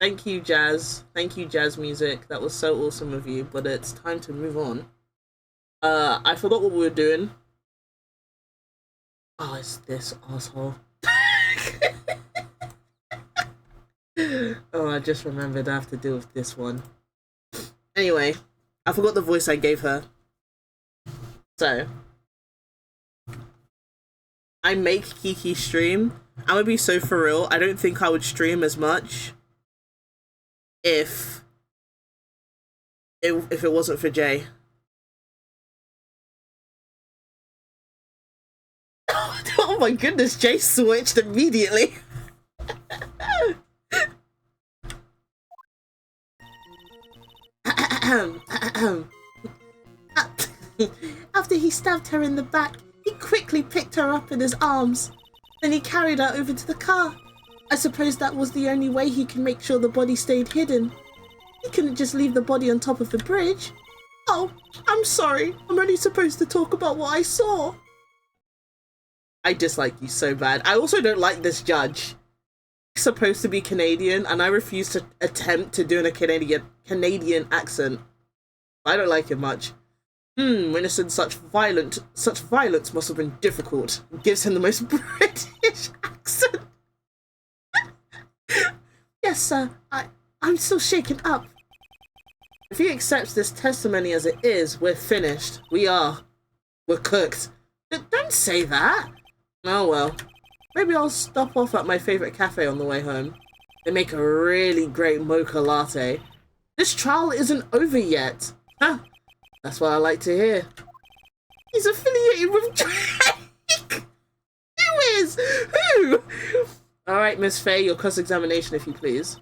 Thank you, Jazz. Thank you, Jazz Music. That was so awesome of you, but it's time to move on. I forgot what we were doing. Oh, it's this asshole. Oh, I just remembered I have to deal with this one. Anyway, I forgot the voice I gave her. So, I make Kiki stream. I'm gonna be so for real. I don't think I would stream as much if it wasn't for Jay. Oh my goodness, Jay switched immediately. After he stabbed her in the back, he quickly picked her up in his arms. Then he carried her over to the car. I suppose that was the only way he could make sure the body stayed hidden. He couldn't just leave the body on top of the bridge. Oh, I'm sorry. I'm only supposed to talk about what I saw. I dislike you so bad. I also don't like this judge. He's supposed to be Canadian, and I refuse to attempt to do a Canadian accent. I don't like him much. Witnessing such violence must have been difficult. It gives him the most British accent. Yes, sir. I'm still shaken up. If he accepts this testimony as it is, we're finished. We're cooked. Don't say that. Oh well. Maybe I'll stop off at my favourite cafe on the way home. They make a really great mocha latte. This trial isn't over yet. Huh? That's what I like to hear. He's affiliated with Drake! Who is? Who? Alright, Miss Faye, your cross-examination if you please.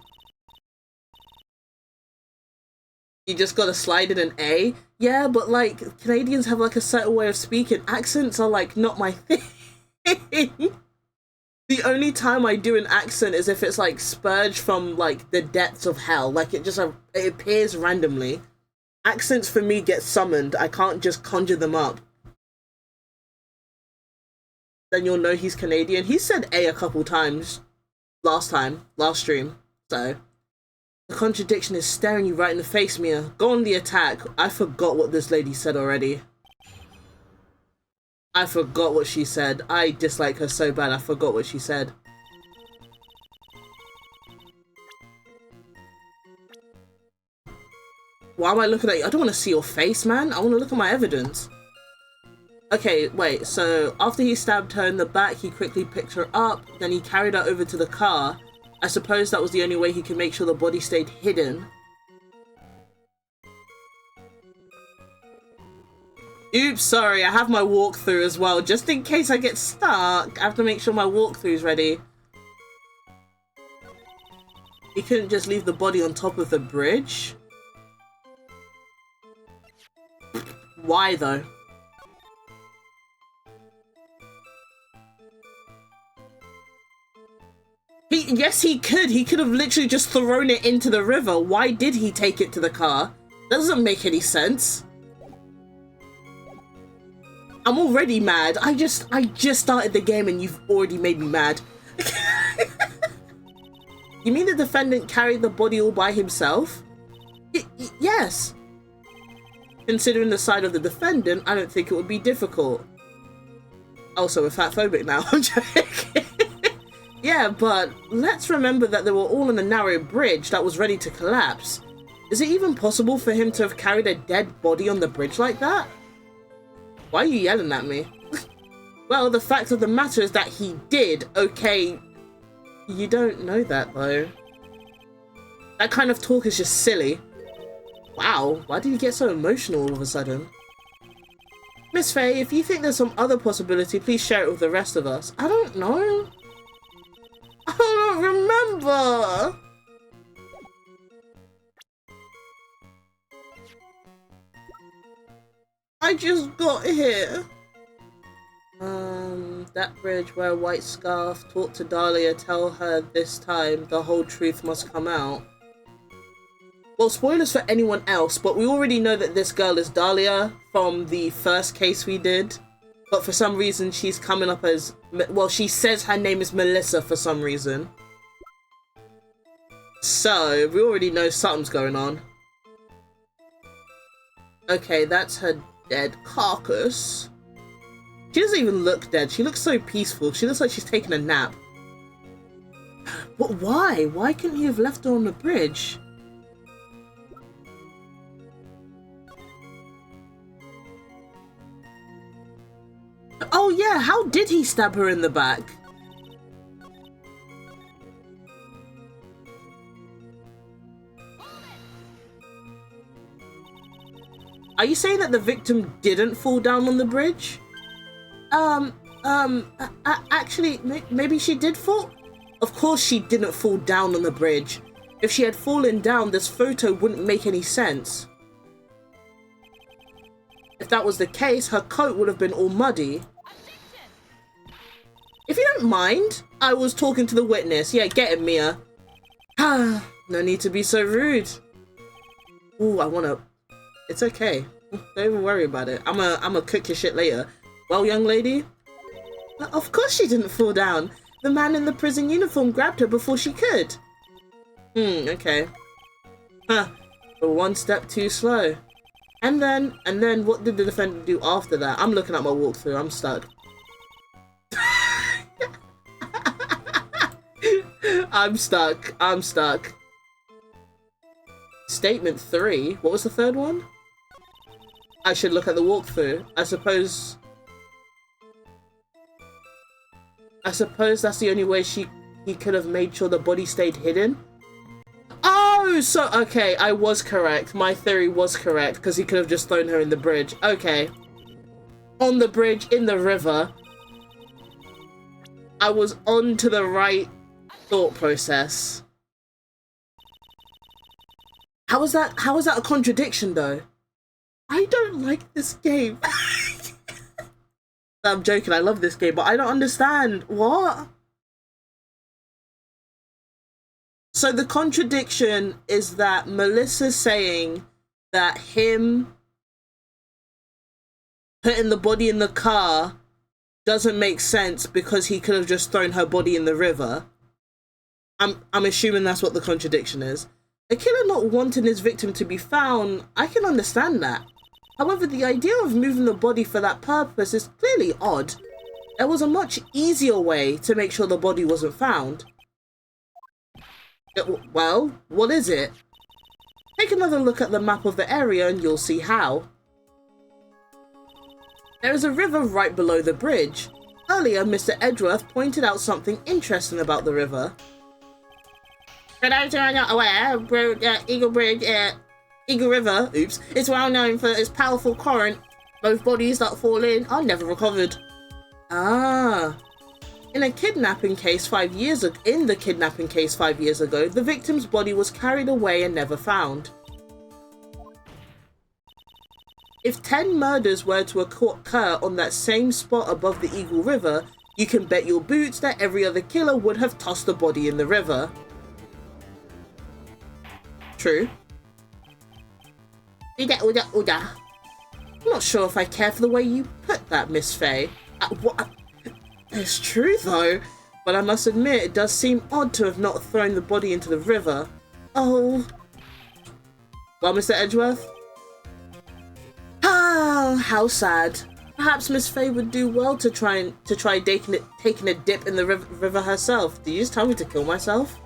You just gotta slide in an A? Yeah, but like, Canadians have like a certain way of speaking. Accents are like not my thing. The only time I do an accent is if it's like spurged from like the depths of hell. Like it appears randomly. Accents for me get summoned. I can't just conjure them up. Then you'll know he's Canadian. He said A couple times last stream. So the contradiction is staring you right in the face, Mia. Go on the attack. I forgot what this lady said already. I forgot what she said. I dislike her so bad. I forgot what she said. Why am I looking at you? I don't want to see your face, man. I want to look at my evidence. Okay, wait. So after he stabbed her in the back, he quickly picked her up. Then he carried her over to the car. I suppose that was the only way he could make sure the body stayed hidden. Oops, sorry, I have my walkthrough as well. Just in case I get stuck, I have to make sure my walkthrough's ready. He couldn't just leave the body on top of the bridge? Why, though? Yes, he could. He could have literally just thrown it into the river. Why did he take it to the car? That doesn't make any sense. I'm already mad. I just started the game and you've already made me mad. You mean the defendant carried the body all by himself? Yes. Considering the side of the defendant, I don't think it would be difficult. Also, we're fatphobic now. I'm joking. Yeah, but let's remember that they were all on a narrow bridge that was ready to collapse. Is it even possible for him to have carried a dead body on the bridge like that? Why are you yelling at me? Well, the fact of the matter is that he did, okay? You don't know that, though. That kind of talk is just silly. Wow, why did he get so emotional all of a sudden? Miss Faye, if you think there's some other possibility, please share it with the rest of us. I don't know. I don't remember. I just got here. That bridge where a white scarf talked to Dahlia, tell her this time the whole truth must come out. Well, spoilers for anyone else, but we already know that this girl is Dahlia from the first case we did. But for some reason, she's coming up as... Well, she says her name is Melissa for some reason. So, we already know something's going on. Okay, that's her dead carcass. She doesn't even look dead. She looks so peaceful. She looks like she's taking a nap. But why? Why couldn't he have left her on the bridge? Oh yeah, how did he stab her in the back? Are you saying that the victim didn't fall down on the bridge? Actually, maybe she did fall? Of course she didn't fall down on the bridge. If she had fallen down, this photo wouldn't make any sense. If that was the case, her coat would have been all muddy. If you don't mind, I was talking to the witness. Yeah, get it, Mia. No need to be so rude. Ooh, I wanna... It's okay. Don't even worry about it. I'ma cook your shit later. Well, young lady? Of course she didn't fall down. The man in the prison uniform grabbed her before she could. Okay. Huh. But one step too slow. And then what did the defendant do after that? I'm looking at my walkthrough. I'm stuck. I'm stuck. Statement 3. What was the third one? I should look at the walkthrough. I suppose that's the only way he could have made sure the body stayed hidden. Oh, so okay, I was correct. My theory was correct because he could have just thrown her in the bridge. Okay. On the bridge, in the river. I was on to the right thought process. How is that a contradiction though? I don't like this game. I'm joking, I love this game, but I don't understand. What? So the contradiction is that Melissa's saying that him putting the body in the car doesn't make sense because he could have just thrown her body in the river. I'm assuming that's what the contradiction is. A killer not wanting his victim to be found, I can understand that. However, the idea of moving the body for that purpose is clearly odd. There was a much easier way to make sure the body wasn't found. Well, what is it? Take another look at the map of the area and you'll see how. There is a river right below the bridge. Earlier, Mr. Edgeworth pointed out something interesting about the river. For those who are not aware, Eagle River, is well known for its powerful current. Both bodies that fall in are never recovered. Ah. In the kidnapping case 5 years ago, the victim's body was carried away and never found. If 10 murders were to occur on that same spot above the Eagle River, you can bet your boots that every other killer would have tossed the body in the river. True. I'm not sure if I care for the way you put that, Miss Faye. It's true though, but I must admit it does seem odd to have not thrown the body into the river. Oh. Well, Mr. Edgeworth? Ah, how sad. Perhaps Miss Faye would do well to try taking a dip in the river herself. Did you just tell me to kill myself?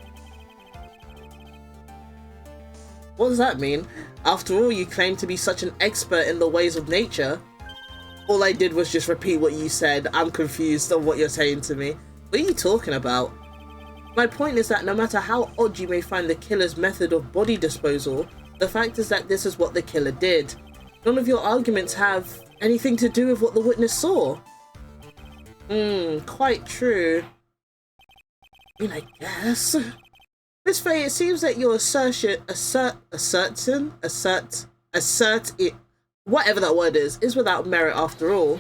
What does that mean? After all, you claim to be such an expert in the ways of nature. All I did was just repeat what you said. I'm confused on what you're saying to me. What are you talking about? My point is that no matter how odd you may find the killer's method of body disposal, the fact is that this is what the killer did. None of your arguments have anything to do with what the witness saw. Quite true. I mean, I guess. Miss Faye, it seems that your whatever that word is without merit after all.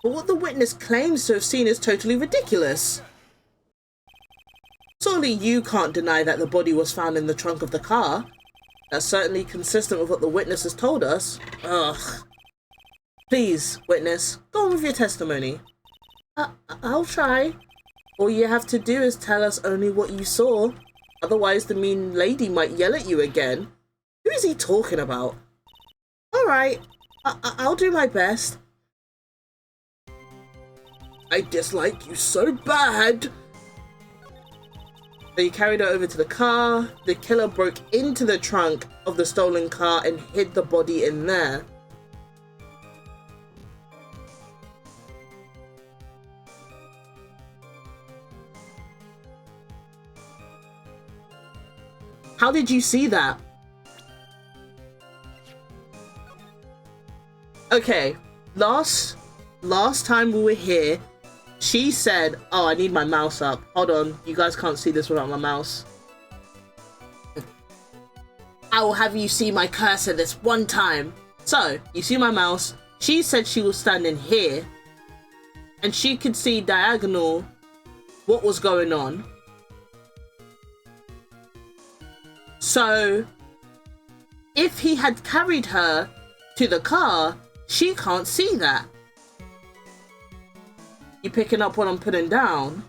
But what the witness claims to have seen is totally ridiculous. Surely you can't deny that the body was found in the trunk of the car. That's certainly consistent with what the witness has told us. Ugh. Please, witness, go on with your testimony. I'll try. All you have to do is tell us only what you saw. Otherwise, the mean lady might yell at you again. Who is he talking about? Alright, I'll do my best. I dislike you so bad. They carried her over to the car. The killer broke into the trunk of the stolen car and hid the body in there. How did you see that? Okay, last time we were here, she said, oh, I need my mouse up. Hold on, you guys can't see this without my mouse. I will have you see my cursor this one time. So, you see my mouse. She said she was standing here, and she could see diagonal what was going on. So, if he had carried her to the car, she can't see that. You picking up what I'm putting down?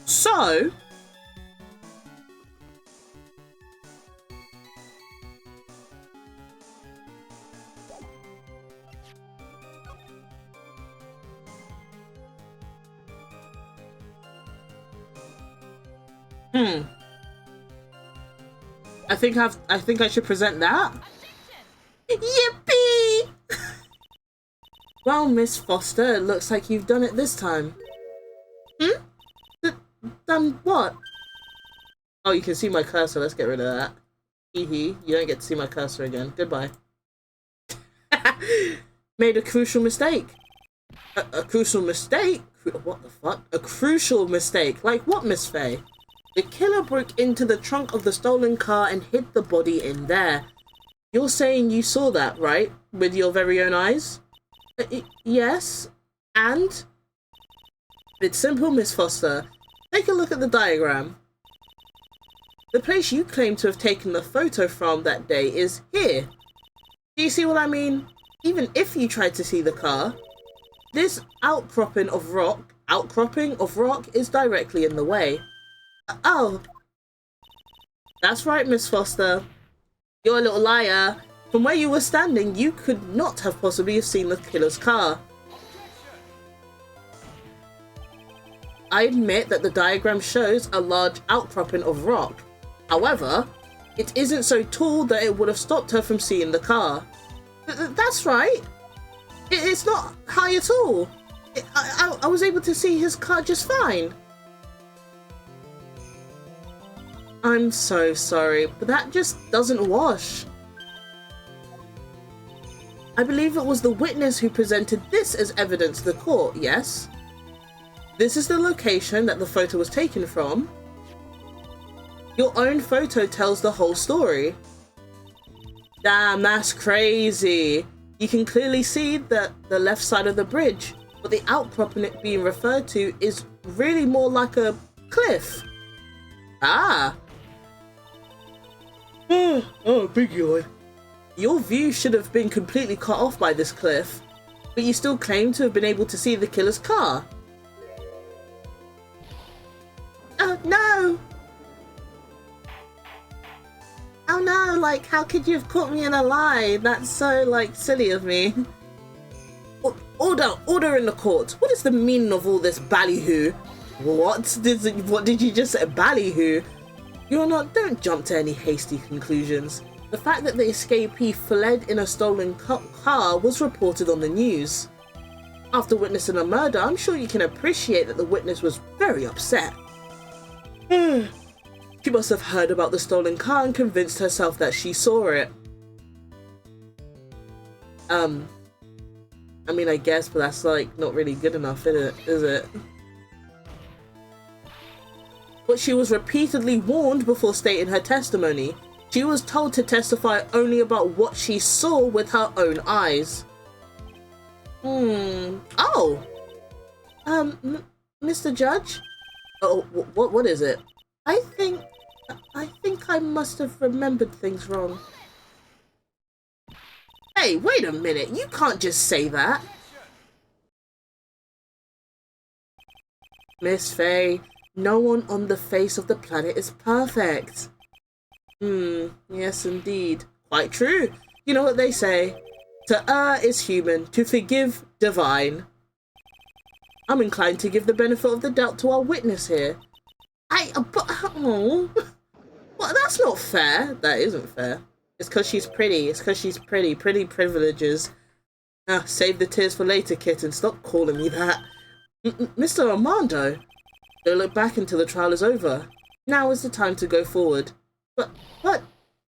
So, I think I should present that. Yippee! Well, Miss Foster, it looks like you've done it this time. Done what? Oh, you can see my cursor. Let's get rid of that. Hee. You don't get to see my cursor again. Goodbye. Made a crucial mistake. A crucial mistake? What the fuck? A crucial mistake? Like what, Miss Faye? The killer broke into the trunk of the stolen car and hid the body in there. You're saying you saw that, right? With your very own eyes? Yes. And? It's simple, Miss Foster. Take a look at the diagram. The place you claim to have taken the photo from that day is here. Do you see what I mean? Even if you tried to see the car, this outcropping of rock is directly in the way. Oh. That's right, Miss Foster. You're a little liar. From where you were standing, you could not have possibly seen the killer's car. I admit that the diagram shows a large outcropping of rock. However, it isn't so tall that it would have stopped her from seeing the car. That's right. It's not high at all. I was able to see his car just fine. I'm so sorry, but that just doesn't wash. I believe it was the witness who presented this as evidence to the court, yes? This is the location that the photo was taken from. Your own photo tells the whole story. Damn, that's crazy. You can clearly see the left side of the bridge, but the outcropping it being referred to is really more like a cliff. Ah. Oh, big yawn. Your view should have been completely cut off by this cliff, but you still claim to have been able to see the killer's car. Oh, no! Oh no, like, how could you have caught me in a lie? That's so, like, silly of me. Order in the court. What is the meaning of all this ballyhoo? What did you just say? Ballyhoo? Don't jump to any hasty conclusions. The fact that the escapee fled in a stolen car was reported on the news. After witnessing a murder, I'm sure you can appreciate that the witness was very upset. She must have heard about the stolen car and convinced herself that she saw it. I mean, I guess, but that's, like, not really good enough, is it? But she was repeatedly warned before stating her testimony. She was told to testify only about what she saw with her own eyes. Oh! Mr. Judge? Oh, what is it? I think I must have remembered things wrong. Hey, wait a minute. You can't just say that. Miss Faye, no one on the face of the planet is perfect. Yes indeed. Quite true. You know what they say. To err is human, to forgive divine. I'm inclined to give the benefit of the doubt to our witness here. Well, that's not fair. That isn't fair. It's because she's pretty. It's because she's pretty. Pretty privileges. Save the tears for later, kitten. Stop calling me that. Mr. Armando, don't look back until the trial is over. Now is the time to go forward. But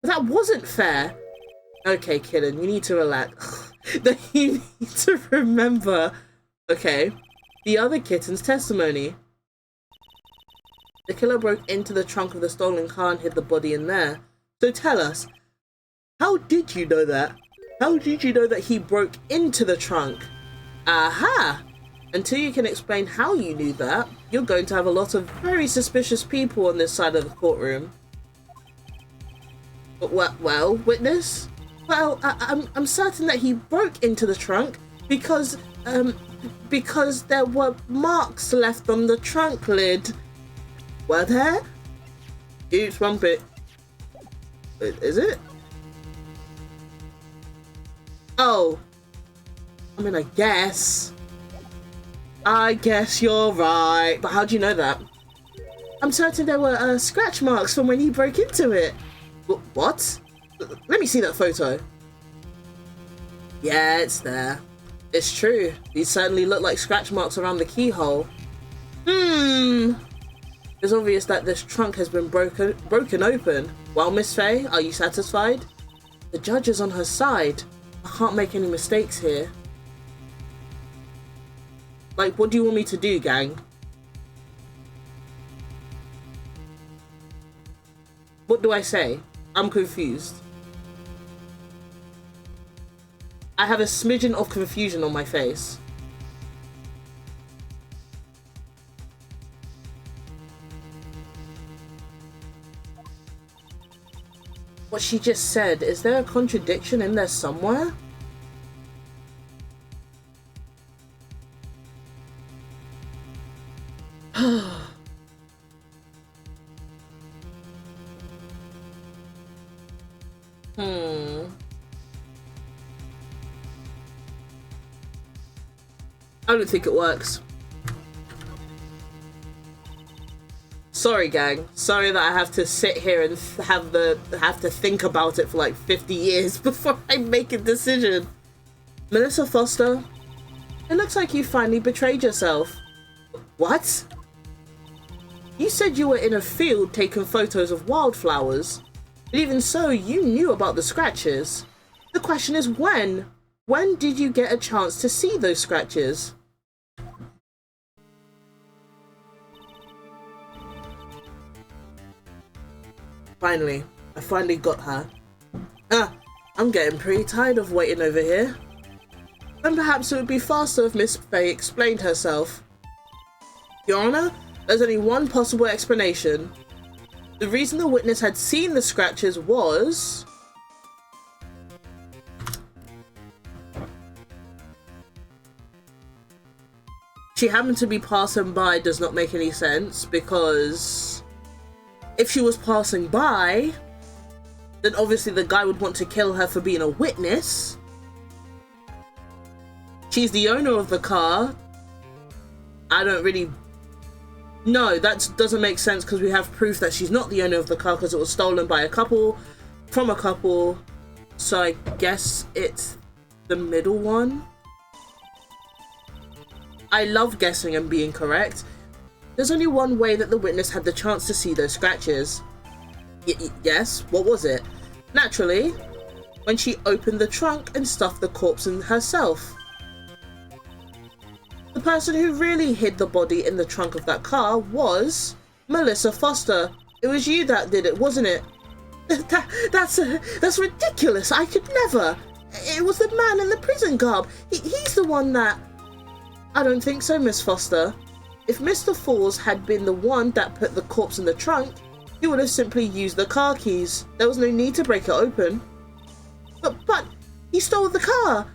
that wasn't fair. Okay, kitten, you need to relax. You need to remember. Okay, the other kitten's testimony. The killer broke into the trunk of the stolen car and hid the body in there. So tell us, how did you know that? How did you know that he broke into the trunk? Aha! Until you can explain how you knew that, you're going to have a lot of very suspicious people on this side of the courtroom. But well, witness? Well, I'm certain that he broke into the trunk because there were marks left on the trunk lid. Were there? Oops, one bit. Is it? Oh. I mean, I guess you're right. But how do you know that? I'm certain there were scratch marks from when he broke into it. What? Let me see that photo. Yeah, it's there. It's true. These certainly look like scratch marks around the keyhole. It's obvious that this trunk has been broken open. Well, Miss Faye, are you satisfied? The judge is on her side. I can't make any mistakes here. Like, what do you want me to do, gang? What do I say? I'm confused. I have a smidgen of confusion on my face. What she just said, is there a contradiction in there somewhere? I don't think it works. Sorry, gang. Sorry that I have to sit here and have to think about it for like 50 years before I make a decision. Melissa Foster, it looks like you finally betrayed yourself. What? You said you were in a field taking photos of wildflowers, but even so, you knew about the scratches. The question is when? When did you get a chance to see those scratches? Finally, I finally got her. I'm getting pretty tired of waiting over here. And perhaps it would be faster if Miss Faye explained herself. Your Honor, there's only one possible explanation. The reason the witness had seen the scratches was... she happened to be passing by does not make any sense, because if she was passing by, then obviously the guy would want to kill her for being a witness. She's the owner of the car. I don't really... No, that doesn't make sense because we have proof that she's not the owner of the car because it was stolen by a couple, from a couple. So I guess it's the middle one. I love guessing and being correct. There's only one way that the witness had the chance to see those scratches. Yes, what was it? Naturally, when she opened the trunk and stuffed the corpse in herself. The person who really hid the body in the trunk of that car was Melissa Foster. It was you that did it, wasn't it? That's ridiculous. I could never. It was the man in the prison garb. He's the one that... I don't think so, Miss Foster. If Mr. Falls had been the one that put the corpse in the trunk, he would have simply used the car keys. There was no need to break it open. But he stole the car.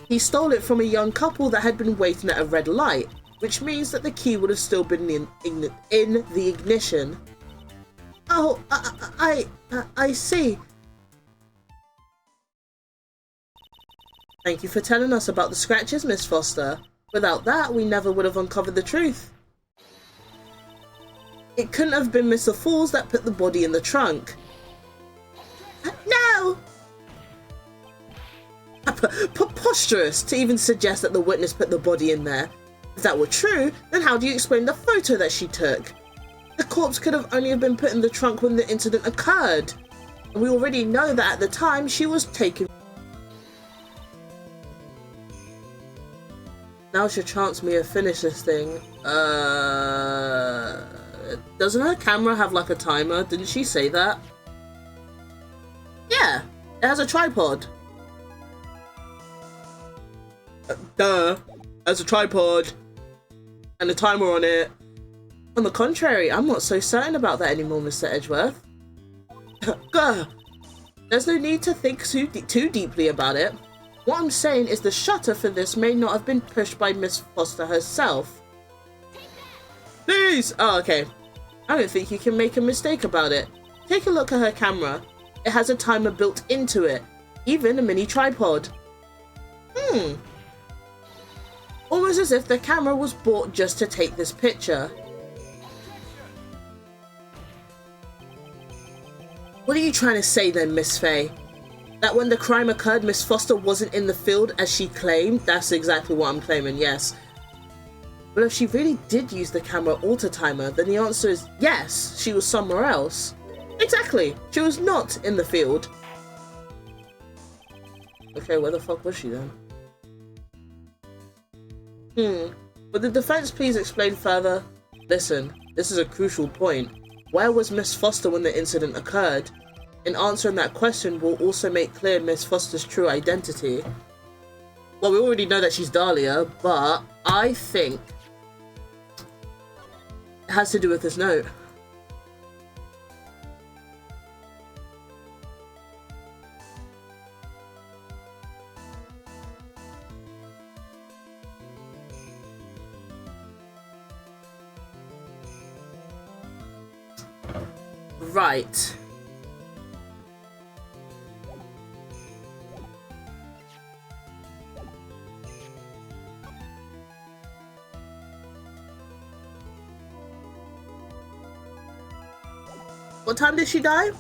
He stole it from a young couple that had been waiting at a red light. which means that the key would have still been in the ignition. Oh, I see. Thank you for telling us about the scratches, Miss Foster. Without that, we never would have uncovered the truth. It couldn't have been Mr. Falls that put the body in the trunk. No! Preposterous to even suggest that the witness put the body in there. If that were true, then how do you explain the photo that she took? The corpse could have only been put in the trunk when the incident occurred. And we already know that at the time she was taken. Now's your chance, Mia. Finish this thing. Doesn't her camera have like a timer? Didn't she say that? Yeah, it has a tripod. Duh, it has a tripod and a timer on it. On the contrary, I'm not so certain about that anymore, Mr. Edgeworth. Gah. There's no need to think too deeply about it. What I'm saying is the shutter for this may not have been pushed by Miss Foster herself. Please! Oh, okay. I don't think you can make a mistake about it. Take a look at her camera. It has a timer built into it. Even a mini tripod. Almost as if the camera was bought just to take this picture. What are you trying to say then, Miss Faye? That when the crime occurred, Miss Foster wasn't in the field as she claimed? That's exactly what I'm claiming, yes. But if she really did use the camera auto timer, then the answer is yes, she was somewhere else. Exactly, she was not in the field. Okay, where the fuck was she then? Would the defense please explain further? Listen, this is a crucial point. Where was Miss Foster when the incident occurred? In answering that question will also make clear Miss Foster's true identity. Well, we already know that she's Dahlia, but I think it has to do with this note. Right. What time did she die?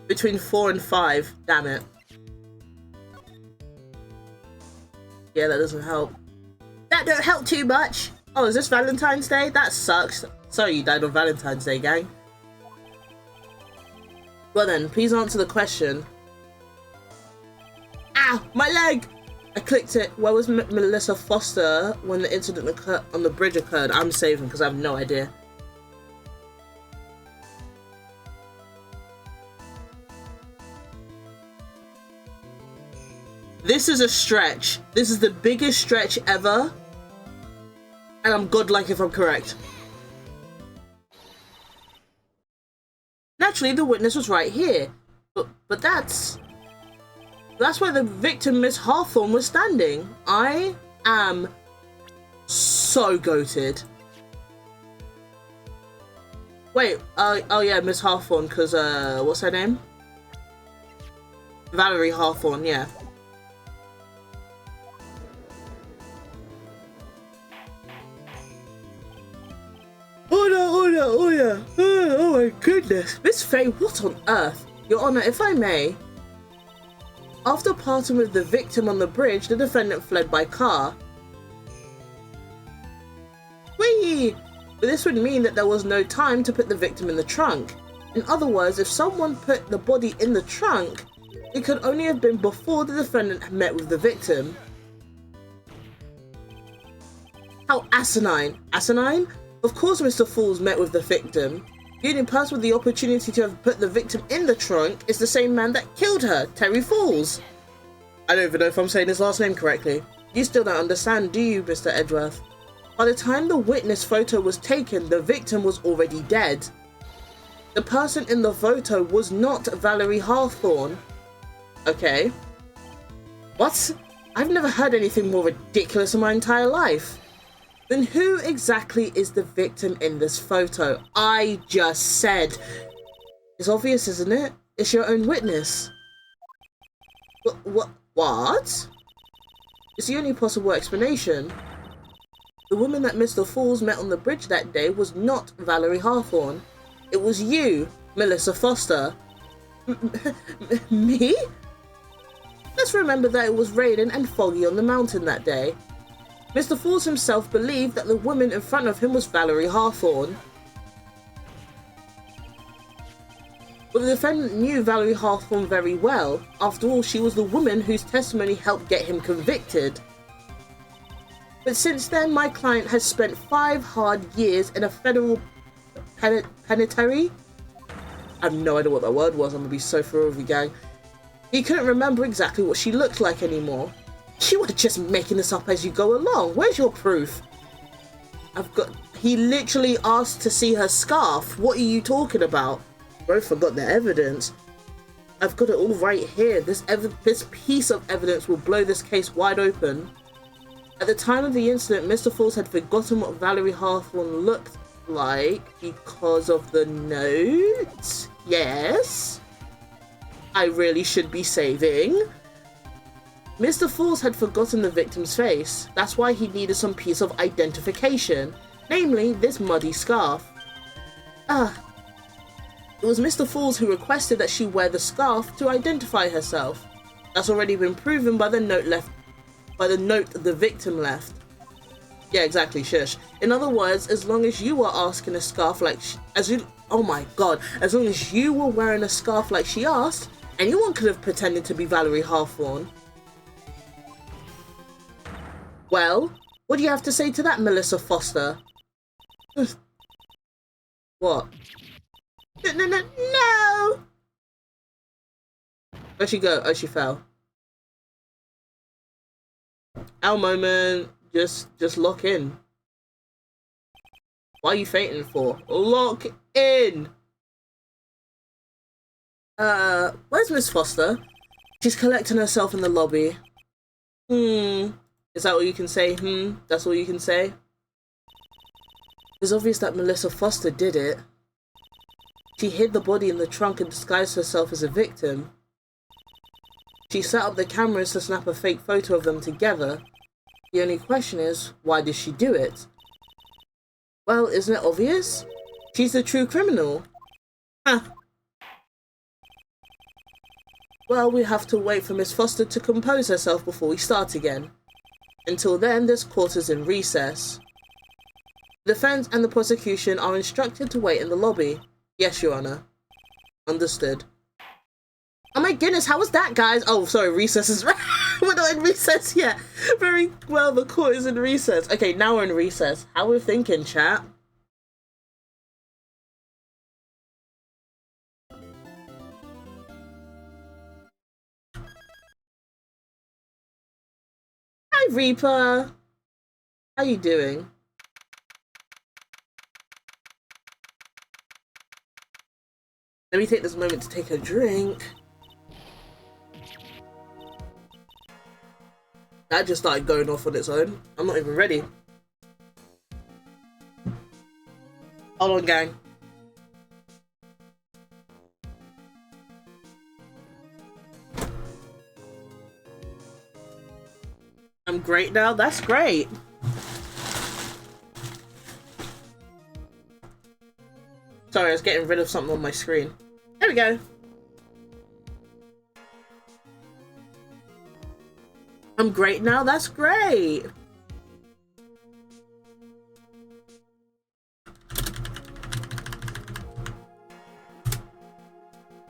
Between 4 and 5. Damn it. Yeah, that doesn't help. That don't help too much. Oh, is this Valentine's Day? That sucks. Sorry you died on Valentine's Day, gang. Well then, please answer the question. Ow! My leg! I clicked it. Where was Melissa Foster when the incident on the bridge occurred? I'm saving because I have no idea. This is a stretch. This is the biggest stretch ever. And I'm godlike if I'm correct. Naturally, the witness was right here. But that's where the victim, Miss Hawthorne, was standing. I am so goated. Wait, oh yeah, Miss Hawthorne, because, what's her name? Valerie Hawthorne, yeah. Oh yeah. Oh my goodness. Miss Faye, what on earth? Your Honor, if I may. After parting with the victim on the bridge, the defendant fled by car. Whee! But this would mean that there was no time to put the victim in the trunk. In other words, if someone put the body in the trunk, it could only have been before the defendant met with the victim. How asinine. Asinine? Of course Mr. Falls met with the victim. The only person with the opportunity to have put the victim in the trunk is the same man that killed her, Terry Falls. I don't even know if I'm saying his last name correctly. You still don't understand, do you, Mr. Edgeworth? By the time the witness photo was taken, the victim was already dead. The person in the photo was not Valerie Hawthorne. Okay. What? I've never heard anything more ridiculous in my entire life. Then who exactly is the victim in this photo? I just said. It's obvious, isn't it? It's your own witness. What? It's the only possible explanation. The woman that Mr. Falls met on the bridge that day was not Valerie Hawthorne. It was you, Melissa Foster. Me? Let's remember that it was raining and foggy on the mountain that day. Mr. Falls himself believed that the woman in front of him was Valerie Hawthorne. But the defendant knew Valerie Hawthorne very well. After all, she was the woman whose testimony helped get him convicted. But since then, my client has spent 5 hard years in a federal penitentiary. I have no idea what that word was. I'm gonna be so through with you, gang. He couldn't remember exactly what she looked like anymore. You were just making this up as you go along. Where's your proof? He literally asked to see her scarf. What are you talking about? Bro forgot the evidence. I've got it all right here. This piece of evidence will blow this case wide open. At the time of the incident, Mr. Falls had forgotten what Valerie Hawthorne looked like because of the note. Yes. I really should be saving. Mr. Falls had forgotten the victim's face. That's why he needed some piece of identification, namely this muddy scarf. It was Mr. Falls who requested that she wear the scarf to identify herself. That's already been proven by the note the victim left. Yeah, exactly, shush. In other words, as long as you were asking a scarf like oh my god, as long as you were wearing a scarf like she asked, anyone could have pretended to be Valerie Hawthorne. Well, what do you have to say to that, Melissa Foster? What? No! Where'd she go? Oh, she fell. Our moment. Just lock in. What are you fainting for? Lock in! Where's Miss Foster? She's collecting herself in the lobby. Is that all you can say? That's all you can say? It's obvious that Melissa Foster did it. She hid the body in the trunk and disguised herself as a victim. She set up the cameras to snap a fake photo of them together. The only question is, why did she do it? Well, isn't it obvious? She's the true criminal. Well, we have to wait for Miss Foster to compose herself before we start again. Until then, this court is in recess. The defense and the prosecution are instructed to wait in the lobby. Yes, Your Honor. Understood. Oh my goodness, how was that, guys? Oh, sorry, recess is... We're not in recess yet. Very well, the court is in recess. Okay, now we're in recess. How we're thinking, chat? Hi, Reaper. How you doing? Let me take this moment to take a drink. That just started going off on its own. I'm not even ready. Hold on, gang. I'm great now? That's great. Sorry, I was getting rid of something on my screen. There we go. I'm great now? That's great.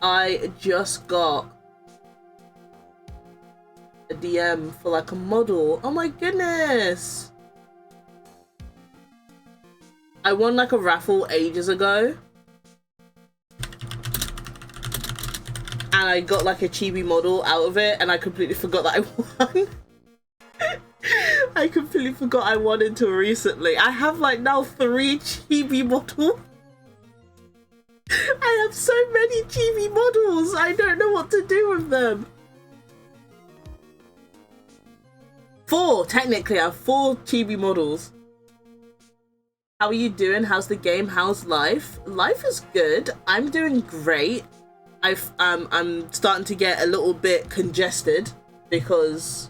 I just got a DM for like a model. Oh my goodness. I won like a raffle ages ago. And I got like a chibi model out of it and I completely forgot that I won. I completely forgot I won until recently. I have like now 3 chibi models. I have so many chibi models. I don't know what to do with them. 4, technically. I have 4 chibi models. How are you doing? How's the game? How's life? Life is good. I'm doing great. I'm starting to get a little bit congested because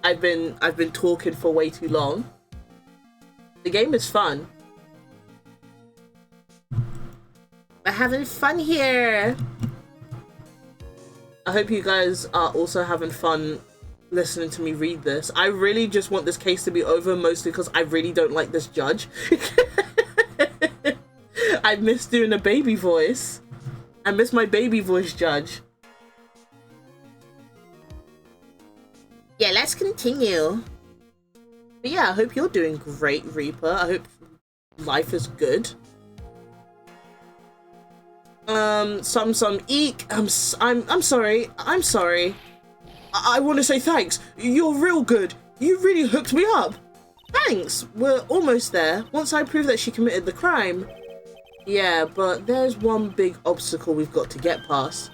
I've been talking for way too long. The game is fun. We're having fun here. I hope you guys are also having fun listening to me read this. I really just want this case to be over, mostly because I really don't like this judge. I miss doing a baby voice. I miss my baby voice judge. Yeah, let's continue. But yeah, I hope you're doing great, Reaper. I hope life is good. Some eek. I'm sorry. I'm sorry. I want to say thanks. You're real good. You really hooked me up. Thanks. We're almost there. Once I prove that she committed the crime. Yeah, but there's one big obstacle we've got to get past.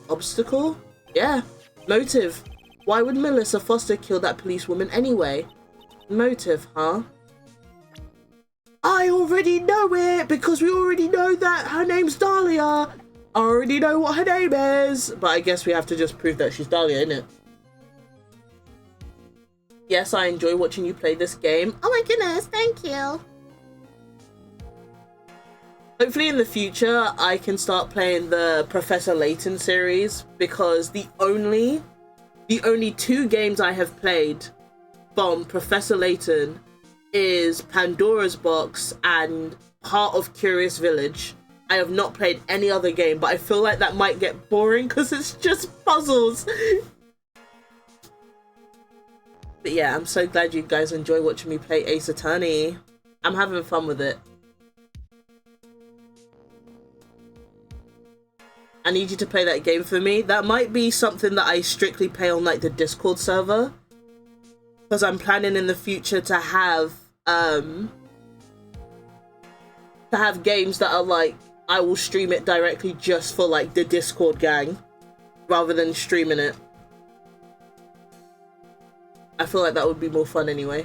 Obstacle? Yeah. Motive. Why would Melissa Foster kill that policewoman anyway? Motive, huh? I already know it, because we already know that her name's Dahlia. I already know what her name is. But I guess we have to just prove that she's Dahlia, innit? Yes, I enjoy watching you play this game. Oh my goodness, thank you. Hopefully in the future, I can start playing the Professor Layton series, because the only 2 games I have played from Professor Layton is Pandora's Box and Heart of Curious Village. I have not played any other game, but I feel like that might get boring because it's just puzzles. But yeah, I'm so glad you guys enjoy watching me play Ace Attorney. I'm having fun with it. I need you to play that game for me. That might be something that I strictly play on like the Discord server, because I'm planning in the future to have games that are like, I will stream it directly just for like the Discord gang rather than streaming it. I feel like that would be more fun anyway.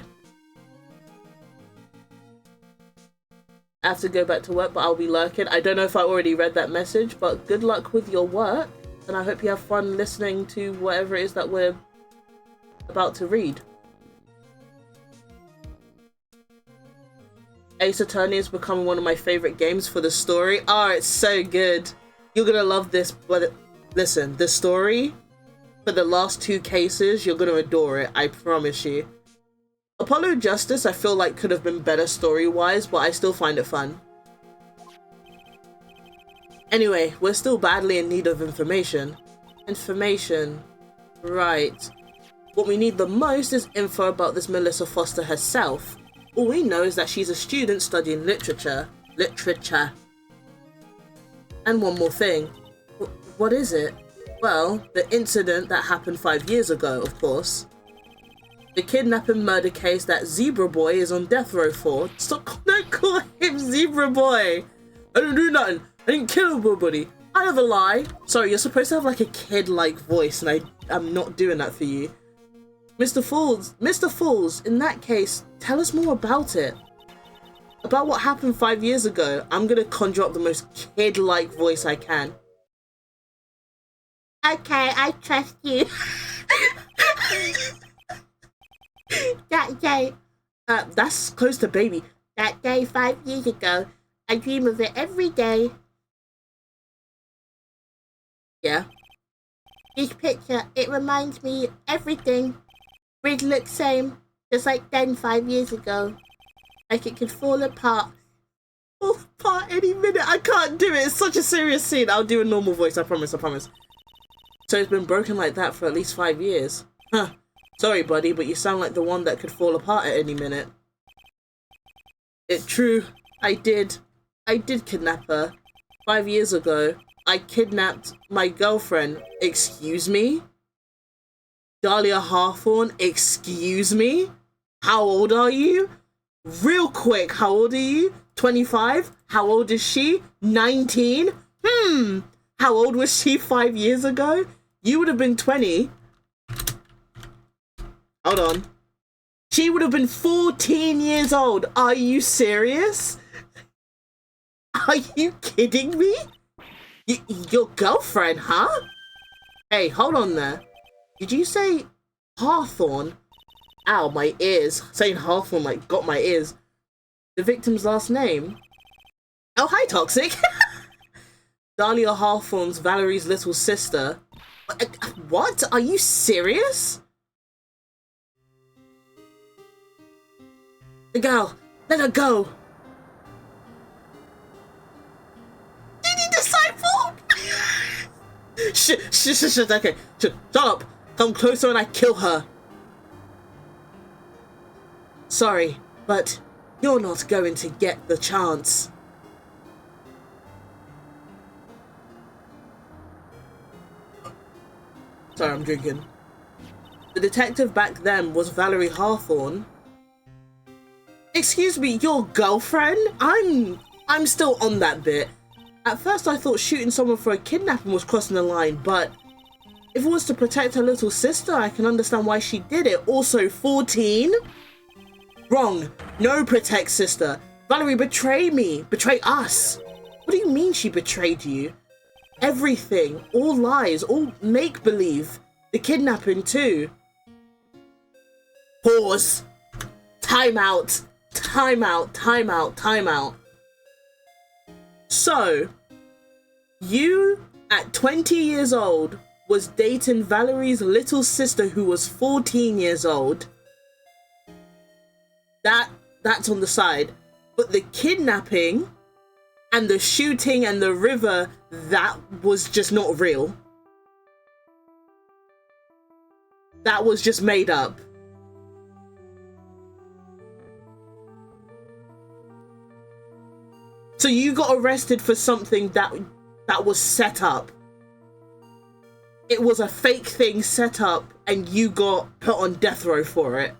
I have to go back to work, but I'll be lurking. I don't know if I already read that message, but good luck with your work, and I hope you have fun listening to whatever it is that we're about to read. Ace Attorney is becoming one of my favorite games for the story. Oh, it's so good. You're gonna love this, but listen, the story for the last 2 cases, you're gonna adore it, I promise you. Apollo Justice, I feel like could have been better story-wise, but I still find it fun. Anyway, we're still badly in need of information. Information. Right. What we need the most is info about this Melissa Foster herself. All we know is that she's a student studying literature. And one more thing. What is it? Well, the incident that happened 5 years ago, of course. The kidnapping murder case that Zebra Boy is on death row for. Stop, don't call him Zebra Boy. I didn't do nothing. I didn't kill nobody. I never lie. Sorry, you're supposed to have like a kid-like voice, and I'm not doing that for you. Mr. Falls, in that case, tell us more about it. About what happened 5 years ago. I'm gonna conjure up the most kid-like voice I can. Okay, I trust you. That day, that's close to baby. That day 5 years ago, I dream of it every day. Yeah. This picture, it reminds me of everything. Grid looks same, just like then 5 years ago. Like it could fall apart. Fall apart any minute. I can't do it. It's such a serious scene. I'll do a normal voice. I promise. So it's been broken like that for at least 5 years. Huh. Sorry, buddy, but you sound like the one that could fall apart at any minute. It's true. I did kidnap her. 5 years ago, I kidnapped my girlfriend. Excuse me? Dahlia Hawthorne, excuse me? How old are you? Real quick, how old are you? 25? How old is she? 19? How old was she 5 years ago? You would have been 20. Hold on. She would have been 14 years old. Are you serious? Are you kidding me? Your girlfriend, huh? Hey, hold on there. Did you say Hawthorne? Ow, my ears. Saying Hawthorne like got my ears. The victim's last name? Oh, hi, Toxic. Dahlia Hawthorne's Valerie's little sister. What? Are you serious? The girl, let her go. Did he disciple? Shh, okay. Shut up. Come closer and I kill her. Sorry, but you're not going to get the chance. Sorry, I'm drinking. The detective back then was Valerie Hawthorne. Excuse me, your girlfriend? I'm still on that bit. At first I thought shooting someone for a kidnapping was crossing the line, but if it was to protect her little sister, I can understand why she did it. Also, 14? Wrong. No protect sister. Valerie betrayed me. Betray us. What do you mean she betrayed you? Everything. All lies. All make-believe. The kidnapping too. Pause. Time out. Time out. Time out. Time out. So, you at 20 years old was dating Valerie's little sister who was 14 years old. That's on the side. But the kidnapping and the shooting and the river, that was just not real. That was just made up. So you got arrested for something that was set up. It was a fake thing set up and you got put on death row for it.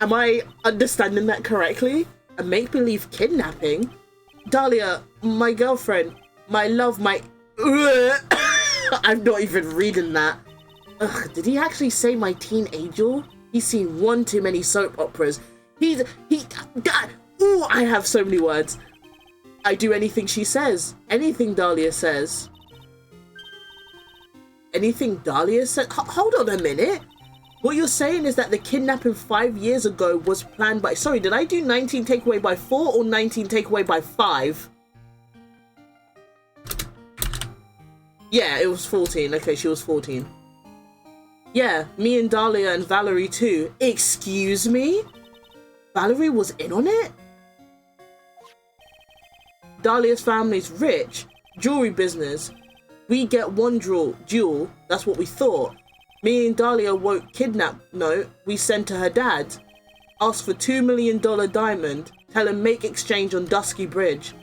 Am I understanding that correctly? A make-believe kidnapping? Dahlia, my girlfriend, my love, my... I'm not even reading that. Ugh, did he actually say my teen angel? He's seen one too many soap operas. Ooh, I have so many words. I do anything she says. Anything Dahlia says. Anything Dahlia said? Hold on a minute. What you're saying is that the kidnapping 5 years ago was planned by... Sorry, did I do 19 take away by 4 or 19 take away by 5? Yeah, it was 14. Okay, she was 14. Yeah, me and Dahlia and Valerie too. Excuse me? Valerie was in on it? Dahlia's family's rich. Jewelry business. We get one jewel. That's what we thought. Me and Dahlia won't kidnap. No, we send to her dad. Ask for $2 million diamond. Tell him make exchange on Dusky Bridge.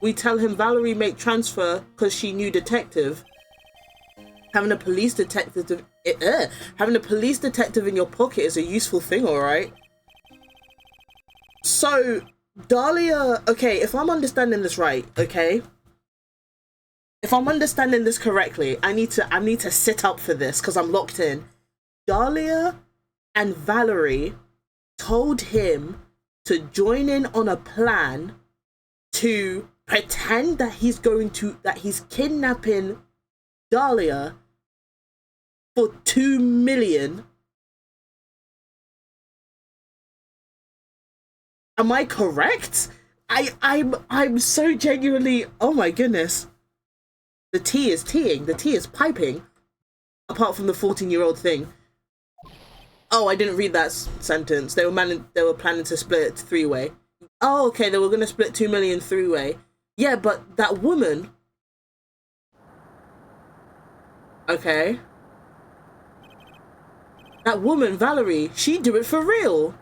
We tell him Valerie make transfer because she knew detective. Having a police detective in your pocket is a useful thing, alright? So, Dahlia... Okay, if I'm understanding this right, okay? If I'm understanding this correctly, I need to sit up for this because I'm locked in. Dahlia and Valerie told him to join in on a plan to pretend that he's kidnapping Dahlia for $2 million. Am I correct? I'm so genuinely, oh my goodness. The tea is teeing, the tea is piping. Apart from the 14-year-old thing. Oh, I didn't read that sentence. They were planning to split it three-way. Oh, okay, they were gonna split 2 million three-way. Yeah, but that woman. Okay. That woman, Valerie, she do it for real.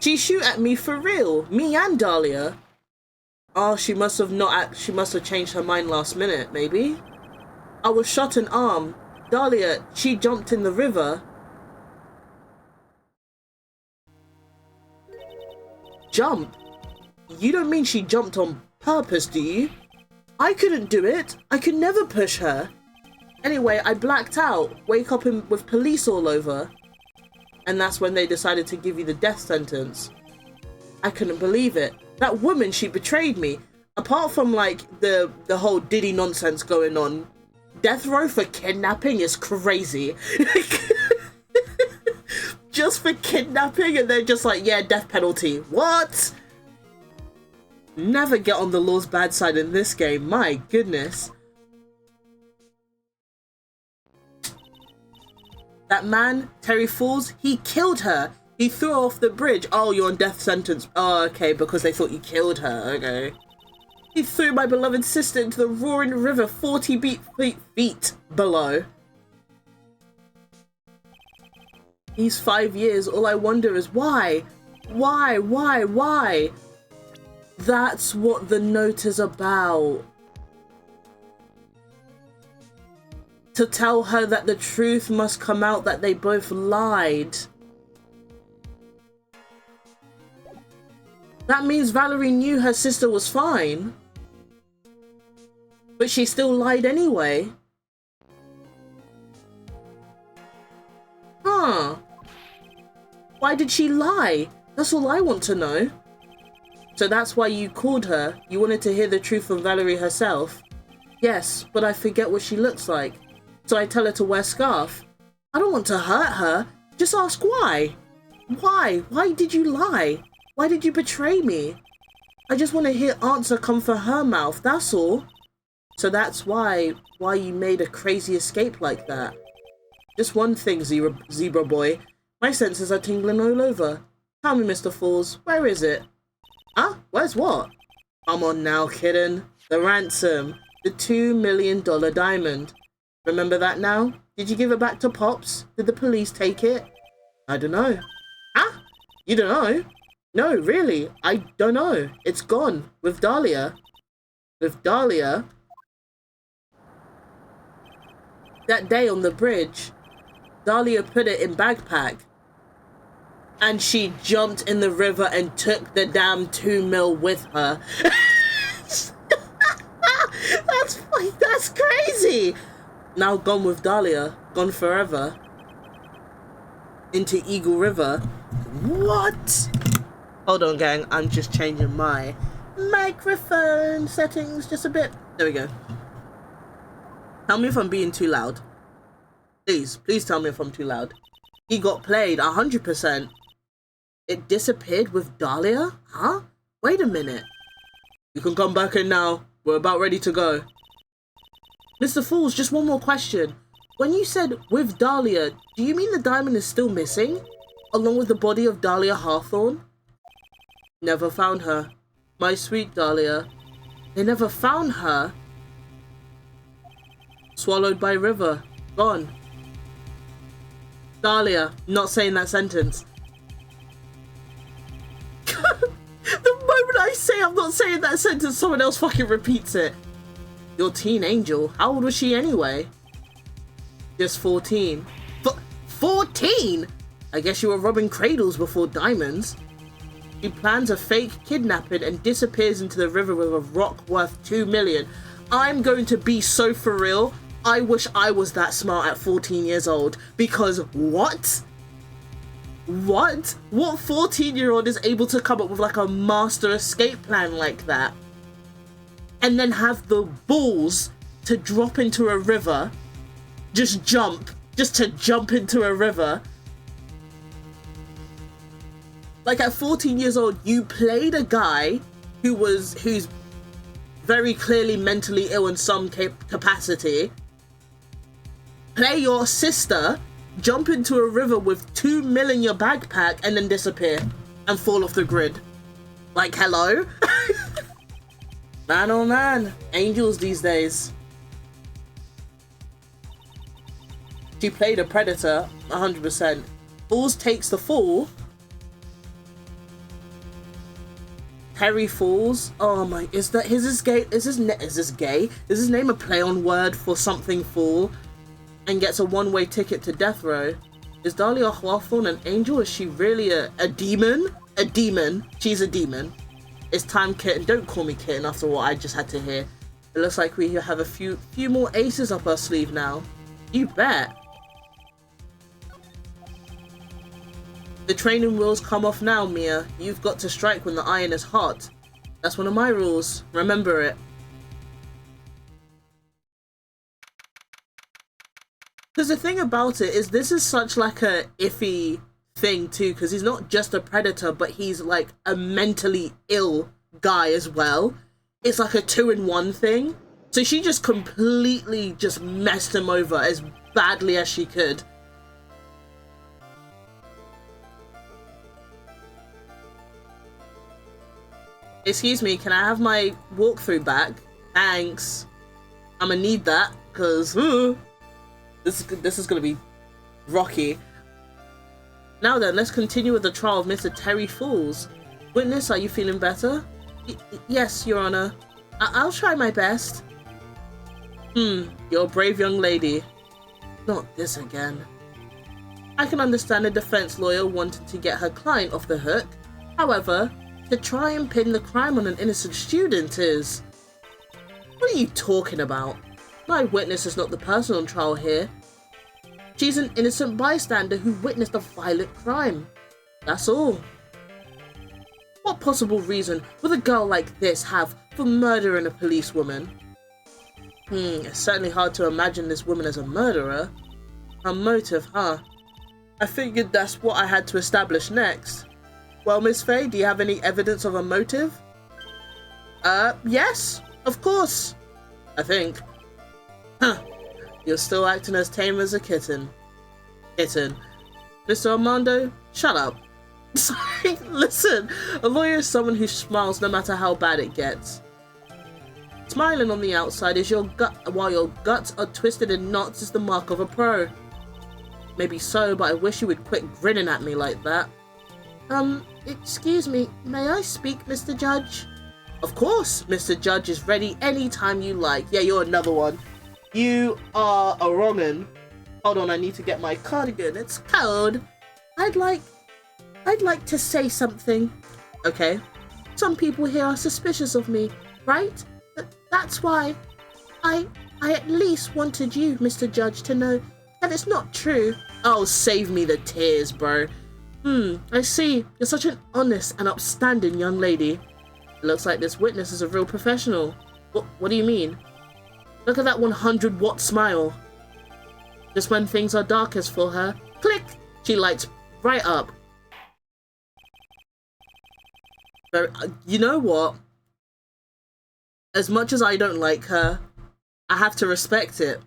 She shoot at me for real. Me and Dahlia. Oh, she must have changed her mind last minute, maybe. I was shot an arm. Dahlia, she jumped in the river. Jump? You don't mean she jumped on purpose, do you? I couldn't do it. I could never push her. Anyway, I blacked out, wake up with police all over, and that's when they decided to give you the death sentence. I couldn't believe it. That woman, she betrayed me. Apart from like the whole Diddy nonsense going on, death row for kidnapping is crazy. Just for kidnapping, and they're just like, yeah, death penalty. What? Never get on the law's bad side in this game, my goodness. That man, Terry Falls, he killed her. He threw her off the bridge. Oh, you're on death sentence. Oh, okay, because they thought you killed her. Okay. He threw my beloved sister into the roaring river 40 feet below. These 5 years, all I wonder is why? Why? That's what the note is about. To tell her that the truth must come out, that they both lied. That means Valerie knew her sister was fine. But she still lied anyway. Huh. Why did she lie? That's all I want to know. So that's why you called her? You wanted to hear the truth from Valerie herself? Yes, but I forget what she looks like. So I tell her to wear a scarf. I don't want to hurt her. Just ask why. Why? Why did you lie? Why did you betray me? I just want to hear answer come from her mouth, that's all. So that's why you made a crazy escape like that. Just one thing, zebra boy. My senses are tingling all over. Tell me, Mr. Falls, where is it? Huh? Where's what? Come on now, kitten. The ransom. The $2 million diamond. Remember that now? Did you give it back to Pops? Did the police take it? I don't know. Huh? You don't know? No, really, I don't know. It's gone. With Dahlia. With Dahlia? That day on the bridge, Dahlia put it in backpack. And she jumped in the river and took the damn 2 mil with her. That's crazy. Now gone with Dahlia. Gone forever. Into Eagle River. What? Hold on, gang. I'm just changing my microphone settings just a bit. There we go. Tell me if I'm being too loud. Please tell me if I'm too loud. He got played 100%. It disappeared with Dahlia? Huh? Wait a minute. You can come back in now. We're about ready to go. Mr. Falls, just one more question. When you said with Dahlia, do you mean the diamond is still missing? Along with the body of Dahlia Hawthorne? Never found her. My sweet Dahlia. They never found her. Swallowed by river. Gone. Dahlia. Not saying that sentence. The moment I say I'm not saying that sentence, someone else fucking repeats it. Your teen angel. How old was she anyway? Just 14. 14? I guess you were robbing cradles before diamonds. She plans a fake kidnapping and disappears into the river with a rock worth 2 million. I'm going to be so for real. I wish I was that smart at 14 years old. Because what? What? What 14-year-old is able to come up with like a master escape plan like that? And then have the balls to drop into a river. Just to jump into a river. Like at 14 years old, you played a guy who's very clearly mentally ill in some capacity. Play your sister, jump into a river with 2 mil in your backpack, and then disappear and fall off the grid. Like, hello? Man, oh man, angels these days. She played a predator, 100%. Falls takes the fall. Terry Falls. Oh my, is this gay? Is his name a play on word for something fall? And gets a one-way ticket to death row. Is Dahlia Hawthorne an angel? Is she really a demon? A demon. She's a demon. It's time, kitten. Don't call me kitten after what I just had to hear. It looks like we have a few more aces up our sleeve now. You bet. The training wheels come off now, Mia. You've got to strike when the iron is hot. That's one of my rules. Remember it. Because the thing about it is this is such like a iffy thing too, because he's not just a predator, but he's like a mentally ill guy as well. It's like a 2-in-1 thing. So she just completely just messed him over as badly as she could. Excuse me, can I have my walkthrough back? Thanks. I'm gonna need that, because this is gonna be rocky. Now then, let's continue with the trial of Mr. Terry Fools. Witness, are you feeling better? Yes, Your Honor. I'll try my best. You're a brave young lady. Not this again. I can understand a defense lawyer wanting to get her client off the hook. However, to try and pin the crime on an innocent student is... What are you talking about? My witness is not the person on trial here. She's an innocent bystander who witnessed a violent crime. That's all. What possible reason would a girl like this have for murdering a policewoman? It's certainly hard to imagine this woman as a murderer. Her motive, huh? I figured that's what I had to establish next. Well, Miss Faye, do you have any evidence of a motive? Yes, of course. I think. Huh. You're still acting as tame as a kitten. Kitten. Mr. Armando, shut up. Sorry, listen. A lawyer is someone who smiles no matter how bad it gets. Smiling on the outside is your gut, while your guts are twisted in knots is the mark of a pro. Maybe so, but I wish you would quit grinning at me like that. Excuse me, may I speak, Mr. Judge? Of course, Mr. Judge is ready anytime you like. Yeah, you're another one. You are a wrong'un. Hold on, I need to get my cardigan. It's cold. I'd like to say something. Okay. Some people here are suspicious of me, right? That's why I at least wanted you, Mr. Judge, to know that it's not true. Oh, save me the tears, bro. I see. You're such an honest and upstanding young lady. It looks like this witness is a real professional. What do you mean? Look at that 100-watt smile. Just when things are darkest for her, click, she lights right up. You know what? As much as I don't like her, I have to respect it.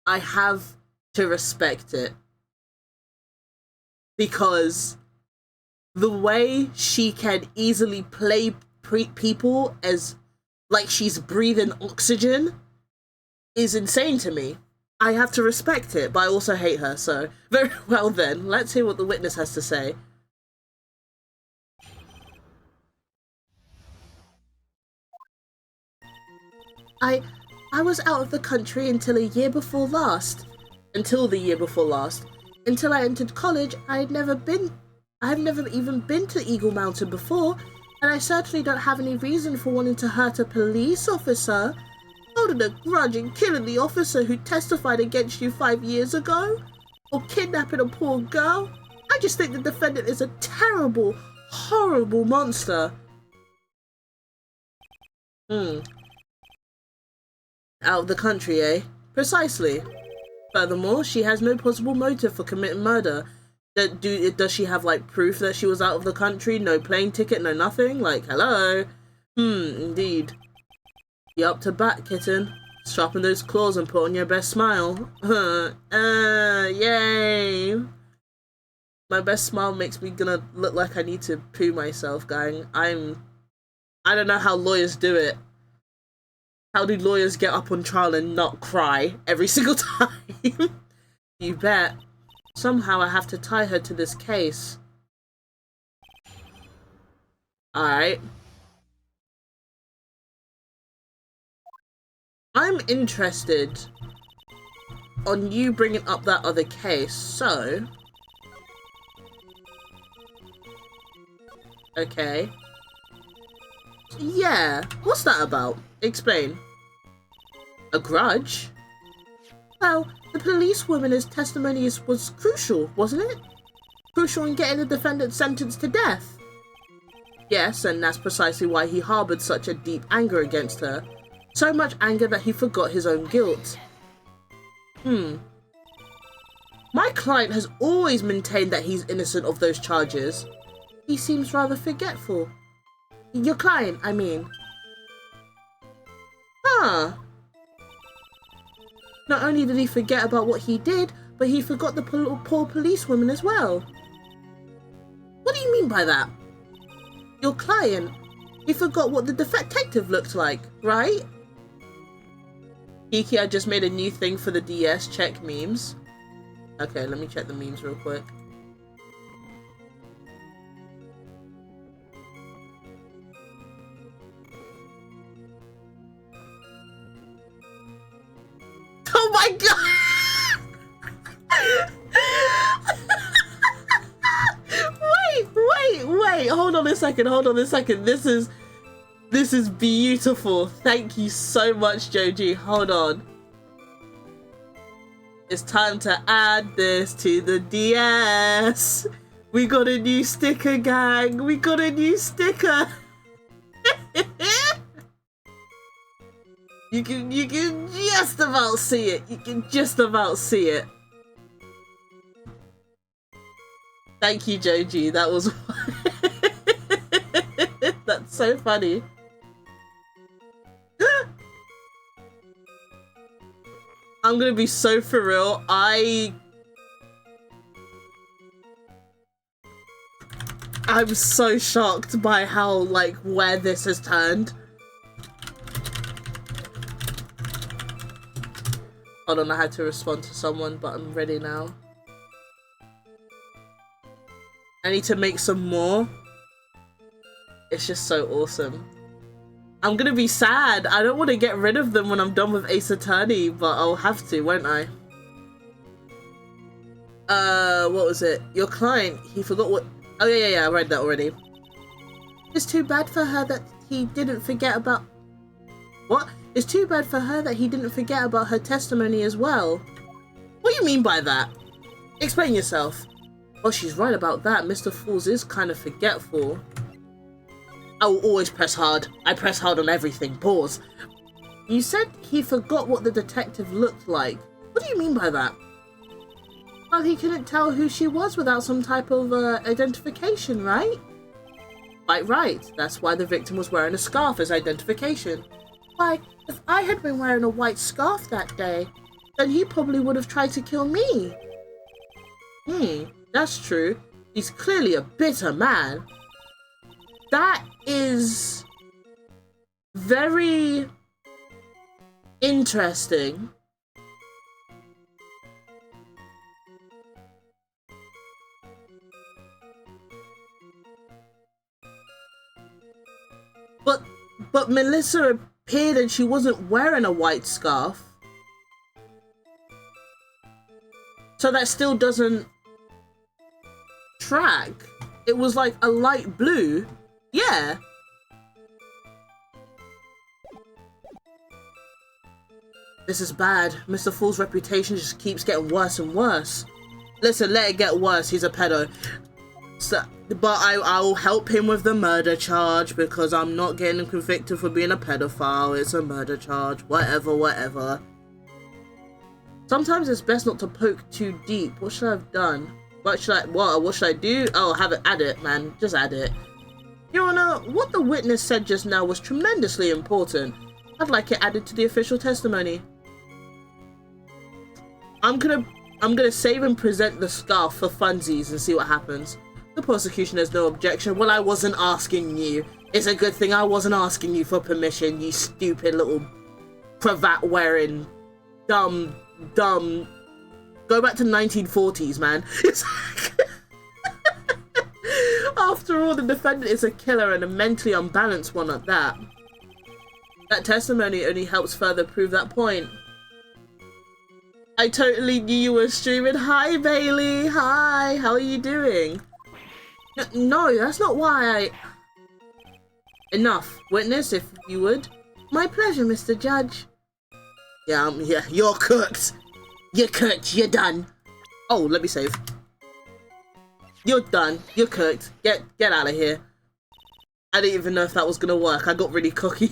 I have to respect it. Because the way she can easily play people as like she's breathing oxygen is insane to me. I have to respect it, but I also hate her, so very well then. Let's hear what the witness has to say. I was out of the country until the year before last. Until I entered college, I've never even been to Eagle Mountain before, and I certainly don't have any reason for wanting to hurt a police officer. Holding a grudge and killing the officer who testified against you 5 years ago? Or kidnapping a poor girl? I just think the defendant is a terrible, horrible monster. Out of the country, eh? Precisely. Furthermore, she has no possible motive for committing murder. Does she have, like, proof that she was out of the country? No plane ticket, no nothing? Like, hello? Indeed. You up to bat, kitten? Sharpen those claws and put on your best smile. Yay! My best smile makes me gonna look like I need to poo myself, gang. I don't know how lawyers do it. How do lawyers get up on trial and not cry every single time? You bet. Somehow I have to tie her to this case. Alright. I'm interested on you bringing up that other case, so... Okay. Yeah, what's that about? Explain. A grudge? Well, The policewoman's testimony was crucial, wasn't it? Crucial in getting the defendant sentenced to death. Yes, and that's precisely why he harbored such a deep anger against her. So much anger that he forgot his own guilt. My client has always maintained that he's innocent of those charges. He seems rather forgetful. Your client, I mean. Huh. Not only did he forget about what he did, but he forgot the poor policewoman as well. What do you mean by that? Your client, he forgot what the detective looked like, right? Kiki, I just made a new thing for the DS, check memes. Okay, let me check the memes real quick. Oh my god! wait, hold on a second. This is beautiful. Thank you so much, Joji. Hold on. It's time to add this to the DS. We got a new sticker, gang. We got a new sticker. You can just about see it. You can just about see it. Thank you, Joji. That was that's so funny. I'm gonna be so for real. I'm so shocked by how, like, where this has turned. Hold on, I had to respond to someone, but I'm ready now. I need to make some more. It's just so awesome. I'm gonna be sad. I don't want to get rid of them when I'm done with Ace Attorney, but I'll have to, won't I? What was it? Your client, he forgot what... Oh, yeah, I read that already. It's too bad for her that he didn't forget about... What? It's too bad for her that he didn't forget about her testimony as well. What do you mean by that? Explain yourself. Oh, she's right about that. Mr. Fools is kind of forgetful. I will always press hard. I press hard on everything. Pause. You said he forgot what the detective looked like. What do you mean by that? Well, he couldn't tell who she was without some type of identification, right? Quite right. That's why the victim was wearing a scarf as identification. Why, if I had been wearing a white scarf that day, then he probably would have tried to kill me. That's true. He's clearly a bitter man. That is very interesting. But Melissa appeared and she wasn't wearing a white scarf. So that still doesn't track. It was like a light blue. Yeah. This is bad. Mr. Fool's reputation just keeps getting worse and worse. Listen, let it get worse. He's a pedo. So, but I'll help him with the murder charge because I'm not getting him convicted for being a pedophile. It's a murder charge. Whatever. Sometimes it's best not to poke too deep. What should I have done? What should I do? Oh, have it. Add it, man. Just add it. Your Honor, what the witness said just now was tremendously important. I'd like it added to the official testimony. I'm gonna save and present the scarf for funsies and see what happens. The prosecution has no objection. Well, I wasn't asking you. It's a good thing I wasn't asking you for permission, you stupid little cravat wearing dumb. Go back to 1940s, man. It's like... After all, the defendant is a killer and a mentally unbalanced one at that. That testimony only helps further prove that point. I totally knew you were streaming. Hi, Bailey. Hi. How are you doing? No, that's not why I... Enough. Witness, if you would. My pleasure, Mr. Judge. Yeah, you're cooked. You're cooked. You're done. Oh, let me save. You're done. You're cooked. Get out of here. I didn't even know if that was gonna work. I got really cocky.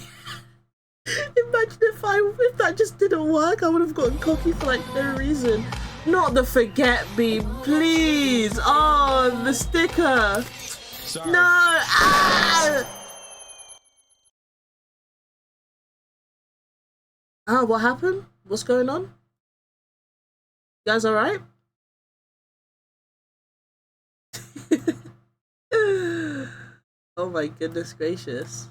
Imagine if that just didn't work. I would have gotten cocky for like no reason. Not the forget me, please. Oh, the sticker. Sorry. No. Ah! Ah, what happened? What's going on? You guys all right? Oh my goodness gracious.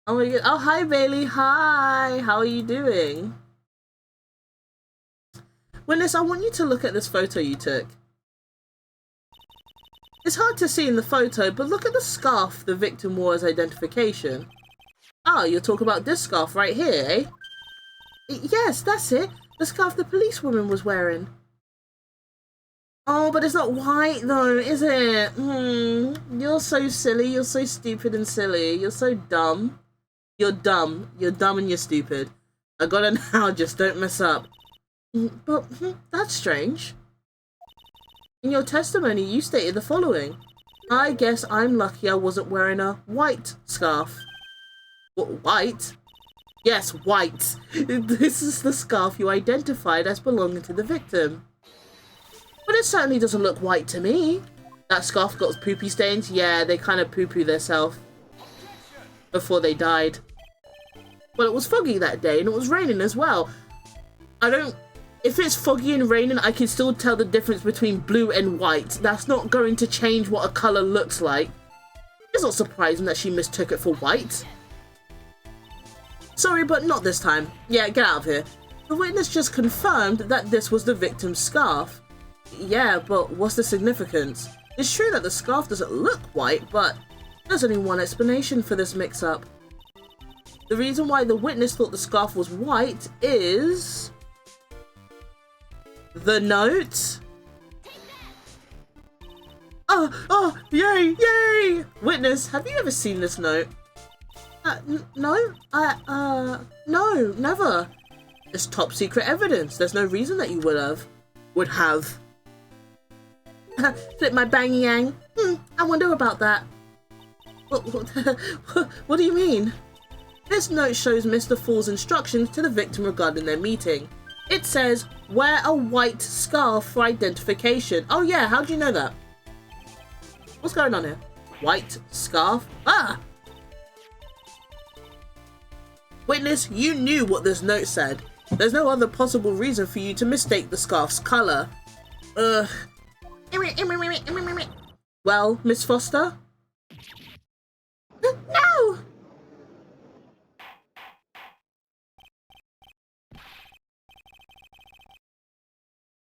Oh my god. Oh, hi Bailey. Hi. How are you doing? Witness, I want you to look at this photo you took. It's hard to see in the photo, but look at the scarf the victim wore as identification. Oh, you're talking about this scarf right here, eh? Yes, that's it. The scarf the policewoman was wearing. Oh, but it's not white though, is it? You're so silly. You're so stupid and silly. You're so dumb. You're dumb. You're dumb and you're stupid. I got it now, just don't mess up. But that's strange. In your testimony, you stated the following. I guess I'm lucky I wasn't wearing a white scarf. What, white? Yes, white. This is the scarf you identified as belonging to the victim. But it certainly doesn't look white to me. That scarf got poopy stains. Yeah, they kind of poo-poo themselves before they died. Well, it was foggy that day and it was raining as well. If it's foggy and raining, I can still tell the difference between blue and white. That's not going to change what a colour looks like. It's not surprising that she mistook it for white. Sorry, but not this time. Yeah, get out of here. The witness just confirmed that this was the victim's scarf. Yeah, but what's the significance? It's true that the scarf doesn't look white, but there's only one explanation for this mix-up. The reason why the witness thought the scarf was white is... the note? Oh, yay, yay! Witness, have you ever seen this note? No, no, never. It's top secret evidence. There's no reason that you would have. Flip my bang yang. I wonder about that. What do you mean? This note shows Mr. Fall's instructions to the victim regarding their meeting. It says, wear a white scarf for identification. Oh yeah, how do you know that? What's going on here? White scarf? Ah! Witness, you knew what this note said. There's no other possible reason for you to mistake the scarf's colour. Well, Miss Foster? No!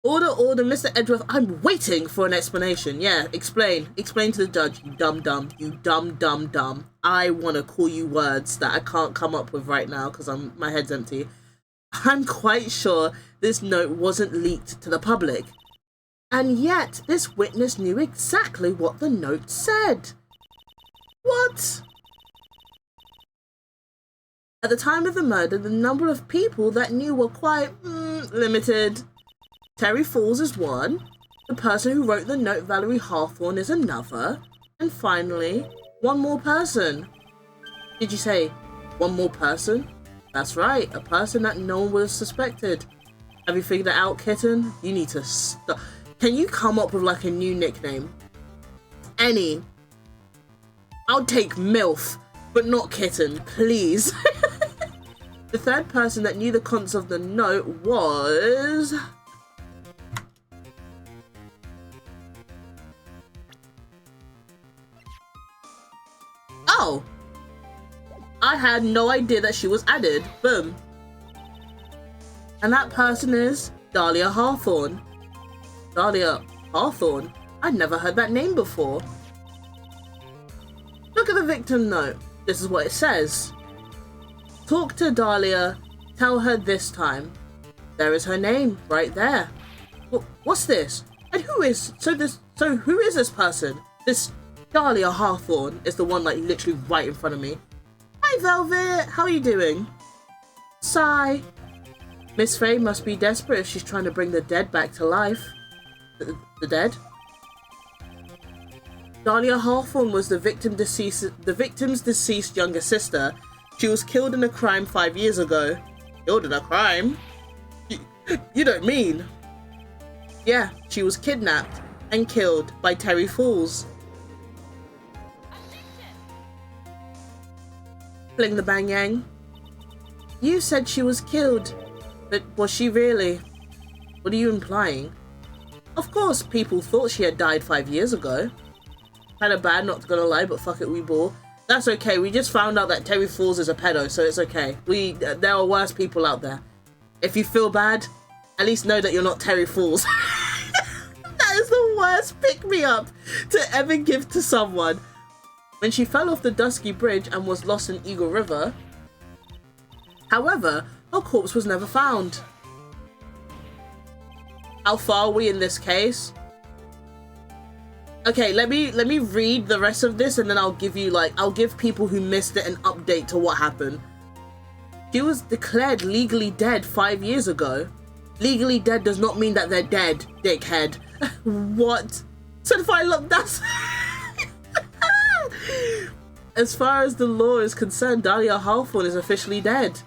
Order, Mr. Edgeworth. I'm waiting for an explanation. Yeah, explain. Explain to the judge, you dumb. You dumb. I want to call you words that I can't come up with right now because my head's empty. I'm quite sure this note wasn't leaked to the public. And yet, this witness knew exactly what the note said. What? At the time of the murder, the number of people that knew were quite limited. Terry Falls is one, the person who wrote the note, Valerie Hawthorne, is another, and finally, one more person. Did you say one more person? That's right, a person that no one would have suspected. Have you figured it out, kitten? You need to stop. Can you come up with like a new nickname? Any. I'll take MILF, but not kitten, please. The third person that knew the contents of the note was... Oh! I had no idea that she was added. Boom. And that person is Dahlia Hawthorne. Dahlia Hawthorne? I'd never heard that name before. Look at the victim note. This is what it says. Talk to Dahlia. Tell her this time. There is her name right there. What's this? And who is... So who is this person? This Dahlia Hawthorne is the one like literally right in front of me. Hi Velvet, how are you doing? Sigh. Miss Faye must be desperate if she's trying to bring the dead back to life. The dead? Dahlia Hawthorne was the victim's deceased younger sister. She was killed in a crime 5 years ago. Killed in a crime? You don't mean? Yeah, she was kidnapped and killed by Terry Fools. Fling the bang yang. You said she was killed, but was she really? What are you implying? Of course, people thought she had died 5 years ago. Kinda bad, not gonna lie, but fuck it, we bore. That's okay, we just found out that Terry Fools is a pedo, so it's okay. There are worse people out there. If you feel bad, at least know that you're not Terry Fools. That is the worst pick-me-up to ever give to someone. When she fell off the Dusky Bridge and was lost in Eagle River, however, her corpse was never found. How far are we in this case? Okay, let me read the rest of this and then I'll give you I'll give people who missed it an update to what happened. She was declared legally dead 5 years ago. Legally dead does not mean that they're dead, dickhead. What? Certified look, that's... As far as the law is concerned, Dahlia Hawthorne is officially dead.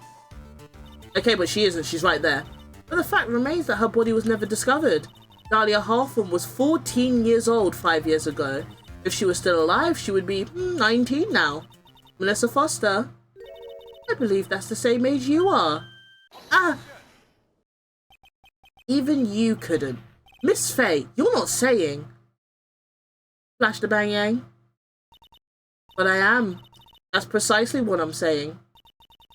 Okay, but she isn't, she's right there. But the fact remains that her body was never discovered. Dahlia Hawthorne was 14 years old 5 years ago. If she was still alive, she would be 19 now. Melissa Foster. I believe that's the same age you are. Ah! Even you couldn't. Miss Faye, you're not saying. Flash the bang yang. But I am. That's precisely what I'm saying.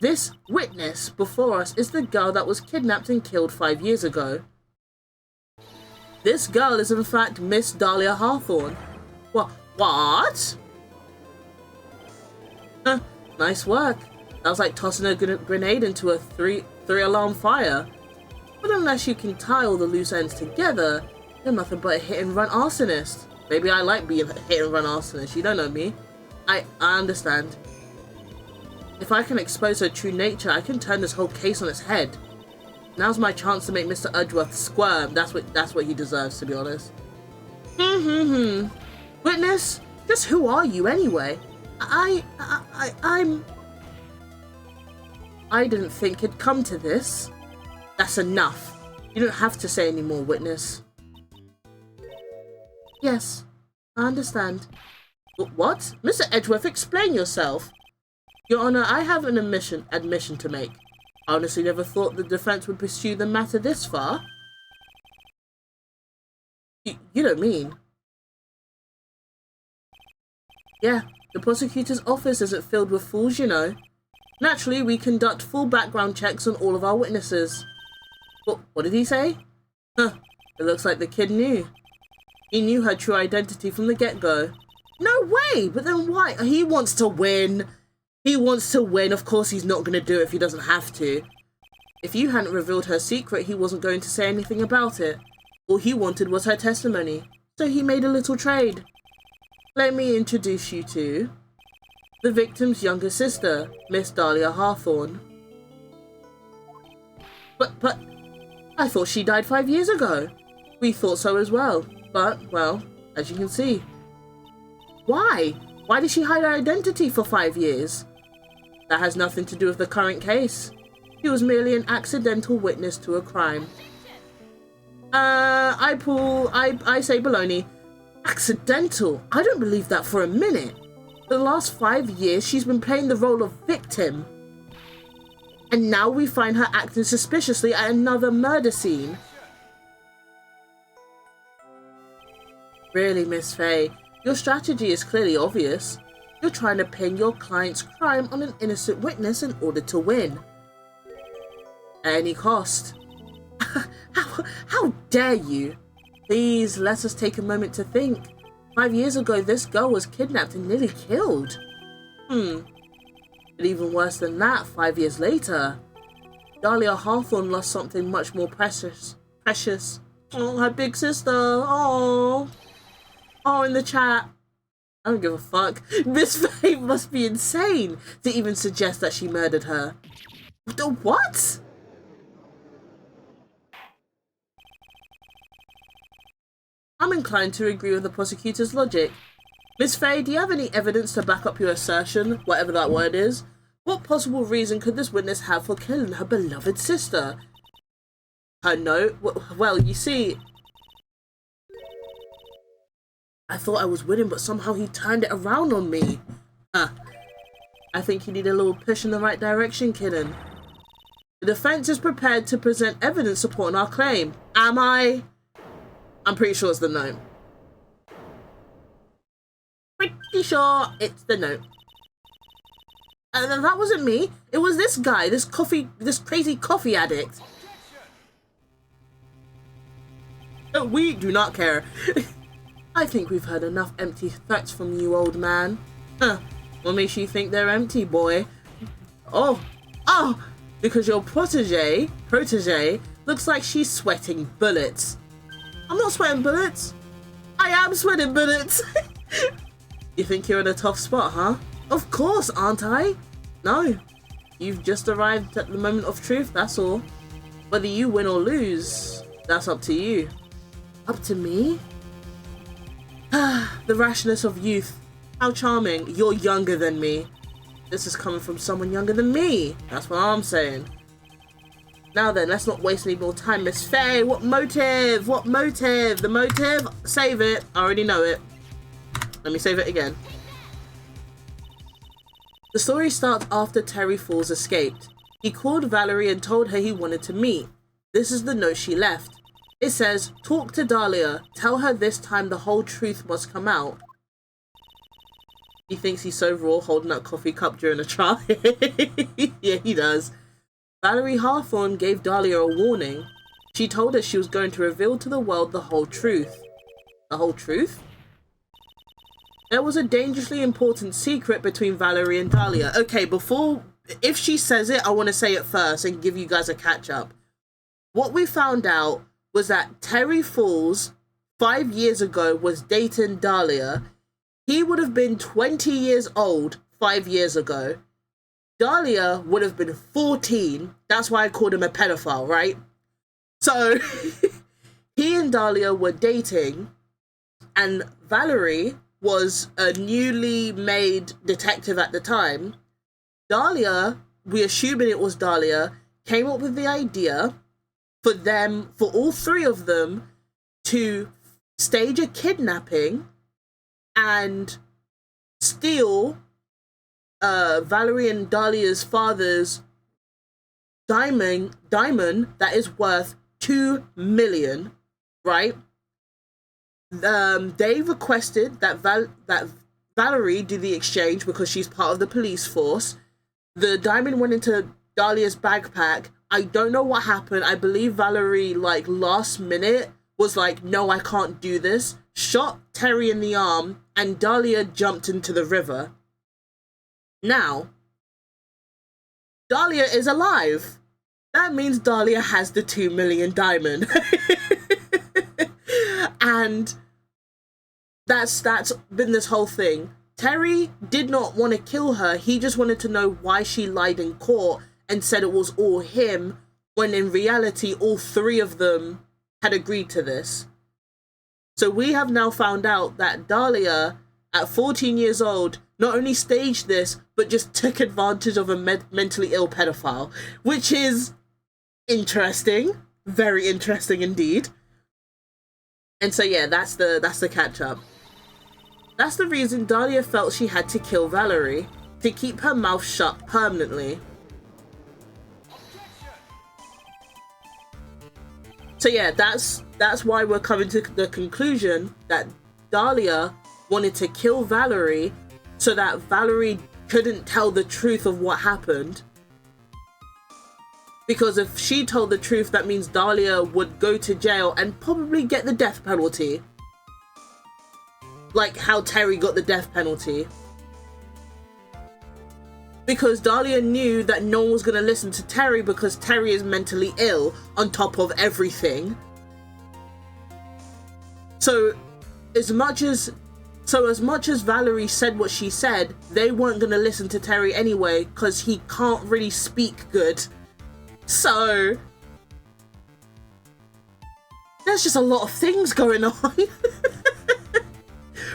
This witness before us is the girl that was kidnapped and killed 5 years ago. This girl is in fact Miss Dahlia Hawthorne. What? Nice work. That was like tossing a grenade into a three alarm fire. But unless you can tie all the loose ends together, you're nothing but a hit and run arsonist. Maybe I like being a hit and run arsonist, you don't know me. I understand. If I can expose her true nature, I can turn this whole case on its head. Now's my chance to make Mr. Edgeworth squirm. That's what he deserves, to be honest. Witness, just who are you anyway? I didn't think it'd come to this. That's enough. You don't have to say any more, witness. Yes, I understand. What? Mr. Edgeworth, explain yourself. Your Honor, I have an admission to make. I honestly never thought the defense would pursue the matter this far. You don't mean? Yeah, the prosecutor's office isn't filled with fools, you know. Naturally, we conduct full background checks on all of our witnesses. What did he say? Huh, it looks like the kid knew. He knew her true identity from the get-go. No way! But then why? He wants to win. He wants to win. Of course he's not going to do it if he doesn't have to. If you hadn't revealed her secret, he wasn't going to say anything about it. All he wanted was her testimony. So he made a little trade. Let me introduce you to the victim's younger sister, Miss Dahlia Hawthorne. But, I thought she died 5 years ago. We thought so as well. But, well, as you can see. Why? Why did she hide her identity for 5 years? That has nothing to do with the current case. She was merely an accidental witness to a crime. I say baloney. Accidental? I don't believe that for a minute. For the last 5 years, she's been playing the role of victim. And now we find her acting suspiciously at another murder scene. Really, Miss Faye, your strategy is clearly obvious. You're trying to pin your client's crime on an innocent witness in order to win. At any cost. How dare you? Please, let us take a moment to think. 5 years ago, this girl was kidnapped and nearly killed. But even worse than that, 5 years later, Dahlia Hawthorne lost something much more precious. Oh, her big sister. Oh, in the chat. I don't give a fuck. Miss Faye must be insane to even suggest that she murdered her. The what? I'm inclined to agree with the prosecutor's logic. Miss Faye, do you have any evidence to back up your assertion, whatever that word is? What possible reason could this witness have for killing her beloved sister? Her note? Well, you see, I thought I was winning, but somehow he turned it around on me. I think you need a little push in the right direction, kidden. The defense is prepared to present evidence supporting our claim. Am I? I'm pretty sure it's the note. Pretty sure it's the note. And that wasn't me. It was this guy, this crazy coffee addict. We do not care. I think we've heard enough empty threats from you, old man. What makes you think they're empty, boy? Oh, because your protege looks like she's sweating bullets. I'm not sweating bullets. I am sweating bullets. You think you're in a tough spot, huh? Of course, aren't I? No. You've just arrived at the moment of truth, that's all. Whether you win or lose, that's up to you. Up to me? The rashness of youth. How charming. You're younger than me. This is coming from someone younger than me. That's what I'm saying. Now then, let's not waste any more time, Miss Faye. What motive? What motive? The motive? Save it. I already know it. Let me save it again. The story starts after Terry Falls escaped. He called Valerie and told her he wanted to meet. This is the note she left. It says, talk to Dahlia. Tell her this time the whole truth must come out. He thinks he's so raw holding that coffee cup during a trial. Yeah, he does. Valerie Hawthorne gave Dahlia a warning. She told her she was going to reveal to the world the whole truth. The whole truth? There was a dangerously important secret between Valerie and Dahlia. Okay, if she says it, I want to say it first and give you guys a catch up. What we found out was that Terry Falls 5 years ago was dating Dahlia. He would have been 20 years old 5 years ago. Dahlia would have been 14. That's why I called him a pedophile, right? So he and Dahlia were dating, and Valerie was a newly made detective at the time. Dahlia, we assuming it was Dahlia, came up with the idea for all three of them to stage a kidnapping and steal Valerie and Dahlia's father's diamond that is worth 2 million, right? They requested that Valerie do the exchange because she's part of the police force. The diamond went into Dahlia's backpack. I don't know what happened. I believe Valerie, like, last minute was like, no, I can't do this. Shot Terry in the arm, and Dahlia jumped into the river. Now, Dahlia is alive. That means Dahlia has the 2 million diamond. And that's been this whole thing. Terry did not want to kill her. He just wanted to know why she lied in court and said it was all him, when in reality all three of them had agreed to this. So we have now found out that Dahlia, at 14 years old, not only staged this, but just took advantage of a mentally ill pedophile, which is interesting. Very interesting indeed. And so yeah, that's the catch up. That's the reason Dahlia felt she had to kill Valerie, to keep her mouth shut permanently. So yeah, that's why we're coming to the conclusion that Dahlia wanted to kill Valerie so that Valerie couldn't tell the truth of what happened. Because if she told the truth, that means Dahlia would go to jail and probably get the death penalty. Like how Terry got the death penalty. Because Dahlia knew that no one was going to listen to Terry because Terry is mentally ill on top of everything. So as much as Valerie said what she said, they weren't going to listen to Terry anyway because he can't really speak good. So there's just a lot of things going on.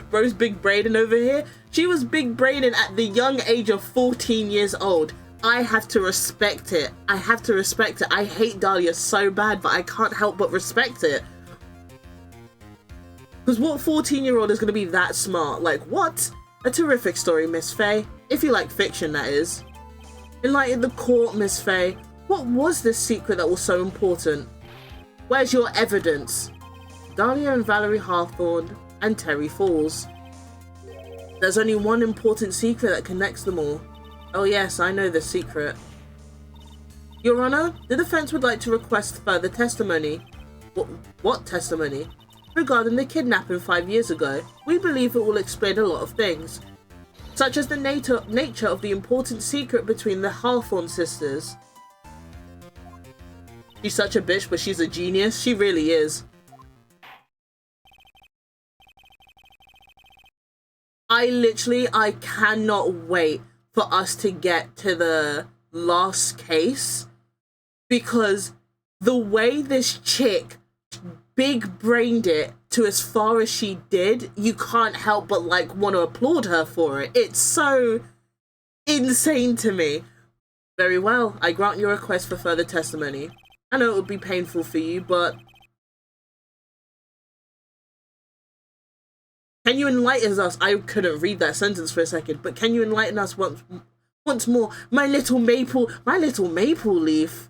Bro's big braining over here. She was big braining at the young age of 14 years old. I have to respect it. I have to respect it. I hate Dahlia so bad, but I can't help but respect it. Because what 14-year-old is going to be that smart? Like, what? A terrific story, Miss Faye. If you like fiction, that is. Enlighten the court, Miss Faye. What was this secret that was so important? Where's your evidence? Dahlia and Valerie Hawthorne and Terry Falls. There's only one important secret that connects them all. Oh yes, I know the secret. Your Honor, the defense would like to request further testimony. What testimony? Regarding the kidnapping 5 years ago. We believe it will explain a lot of things, such as the nature of the important secret between the Hawthorne sisters. She's such a bitch, but she's a genius. She really is. I cannot wait for us to get to the last case, because the way this chick big-brained it to as far as she did, you can't help but like want to applaud her for it. It's so insane to me. Very well, I grant your request for further testimony. I know it would be painful for you, but can you enlighten us? I couldn't read that sentence for a second, but can you enlighten us once more? My little maple leaf.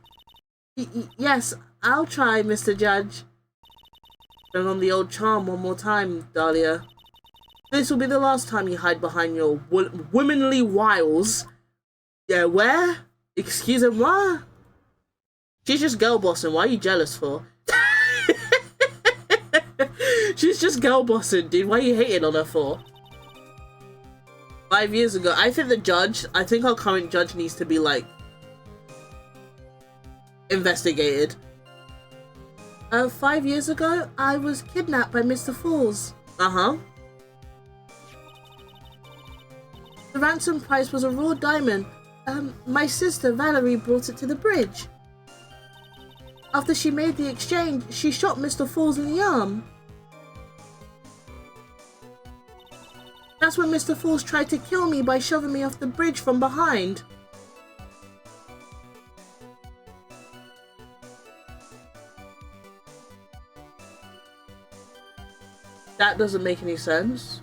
Yes, I'll try, Mr. Judge. Turn on the old charm one more time, Dahlia. This will be the last time you hide behind your womanly wiles. Yeah, where? Excusez-moi? She's just girl bossing. Why are you jealous for? She's just girl bossing, dude. Why are you hating on her for? 5 years ago. I think our current judge needs to be, like, investigated. 5 years ago, I was kidnapped by Mr. Falls. Uh-huh. The ransom price was a raw diamond. My sister, Valerie, brought it to the bridge. After she made the exchange, she shot Mr. Falls in the arm. That's when Mr. Falls tried to kill me by shoving me off the bridge from behind. That doesn't make any sense.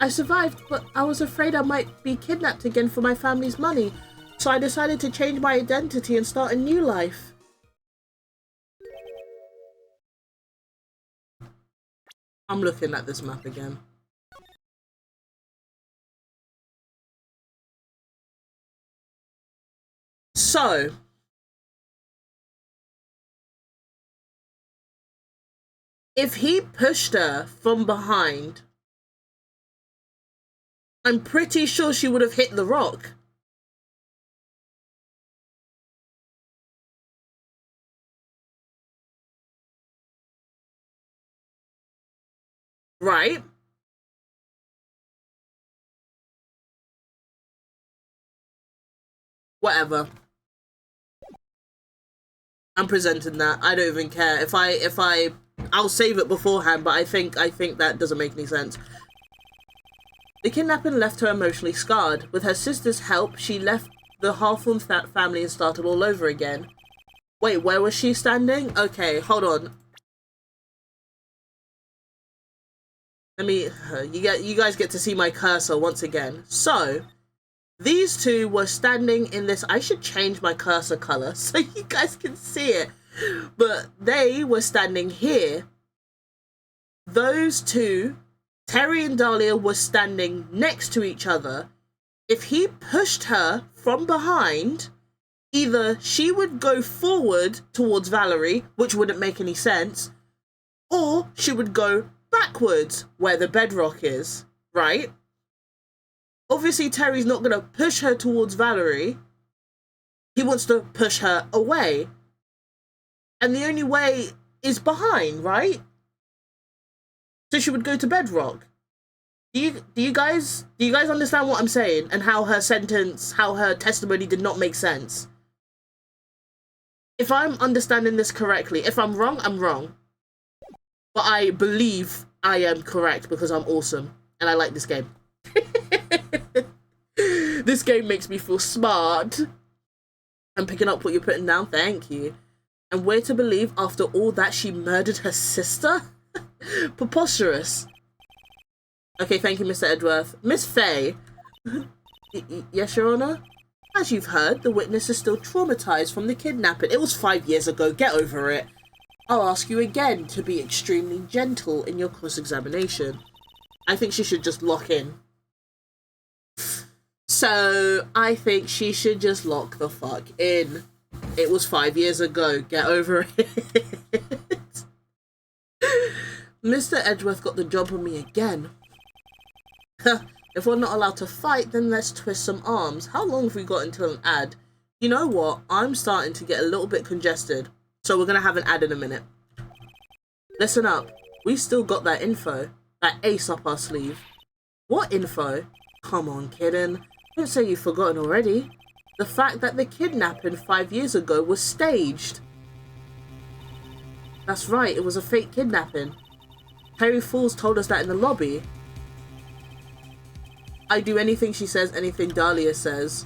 I survived, but I was afraid I might be kidnapped again for my family's money, so I decided to change my identity and start a new life. I'm looking at this map again. So, if he pushed her from behind, I'm pretty sure she would have hit the rock. Right? Whatever. I'm presenting that. I don't even care. I'll save it beforehand, but I think that doesn't make any sense. The kidnapping left her emotionally scarred. With her sister's help, she left the Hawthorne family and started all over again. Wait, where was she standing? Okay, hold on. Let me, you guys get to see my cursor once again. So, these two were standing in this, I should change my cursor color so you guys can see it. But they were standing here. Those two, Terry and Dahlia, were standing next to each other. If he pushed her from behind, either she would go forward towards Valerie, which wouldn't make any sense, or she would go backwards where the bedrock is, right? Obviously, Terry's not going to push her towards Valerie. He wants to push her away. And the only way is behind, right? So she would go to bedrock. Do you guys understand what I'm saying? And how her testimony did not make sense? if I'm understanding this correctly, if I'm wrong, I'm wrong. But I believe I am correct because I'm awesome and I like this game. This game makes me feel smart. I'm picking up what you're putting down, thank you. And we're to believe after all that she murdered her sister? Preposterous. Okay, thank you, Mr. Edworth. Miss Faye. Yes, Your Honor? As you've heard, the witness is still traumatized from the kidnapping. It was 5 years ago, get over it. I'll ask you again to be extremely gentle in your cross-examination. I think she should just lock in. So, I think she should just lock the fuck in. It was 5 years ago, get over it. Mr. Edgeworth got the job on me again. If we're not allowed to fight, then let's twist some arms. How long have we got until an ad? You know what? I'm starting to get a little bit congested. So we're going to have an ad in a minute. Listen up. We still got that info. That ace up our sleeve. What info? Come on, kidden. Don't say you've forgotten already. The fact that the kidnapping 5 years ago was staged. That's right, it was a fake kidnapping. Harry Fools told us that in the lobby. I do anything she says, anything Dahlia says.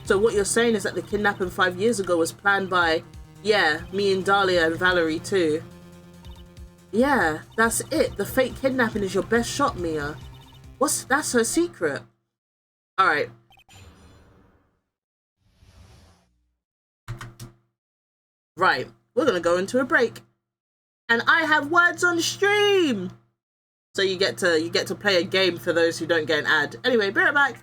So what you're saying is that the kidnapping 5 years ago was planned by, yeah, me and Dahlia and Valerie too. Yeah, that's it. The fake kidnapping is your best shot, Mia. That's her secret. Alright. Right, we're gonna go into a break. And I have words on stream! So you get to play a game for those who don't get an ad. Anyway, be right back.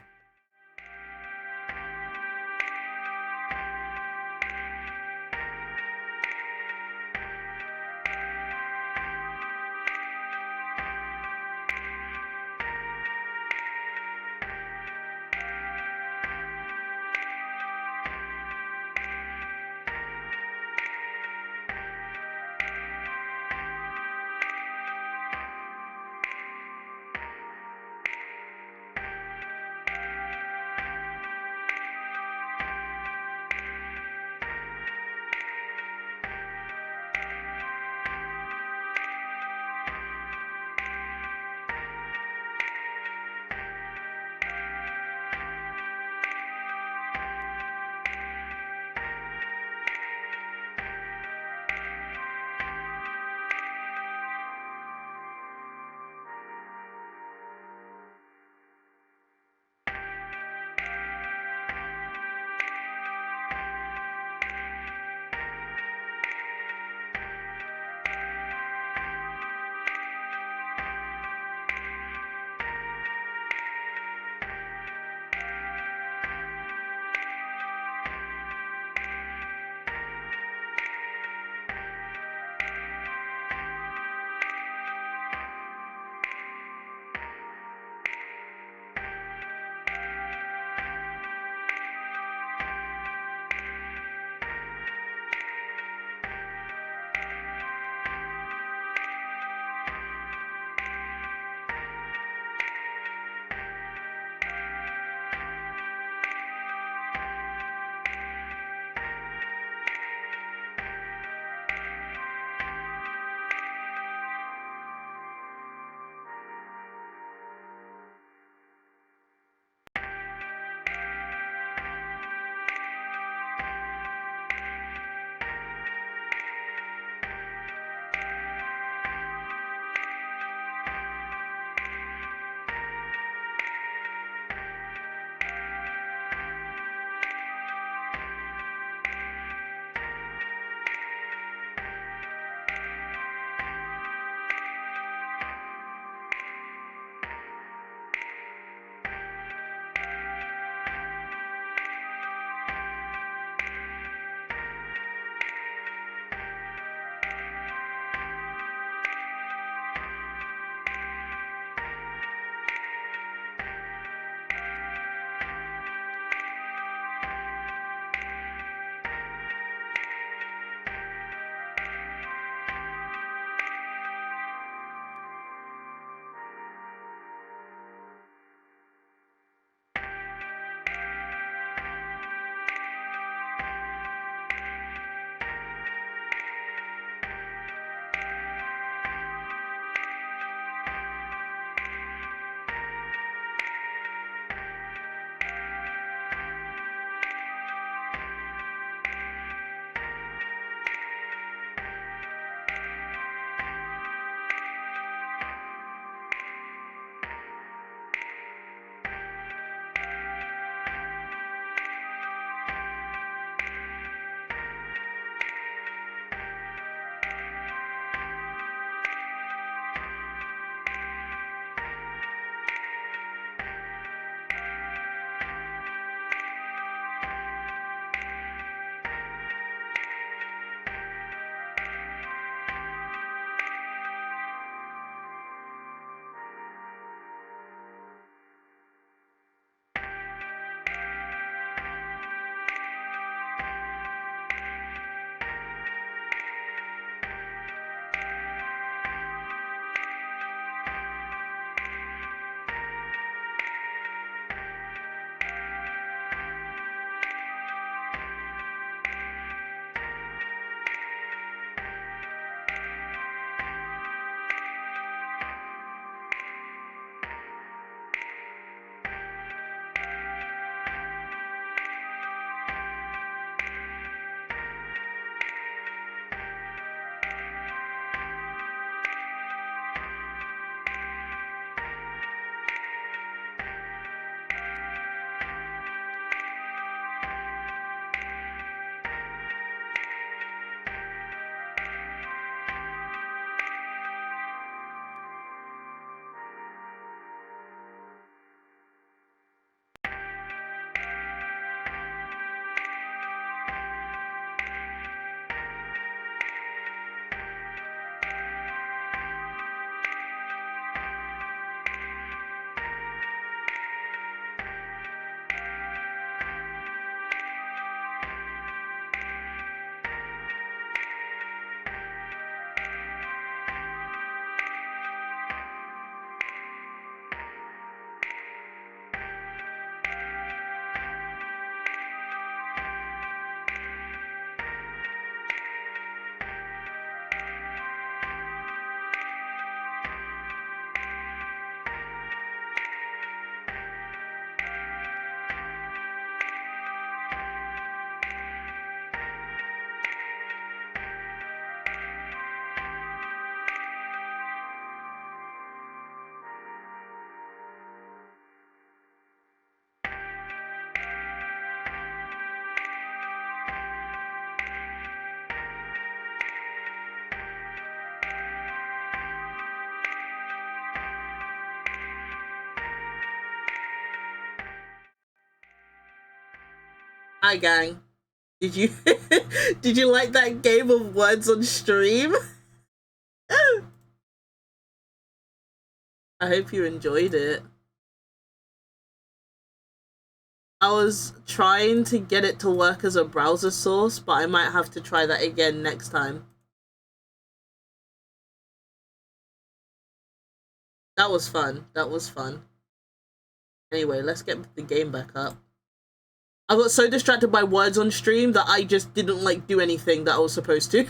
Hi gang. Did you did you like that game of words on stream? I hope you enjoyed it. I was trying to get it to work as a browser source, but I might have to try that again next time. That was fun. That was fun. Anyway, let's get the game back up. I got so distracted by words on stream that I just didn't like do anything that I was supposed to.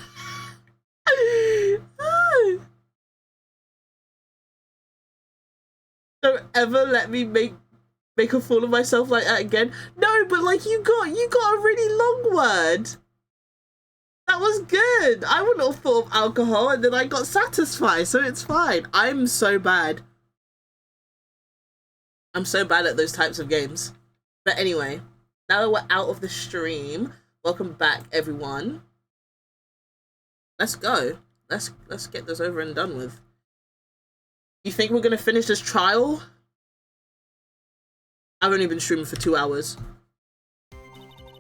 Don't ever let me make a fool of myself like that again. No, but like you got a really long word. That was good. I wouldn't have thought of alcohol and then I got satisfied, so it's fine. I'm so bad. I'm so bad at those types of games. But anyway, now that we're out of the stream, welcome back everyone. Let's go. Let's get this over and done with. You think we're gonna finish this trial? I've only been streaming for 2 hours.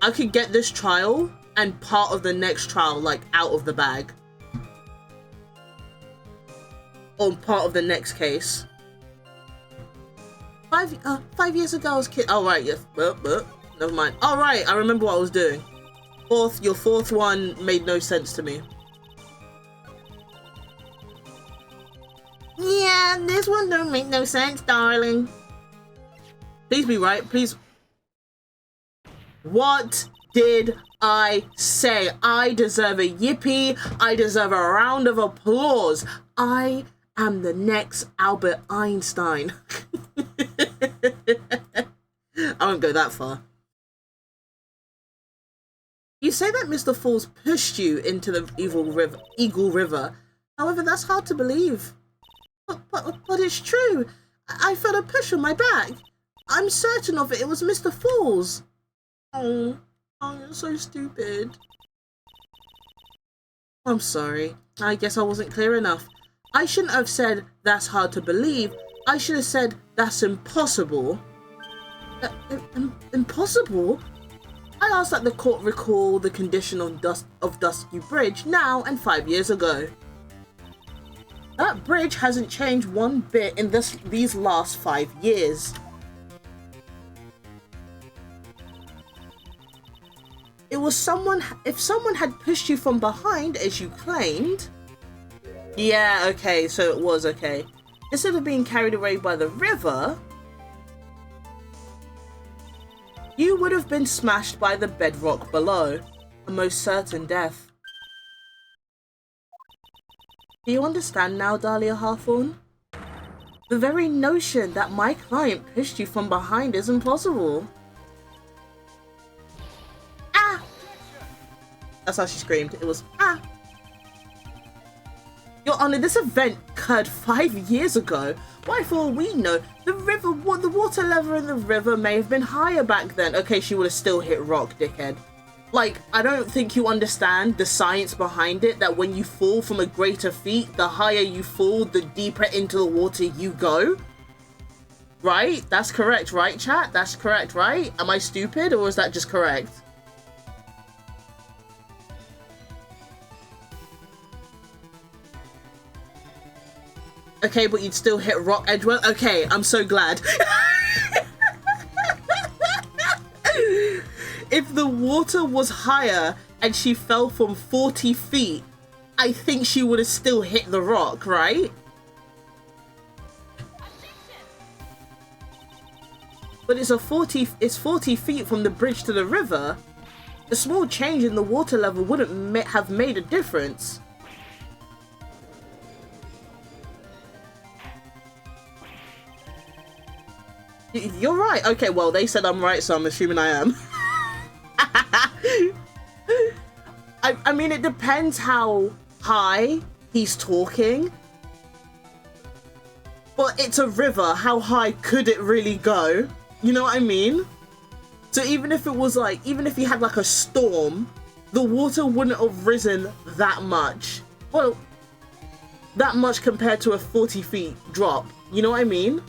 I could get this trial and part of the next trial like out of the bag. Or part of the next case. 5 years ago I was kid. Oh right, yes. Never mind. All right, I remember what I was doing. Your fourth one made no sense to me. Yeah, this one don't make no sense, darling. Please be right, please. What did I say? I deserve a yippee. I deserve a round of applause. I am the next Albert Einstein. I won't go that far. You say that Mr. Falls pushed you into the Eagle River. However, that's hard to believe. But it's true. I felt a push on my back. I'm certain of it. It was Mr. Falls. Oh, you're so stupid. I'm sorry. I guess I wasn't clear enough. I shouldn't have said that's hard to believe. I should have said that's impossible. Impossible? I asked that the court recall the condition of Dusky Bridge now and 5 years ago. That bridge hasn't changed one bit in these last 5 years. It was if someone had pushed you from behind, as you claimed. Yeah, okay, so it was okay. Instead of being carried away by the river, you would have been smashed by the bedrock below. A most certain death. Do you understand now, Dahlia Hawthorne? The very notion that my client pushed you from behind is impossible. Ah! That's how she screamed. It was, ah! Your Honor, this event occurred 5 years ago. Why, for all we know, the water level in the river may have been higher back then. Okay, she would have still hit rock, dickhead. Like, I don't think you understand the science behind it, that when you fall from a greater feat, the higher you fall, the deeper into the water you go. Right? That's correct, right, chat? That's correct, right? Am I stupid, or is that just correct? Okay, but you'd still hit rock edge well? Okay, I'm so glad. If the water was higher and she fell from 40 feet, I think she would have still hit the rock, right? But it's 40 feet from the bridge to the river. A small change in the water level wouldn't have made a difference. You're right. Okay, well, they said I'm right, so I'm assuming I am. I mean, it depends how high he's talking. But it's a river. How high could it really go? You know what I mean? So even if it was like, even if you had like a storm, the water wouldn't have risen that much. Well, that much compared to a 40 feet drop. You know what I mean?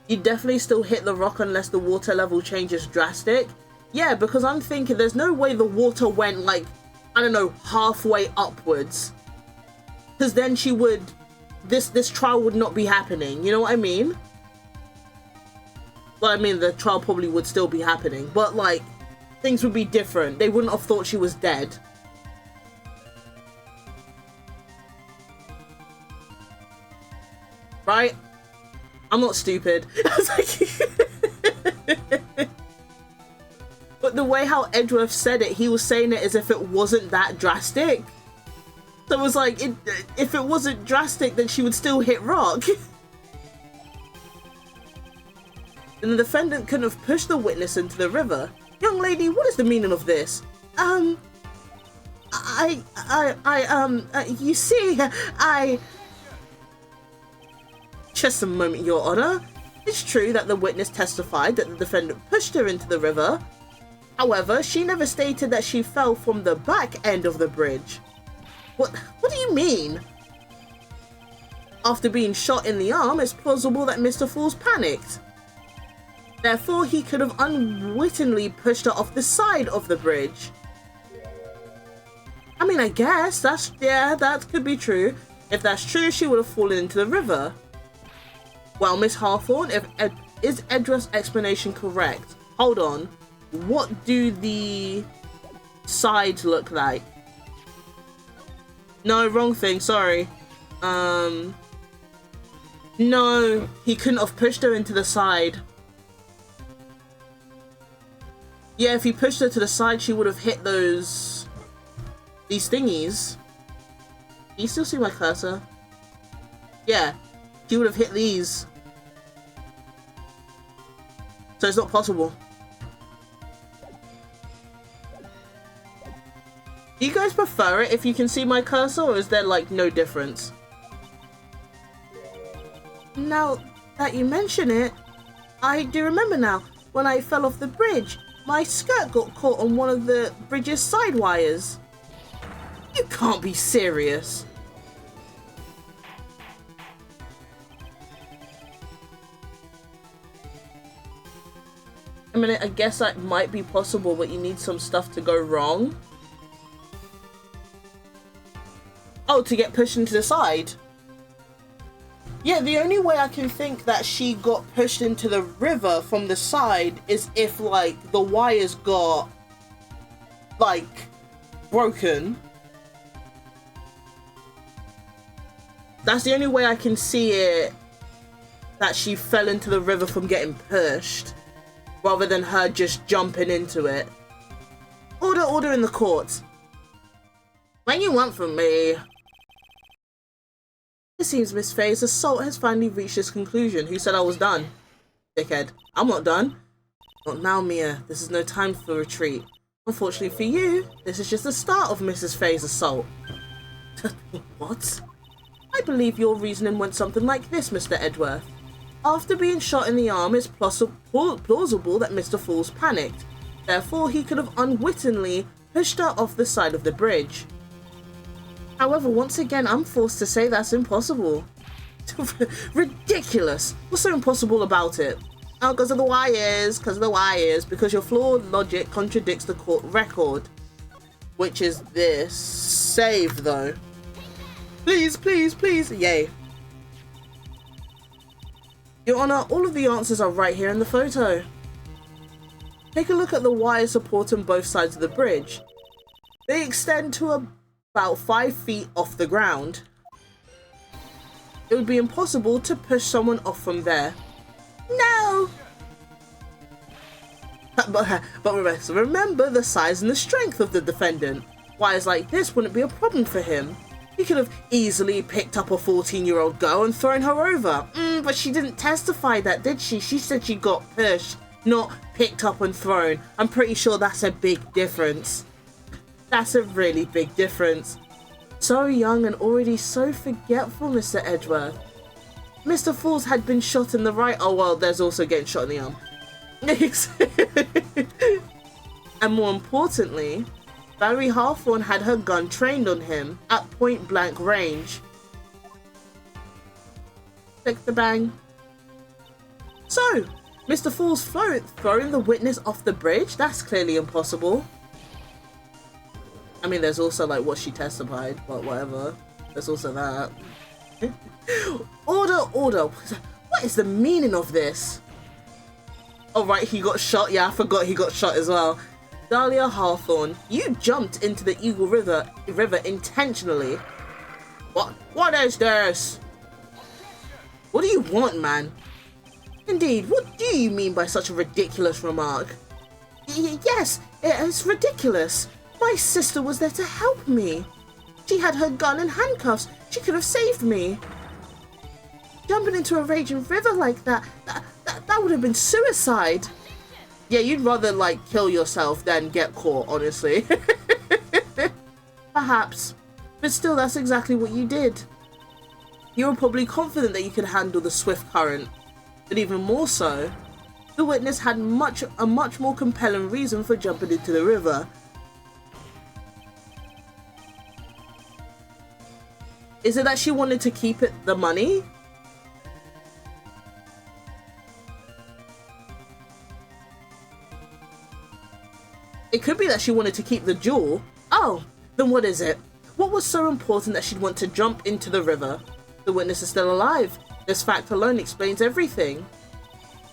You definitely still hit the rock unless the water level changes drastic. Yeah, because I'm thinking there's no way the water went like, I don't know, halfway upwards. Because then she would, this trial would not be happening. You know what I mean? Well, I mean, the trial probably would still be happening, but like, things would be different. They wouldn't have thought she was dead. Right? I'm not stupid. I was like... But the way how Edgeworth said it, he was saying it as if it wasn't that drastic. So it was like, if it wasn't drastic, then she would still hit rock. And the defendant couldn't have pushed the witness into the river. Young lady, what is the meaning of this? You see, Just a moment, Your Honor. It's true that the witness testified that the defendant pushed her into the river. However, she never stated that she fell from the back end of the bridge. What do you mean? After being shot in the arm, it's plausible that Mr. Falls panicked. Therefore, he could have unwittingly pushed her off the side of the bridge. I mean, I guess that could be true. If that's true, she would have fallen into the river. Well, Miss Hawthorne, is Edgeworth's explanation correct? Hold on. What do the sides look like? No, wrong thing, sorry. No, he couldn't have pushed her into the side. Yeah, if he pushed her to the side, she would have hit these thingies. Can you still see my cursor? Yeah, she would have hit these. So it's not possible. Do you guys prefer it if you can see my cursor, or is there like no difference? Now that you mention it, I do remember now. When I fell off the bridge, my skirt got caught on one of the bridge's side wires. You can't be serious. I mean, I guess that might be possible, but you need some stuff to go wrong. Oh, to get pushed into the side. Yeah, the only way I can think that she got pushed into the river from the side is if, like, the wires got, like, broken. That's the only way I can see it, that she fell into the river from getting pushed, rather than her just jumping into it. Order in the court. What you want from me? It seems Miss Faye's assault has finally reached its conclusion. Who said I was done? Dickhead. I'm not done. Not now, Mia. This is no time for retreat. Unfortunately for you, this is just the start of Mrs. Faye's assault. What? I believe your reasoning went something like this, Mr. Edgeworth. After being shot in the arm, it's plausible that Mr. Falls panicked. Therefore, he could have unwittingly pushed her off the side of the bridge. However, once again, I'm forced to say that's impossible. Ridiculous. What's so impossible about it? Oh, because of the wires, because your flawed logic contradicts the court record. Which is this. Save, though. Please, please, please. Yay. Your Honor, all of the answers are right here in the photo. Take a look at the wire supporting both sides of the bridge. They extend to about 5 feet off the ground. It would be impossible to push someone off from there. No! But remember the size and the strength of the defendant. Wires like this wouldn't be a problem for him. He could have easily picked up a 14-year-old girl and thrown her over. But she didn't testify that, did she? She said she got pushed, not picked up and thrown. I'm pretty sure that's a big difference. That's a really big difference. So young and already so forgetful, Mr. Edgeworth. Mr. Falls had been shot in the right. Oh, well, there's also getting shot in the arm. And more importantly, Valerie Hawthorne had her gun trained on him at point blank range. Click the bang. So, Mr. Fool's throwing the witness off the bridge? That's clearly impossible. I mean, there's also like what she testified, but whatever. There's also that. Order, order. What is the meaning of this? Oh, right, he got shot. Yeah, I forgot he got shot as well. Dahlia Hawthorne, you jumped into the Eagle River intentionally. What is this? What do you want, man? Indeed, what do you mean by such a ridiculous remark? Yes, it's ridiculous. My sister was there to help me. She had her gun and handcuffs. She could have saved me. Jumping into a raging river like that would have been suicide. Yeah, you'd rather, like, kill yourself than get caught, honestly. Perhaps. But still, that's exactly what you did. You were probably confident that you could handle the swift current. But even more so, the witness had a much more compelling reason for jumping into the river. Is it that she wanted to keep the money? It could be that she wanted to keep the jewel. Oh, then what is it? What was so important that she'd want to jump into the river? The witness is still alive. This fact alone explains everything.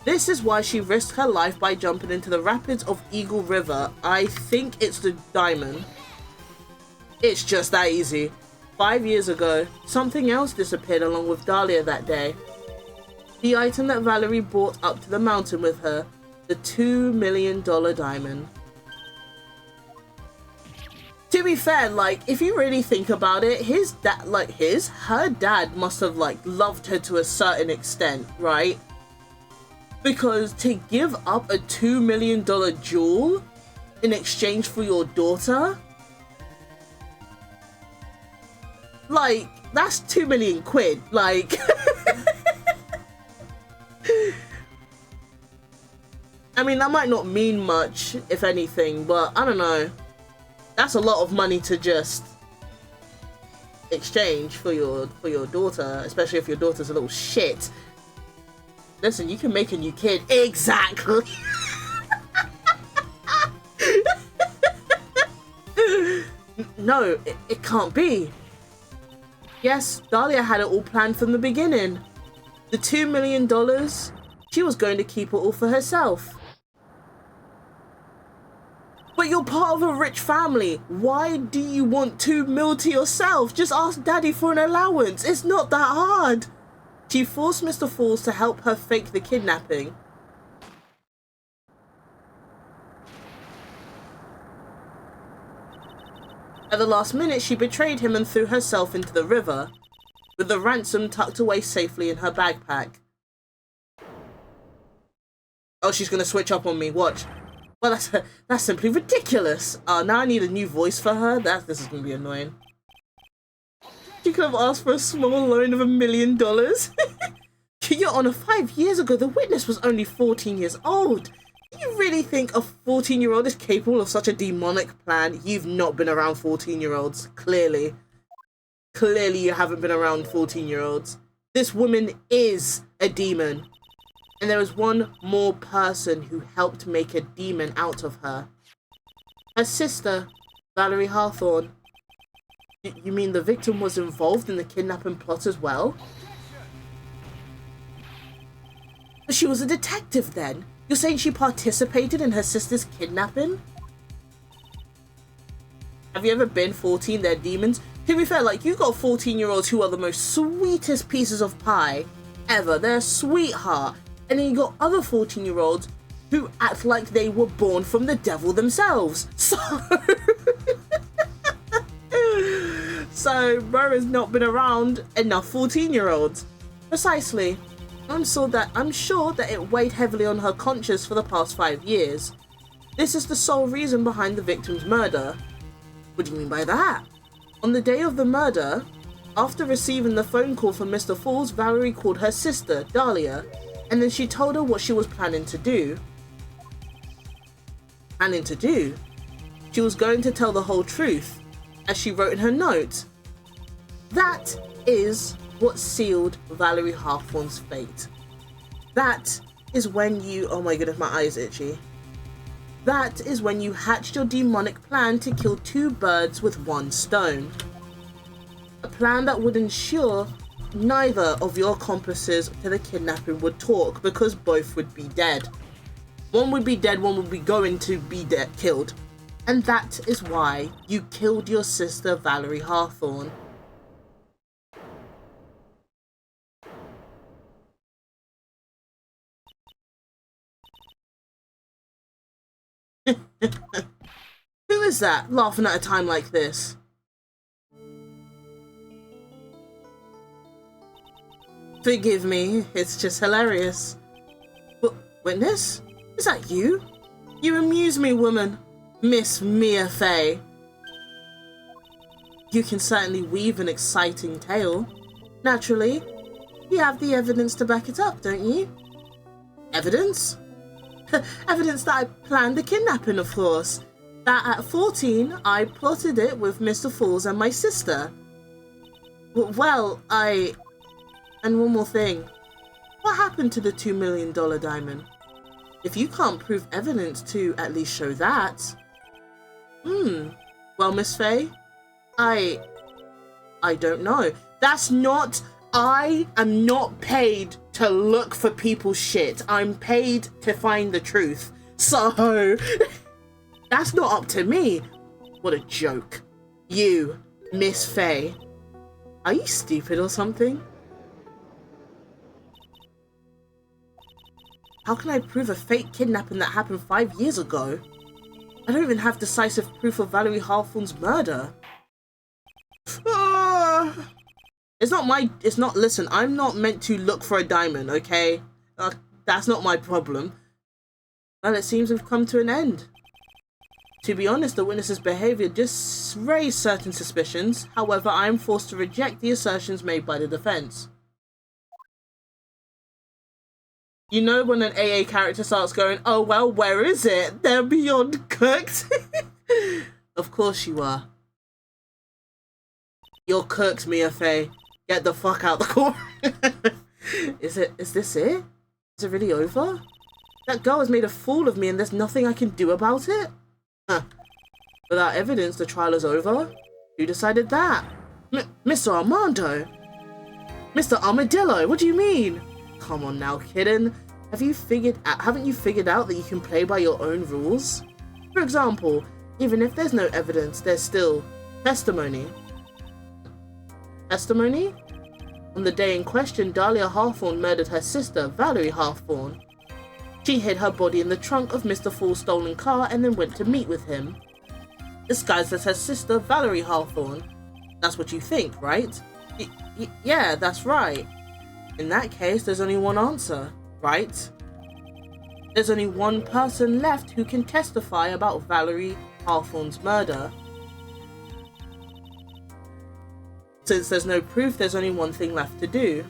This is why she risked her life by jumping into the rapids of Eagle River. I think it's the diamond. It's just that easy. 5 years ago, something else disappeared along with Dahlia that day. The item that Valerie brought up to the mountain with her, the $2 million diamond. To be fair, like, if you really think about it, her dad must have, like, loved her to a certain extent, right? Because to give up a $2 million jewel in exchange for your daughter, like, that's 2 million quid, like. I mean, that might not mean much, if anything, but I don't know. That's a lot of money to just exchange for your daughter, especially if your daughter's a little shit. Listen, you can make a new kid. Exactly. No, it can't be. Yes, Dahlia had it all planned from the beginning. The $2 million, she was going to keep it all for herself. But you're part of a rich family. Why do you want $2 million to yourself? Just ask Daddy for an allowance. It's not that hard. She forced Mr. Falls to help her fake the kidnapping. At the last minute, she betrayed him and threw herself into the river, with the ransom tucked away safely in her backpack. Oh, she's gonna switch up on me. Watch. Well, that's simply ridiculous. Now I need a new voice for her. This is gonna be annoying. She could have asked for a small loan of $1 million. Your Honor, 5 years ago, the witness was only 14 years old. Do you really think a 14-year-old is capable of such a demonic plan? You've not been around 14-year-olds, clearly. Clearly you haven't been around 14-year-olds. This woman is a demon. And there is one more person who helped make a demon out of her. Her sister, Valerie Hawthorne. You mean the victim was involved in the kidnapping plot as well? She was a detective then? You're saying she participated in her sister's kidnapping? Have you ever been 14? They're demons. To be fair, like, you got 14-year-olds who are the most sweetest pieces of pie ever. They're a sweetheart. And then you got other 14-year-olds who act like they were born from the devil themselves. So bro has not been around enough 14-year-olds. Precisely. I'm sure that it weighed heavily on her conscience for the past 5 years. This is the sole reason behind the victim's murder. What do you mean by that? On the day of the murder, after receiving the phone call from Mr. Falls, Valerie called her sister, Dahlia, and then she told her what she was planning to do. She was going to tell the whole truth, as she wrote in her note. That is what sealed Valerie Hawthorne's fate. That is when you... Oh my goodness, my eye is itchy. That is when you hatched your demonic plan to kill 2 birds with 1 stone. A plan that would ensure neither of your accomplices to the kidnapping would talk, because both would be dead. One would be dead, one would be going to be killed. And that is why you killed your sister, Valerie Hawthorne. Who is that laughing at a time like this? Forgive me, it's just hilarious. Witness? Is that you? You amuse me, woman. Miss Mia Fey. You can certainly weave an exciting tale. Naturally, you have the evidence to back it up, don't you? Evidence? Evidence that I planned the kidnapping, of course. That at 14, I plotted it with Mr. Falls and my sister. Well, And one more thing. What happened to the $2 million diamond? If you can't prove evidence to at least show that... Well, Miss Fey, I don't know. That's not... I am not paid to look for people's shit. I'm paid to find the truth. So... that's not up to me. What a joke. You, Miss Fey. Are you stupid or something? How can I prove a fake kidnapping that happened 5 years ago? I don't even have decisive proof of Valerie Hawthorne's murder. Listen, I'm not meant to look for a diamond, okay? That's not my problem. Well, it seems we've come to an end. To be honest, the witness's behavior just raised certain suspicions. However, I am forced to reject the assertions made by the defense. You know when an AA character starts going, oh well, where is it? They're beyond cooked. Of course you are. You're cooked, Mia Fey. Get the fuck out the court. Is this it? Is it really over? That girl has made a fool of me and there's nothing I can do about it? Huh. Without evidence, the trial is over? Who decided that? Mr. Armando? Mr. Armadillo, what do you mean? Come on now, kitten. Haven't you figured out that you can play by your own rules? For example, even if there's no evidence, there's still testimony. Testimony? On the day in question, Dahlia Hawthorne murdered her sister, Valerie Hawthorne. She hid her body in the trunk of Mr. Fall's stolen car and then went to meet with him, disguised as her sister, Valerie Hawthorne. That's what you think, right? Yeah, that's right. In that case, there's only one answer, right? There's only one person left who can testify about Valerie Hawthorne's murder. Since there's no proof, there's only one thing left to do.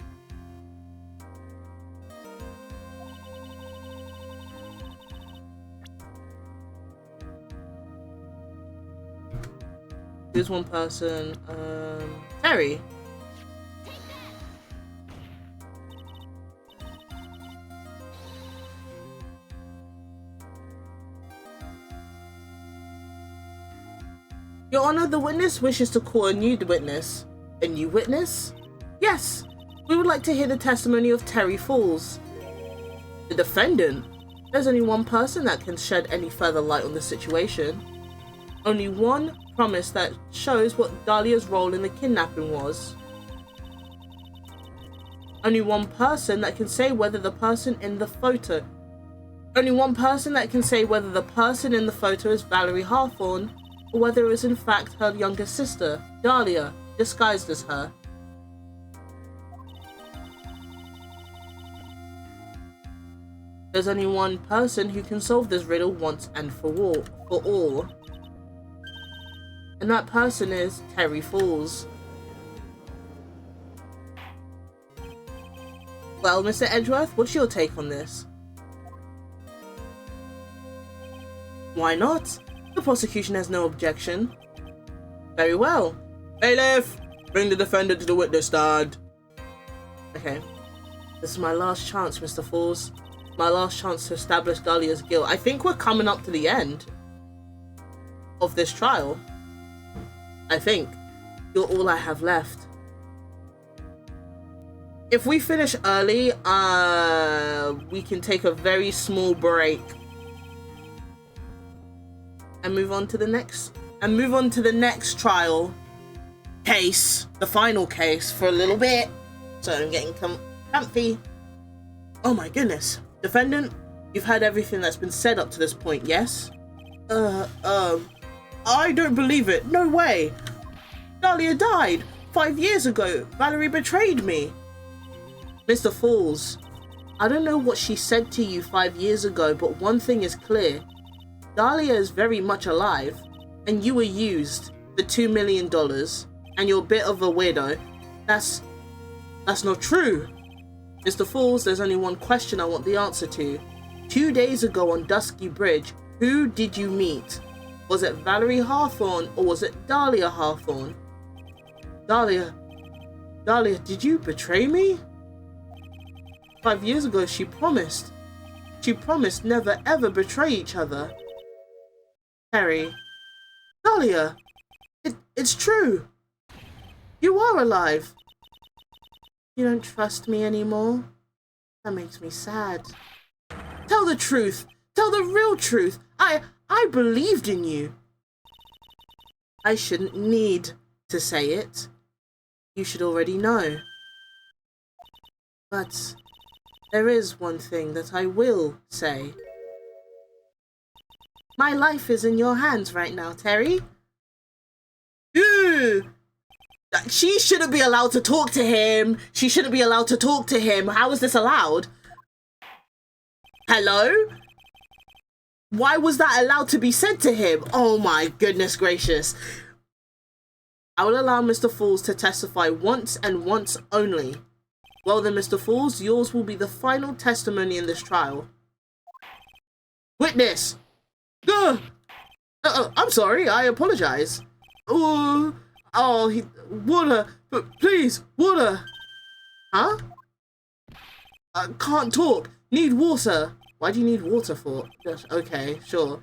Who's one person? Terry. Your Honor, the witness wishes to call a new witness. A new witness? Yes. We would like to hear the testimony of Terry Falls. The defendant? There's only one person that can shed any further light on the situation. Only one promise that shows what Dahlia's role in the kidnapping was. Only one person that can say whether the person in the photo... Only one person that can say whether the person in the photo is Valerie Hawthorne or whether it is in fact her younger sister, Dahlia, disguised as her. There's only one person who can solve this riddle once and for all. And that person is Terry Falls. Well, Mr. Edgeworth, what's your take on this? Why not? The prosecution has no objection. Very well. Bailiff, bring the defendant to the witness stand. Okay. This is my last chance, Mr. Falls. My last chance to establish Dahlia's guilt. I think we're coming up to the end of this trial. I think. You're all I have left. If we finish early, we can take a very small break and move on to the next trial case, the final case, for a little bit. So I'm getting comfy. Oh my goodness. Defendant, you've heard everything that's been said up to this point, yes? I don't believe it. No way. Dahlia died 5 years ago. Valerie betrayed me. Mr. Falls, I don't know what she said to you 5 years ago, but one thing is clear. Dahlia is very much alive, and you were used for $2 million, and you're a bit of a weirdo. That's not true. Mr. Falls, there's only one question I want the answer to. 2 days ago on Dusky Bridge, who did you meet? Was it Valerie Hawthorne or was it Dahlia Hawthorne? Dahlia, did you betray me? 5 years ago, she promised never ever betray each other. Harry, Dahlia, it's true. You are alive. You don't trust me anymore? That makes me sad. Tell the truth. Tell the real truth. I believed in you. I shouldn't need to say it. You should already know. But there is one thing that I will say. My life is in your hands right now, Terry. Ew. She shouldn't be allowed to talk to him. She shouldn't be allowed to talk to him. How is this allowed? Hello? Why was that allowed to be said to him? Oh my goodness gracious. I will allow Mr. Falls to testify once and once only. Well then, Mr. Falls, yours will be the final testimony in this trial. Witness! I'm sorry, I apologize. Water! Please, water! Huh? I can't talk. Need water. Why do you need water for? Just, okay, sure.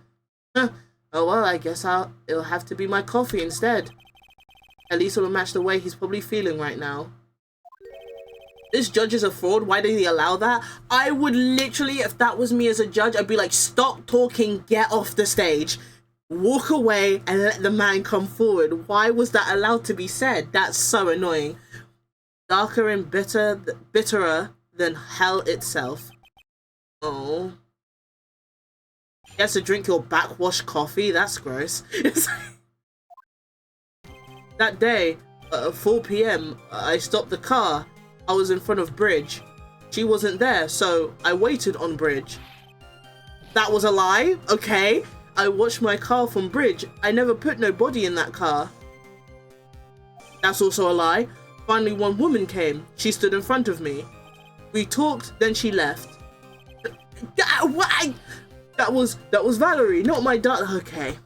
Oh well, I guess it'll have to be my coffee instead. At least it'll match the way he's probably feeling right now. This judge is a fraud. Why did he allow that? I would literally, if that was me as a judge, I'd be like, stop talking, get off the stage, walk away and let the man come forward. Why was that allowed to be said? That's so annoying. Darker and bitterer than hell itself. Oh. You have to drink your backwash coffee? That's gross. That day, at 4 PM, I stopped the car. I was in front of Bridge. She wasn't there, so I waited on Bridge. That was a lie? Okay. I watched my car from Bridge. I never put no body in that car. That's also a lie. Finally, one woman came. She stood in front of me. We talked, then she left. That was Valerie, not my daughter. Okay.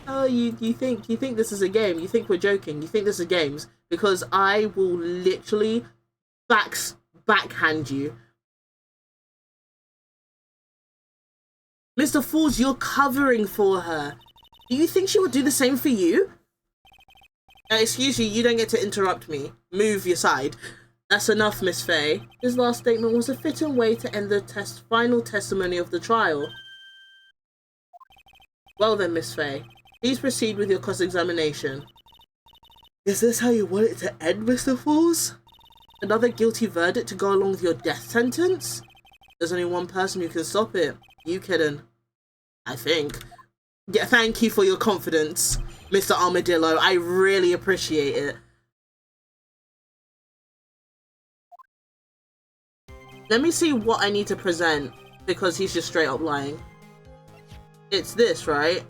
Oh, you think this is a game? You think we're joking? You think this is games? Because I will literally backhand you. Mr. Falls, you're covering for her. Do you think she would do the same for you? Excuse you don't get to interrupt me. Move your side. That's enough, Miss Faye. His last statement was a fitting way to end the final testimony of the trial. Well then, Miss Faye, please proceed with your cross-examination. Is this how you want it to end, Mr. Falls? Another guilty verdict to go along with your death sentence? There's only one person who can stop it. You kidding? I think. Yeah, thank you for your confidence, Mr. Armadillo. I really appreciate it. Let me see what I need to present, because he's just straight up lying. It's this, right?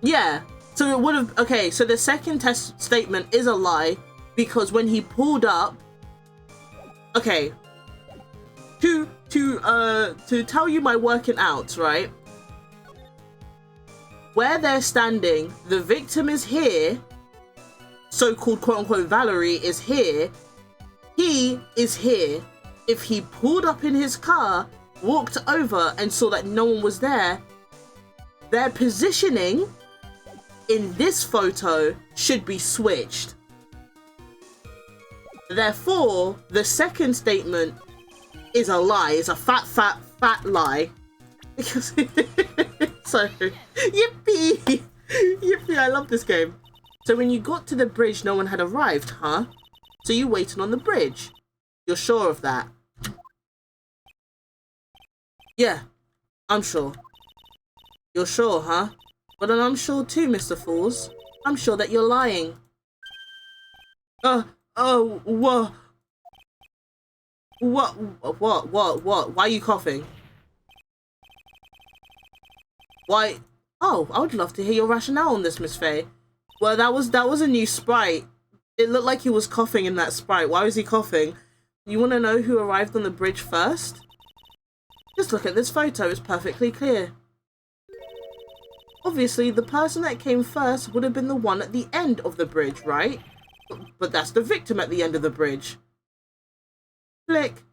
Yeah. So it would have... Okay, so the second test statement is a lie, because when he pulled up... Okay. To tell you my working out, right? Where they're standing, the victim is here, so-called quote-unquote Valerie is here, he is here. If he pulled up in his car, walked over and saw that no one was there, their positioning in this photo should be switched. Therefore, the second statement is a lie. It's a fat lie. So, yippee! Yippee, I love this game. So when you got to the bridge, no one had arrived, huh? So you waited on the bridge. You're sure of that? Yeah, I'm sure. You're sure, huh? But then I'm sure too, Mr. Fools. I'm sure that you're lying. What? What? Why are you coughing? Why? Oh, I would love to hear your rationale on this, Miss Faye. Well, that was a new sprite. It looked like he was coughing in that sprite. Why was he coughing? You want to know who arrived on the bridge first? Just look at this photo, it's perfectly clear. Obviously, the person that came first would have been the one at the end of the bridge, right? But that's the victim at the end of the bridge. Flick.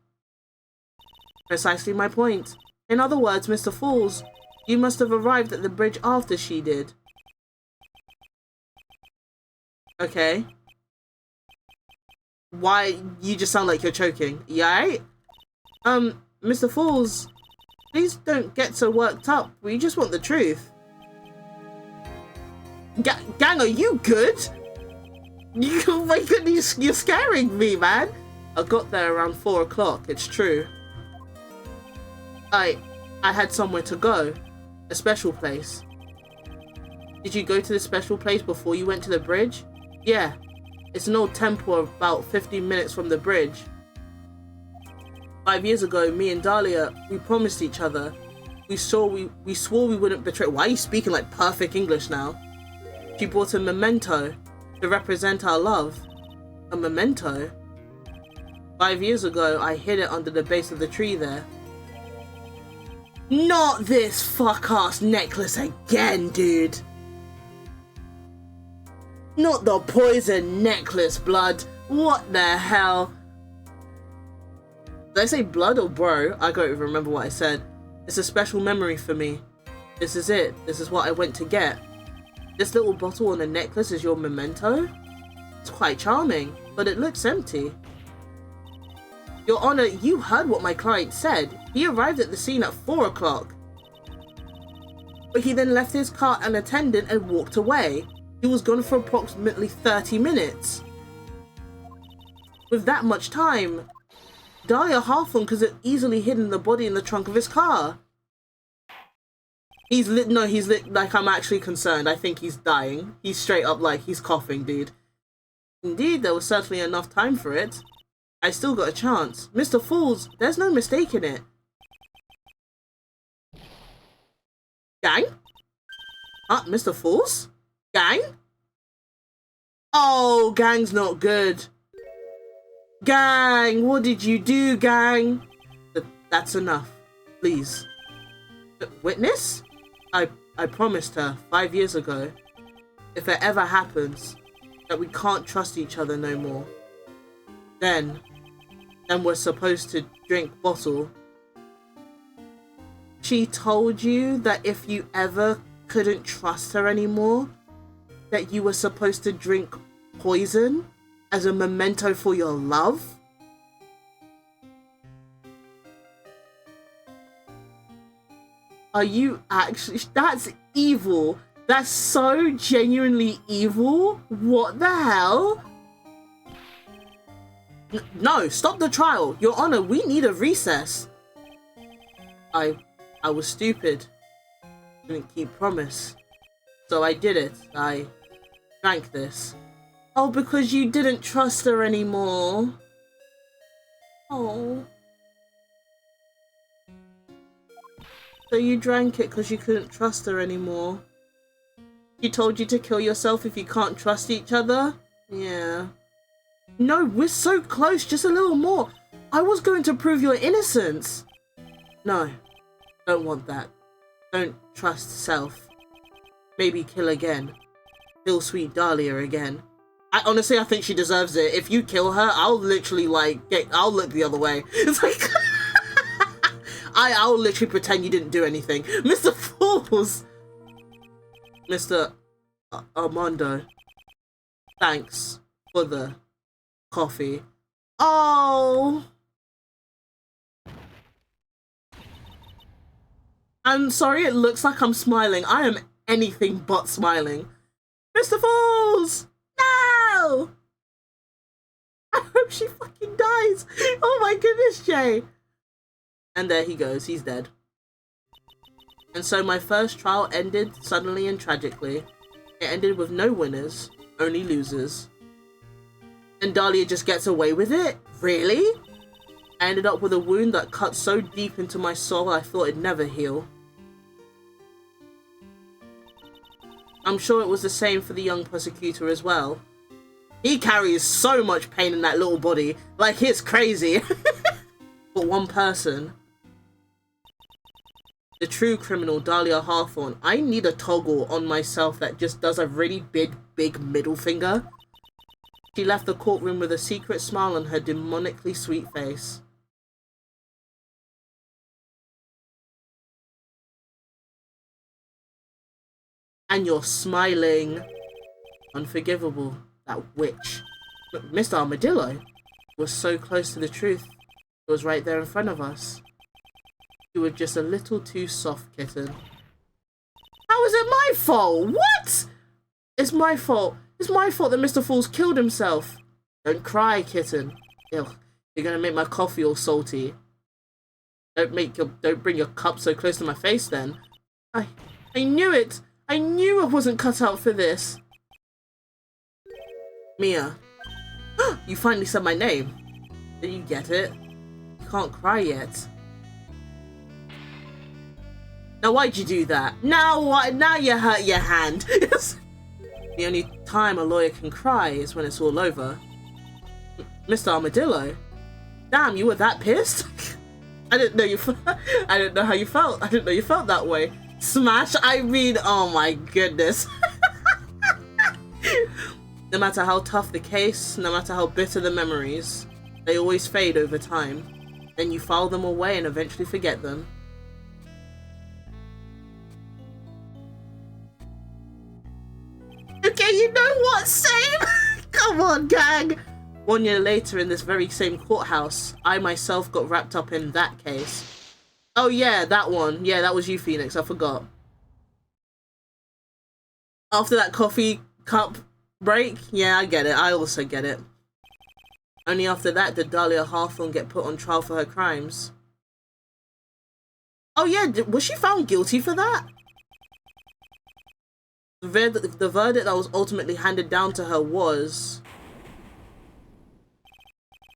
Precisely my point. In other words, Mr. Fools, you must have arrived at the bridge after she did. Okay. Why? You just sound like you're choking. Yeah? Mr. Fools, please don't get so worked up. We just want the truth. Gang, are you good? Oh my goodness, you're scaring me, man. I got there around 4 o'clock, it's true. I had somewhere to go. A special place. Did you go to the special place before you went to the bridge? Yeah. It's an old temple about 15 minutes from the bridge. 5 years ago, me and Dahlia, we promised each other. We swore we wouldn't betray. Why are you speaking like perfect English now? She brought a memento to represent our love. A memento? 5 years ago, I hid it under the base of the tree there. Not this fuck-ass necklace again, dude. Not the poison necklace, blood. What the hell? Did I say blood or bro? I can't even remember what I said. It's a special memory for me. This is it. This is what I went to get. This little bottle on a necklace is your memento? It's quite charming, but it looks empty. Your Honor, you heard what my client said. He arrived at the scene at 4 o'clock. But he then left his car unattended and walked away. He was gone for approximately 30 minutes. With that much time, Dahlia Hawthorne could have easily hidden the body in the trunk of his car. He's like, I'm actually concerned. I think he's dying. He's straight up like, he's coughing, dude. Indeed, there was certainly enough time for it. I still got a chance. Mr. Fools, there's no mistaking it. Gang? Huh, Mr. Fools? Gang? Oh, gang's not good. Gang, what did you do, gang? That's enough. Please. Witness? I promised her 5 years ago, if it ever happens, that we can't trust each other no more. Then we're supposed to drink bottle. She told you that if you ever couldn't trust her anymore, that you were supposed to drink poison as a memento for your love? Are you actually... That's evil. That's so genuinely evil. What the hell? No, stop the trial. Your Honor, we need a recess. I was stupid. Didn't keep promise. So I did it. I drank this. Oh, because you didn't trust her anymore. Oh. So you drank it because you couldn't trust her anymore. She told you to kill yourself if you can't trust each other? Yeah. No, we're so close, just a little more. I was going to prove your innocence. No, don't want that. Don't trust self. Maybe kill again. Kill sweet Dahlia again. Honestly, I think she deserves it. If you kill her, I'll literally like I'll look the other way. It's like I'll literally pretend you didn't do anything. Mr. Fools! Mr. Armando, thanks for the coffee. Oh! I'm sorry it looks like I'm smiling. I am anything but smiling. Mr. Fools! No! I hope she fucking dies. Oh my goodness, Jay. And there he goes. He's dead. And so my first trial ended suddenly and tragically. It ended with no winners, only losers. And Dahlia just gets away with it? Really? I ended up with a wound that cut so deep into my soul I thought it'd never heal. I'm sure it was the same for the young prosecutor as well. He carries so much pain in that little body, like it's crazy. But one person, the true criminal Dahlia Hawthorne, I need a toggle on myself that just does a really big middle finger. She left the courtroom with a secret smile on her demonically sweet face. And you're smiling. Unforgivable. That witch. But Mr. Armadillo was so close to the truth. It was right there in front of us. You were just a little too soft, kitten. How is it my fault? What? It's my fault. It's my fault that Mr. Fools killed himself. Don't cry, kitten. Ew, you're gonna make my coffee all salty. Don't bring your cup so close to my face then. I knew it. I knew I wasn't cut out for this. Mia. You finally said my name. Did you get it? You can't cry yet. Now why'd you do that? Now what? Now you hurt your hand. The only time a lawyer can cry is when it's all over. Mr. Armadillo? Damn, you were that pissed? I didn't know you. I didn't know how you felt. I didn't know you felt that way. Smash? I mean, oh my goodness. No matter how tough the case, no matter how bitter the memories, they always fade over time. Then you file them away and eventually forget them. Okay, you know what? Same! Come on, gang! 1 year later in this very same courthouse, I myself got wrapped up in that case. Oh yeah, that one. Yeah, that was you, Phoenix. I forgot. After that coffee cup break? Yeah, I get it. I also get it. Only after that did Dahlia Hawthorne get put on trial for her crimes. Oh yeah, was she found guilty for that? The verdict that was ultimately handed down to her was...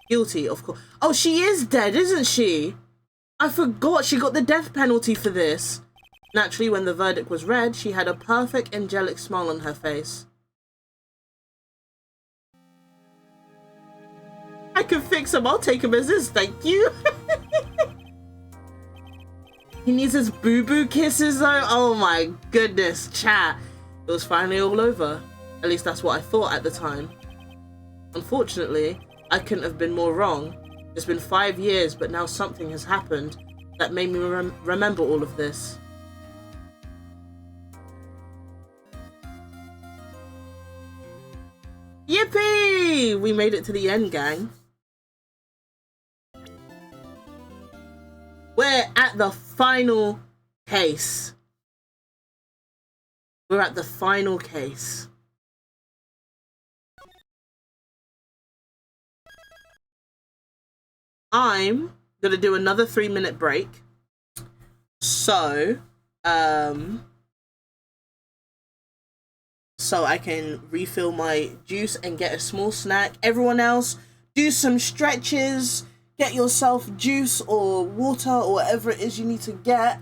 guilty, of course. Oh, she is dead, isn't she? I forgot she got the death penalty for this. Naturally, when the verdict was read, she had a perfect angelic smile on her face. I can fix him. I'll take him as is, thank you. He needs his boo-boo kisses though. Oh my goodness, chat. It was finally all over. At least that's what I thought at the time. Unfortunately, I couldn't have been more wrong. It's been 5 years, but now something has happened that made me remember all of this. Yippee! We made it to the end, gang. We're at the final case. We're at the final case. I'm gonna do another 3-minute break. So I can refill my juice and get a small snack. Everyone else, do some stretches, get yourself juice or water or whatever it is you need to get.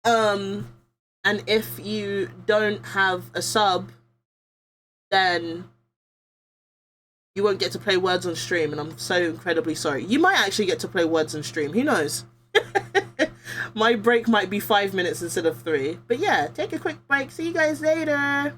And if you don't have a sub, then you won't get to play words on stream, and I'm so incredibly sorry. You might actually get to play words on stream, who knows? My break might be 5 minutes instead of 3. But yeah, take a quick break. See you guys later.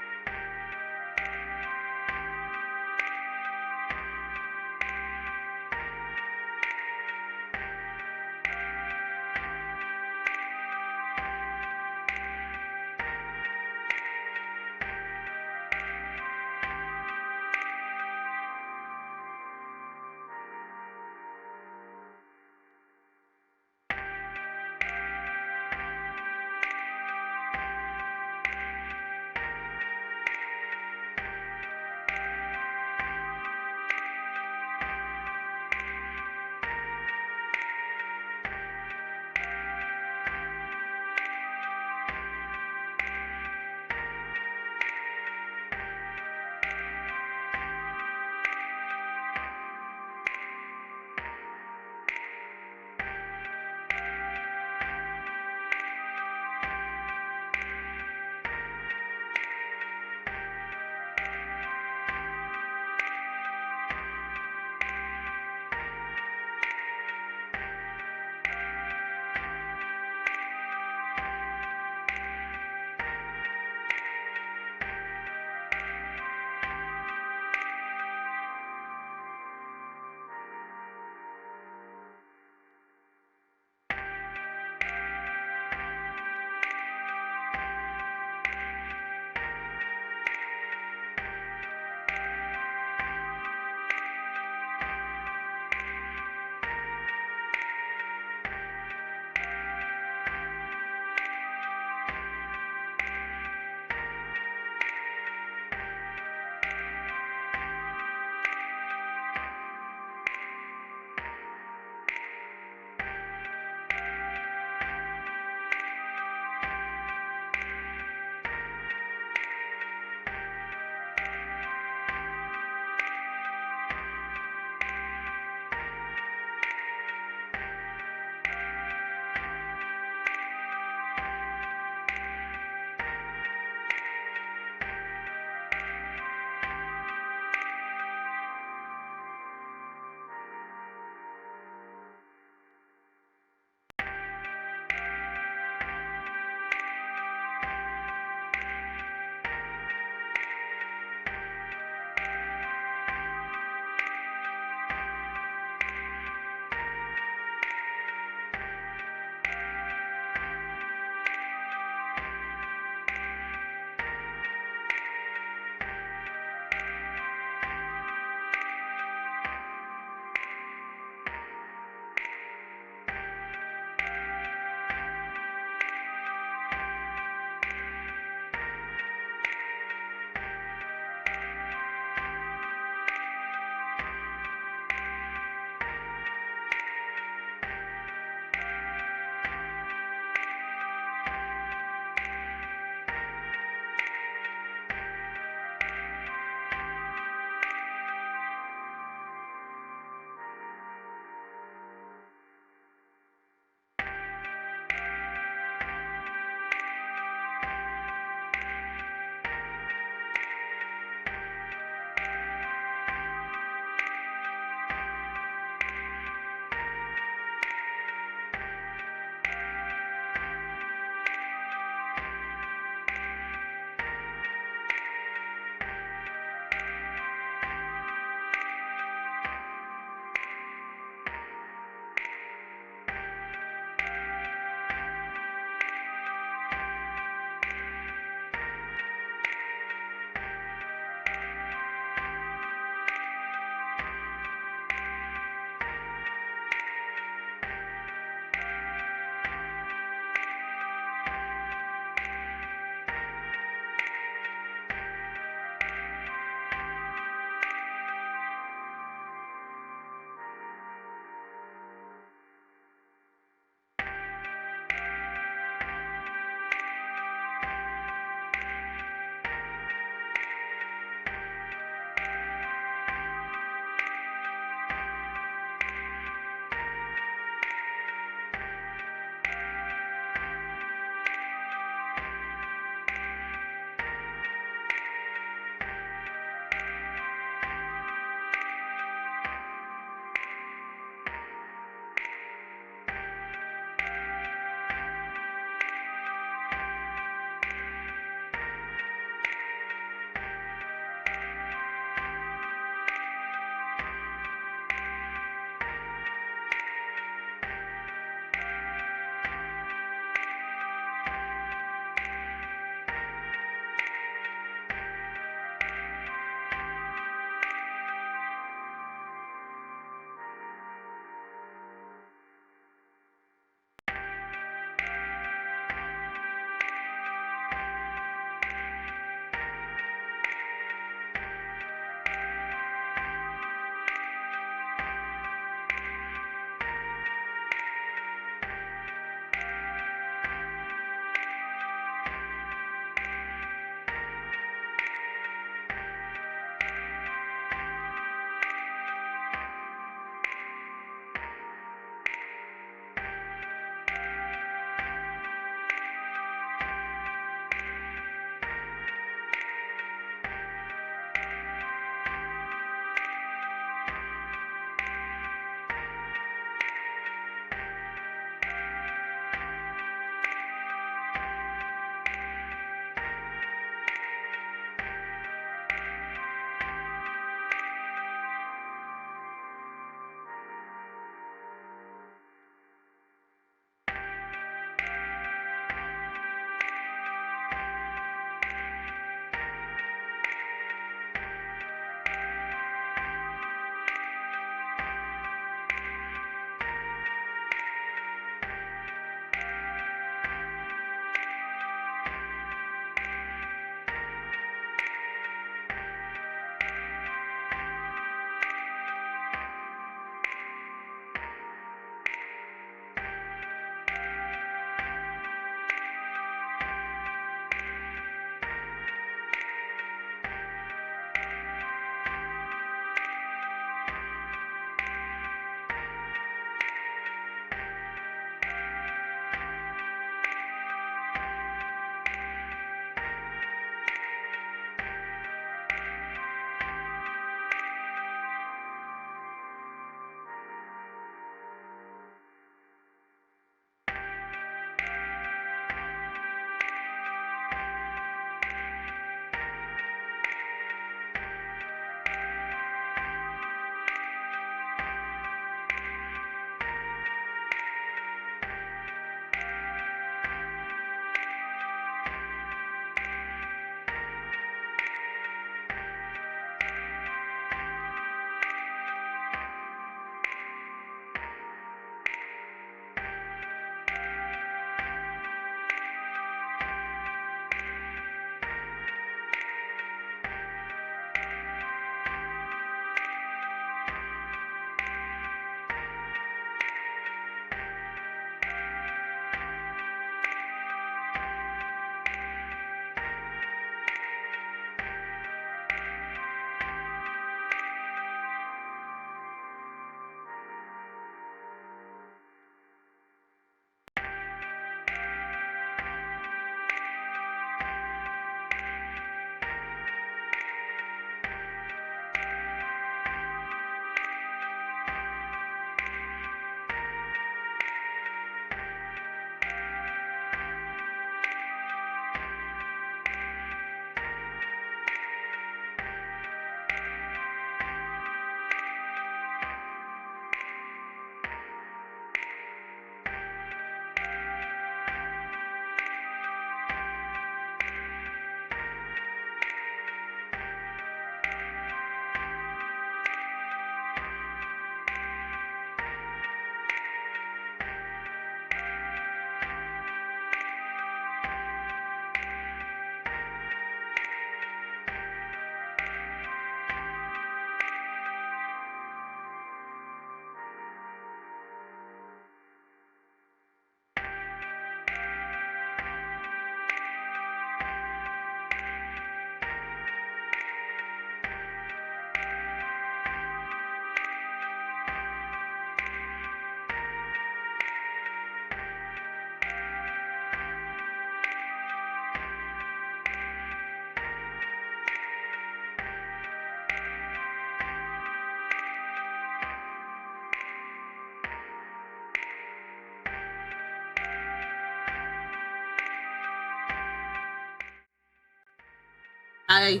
Hi.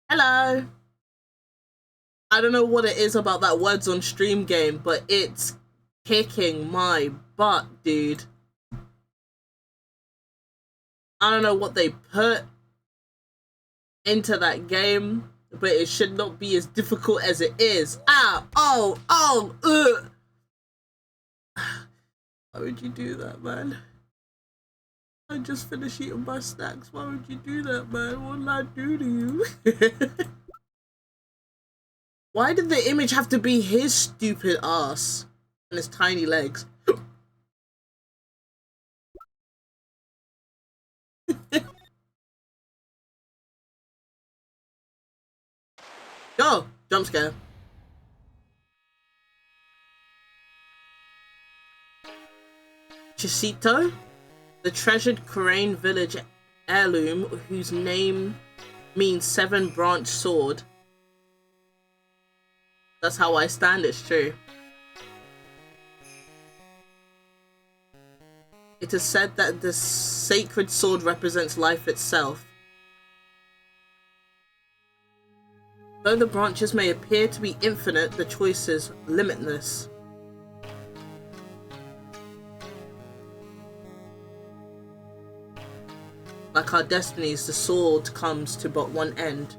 Hello. I don't know what it is about that words on stream game, but it's kicking my butt, dude. I don't know what they put into that game, but it should not be as difficult as it is. Ah, ugh. Why would you do that, man? I just finished eating my snacks. Why would you do that, man? What did I do to you? Why did the image have to be his stupid ass and his tiny legs? Go! Jump scare. Chisito? The treasured Korean village heirloom whose name means 7-branched sword. That's how I stand, it's true. It is said that the sacred sword represents life itself. Though the branches may appear to be infinite, the choice is limitless. Like our destinies, the sword comes to but one end,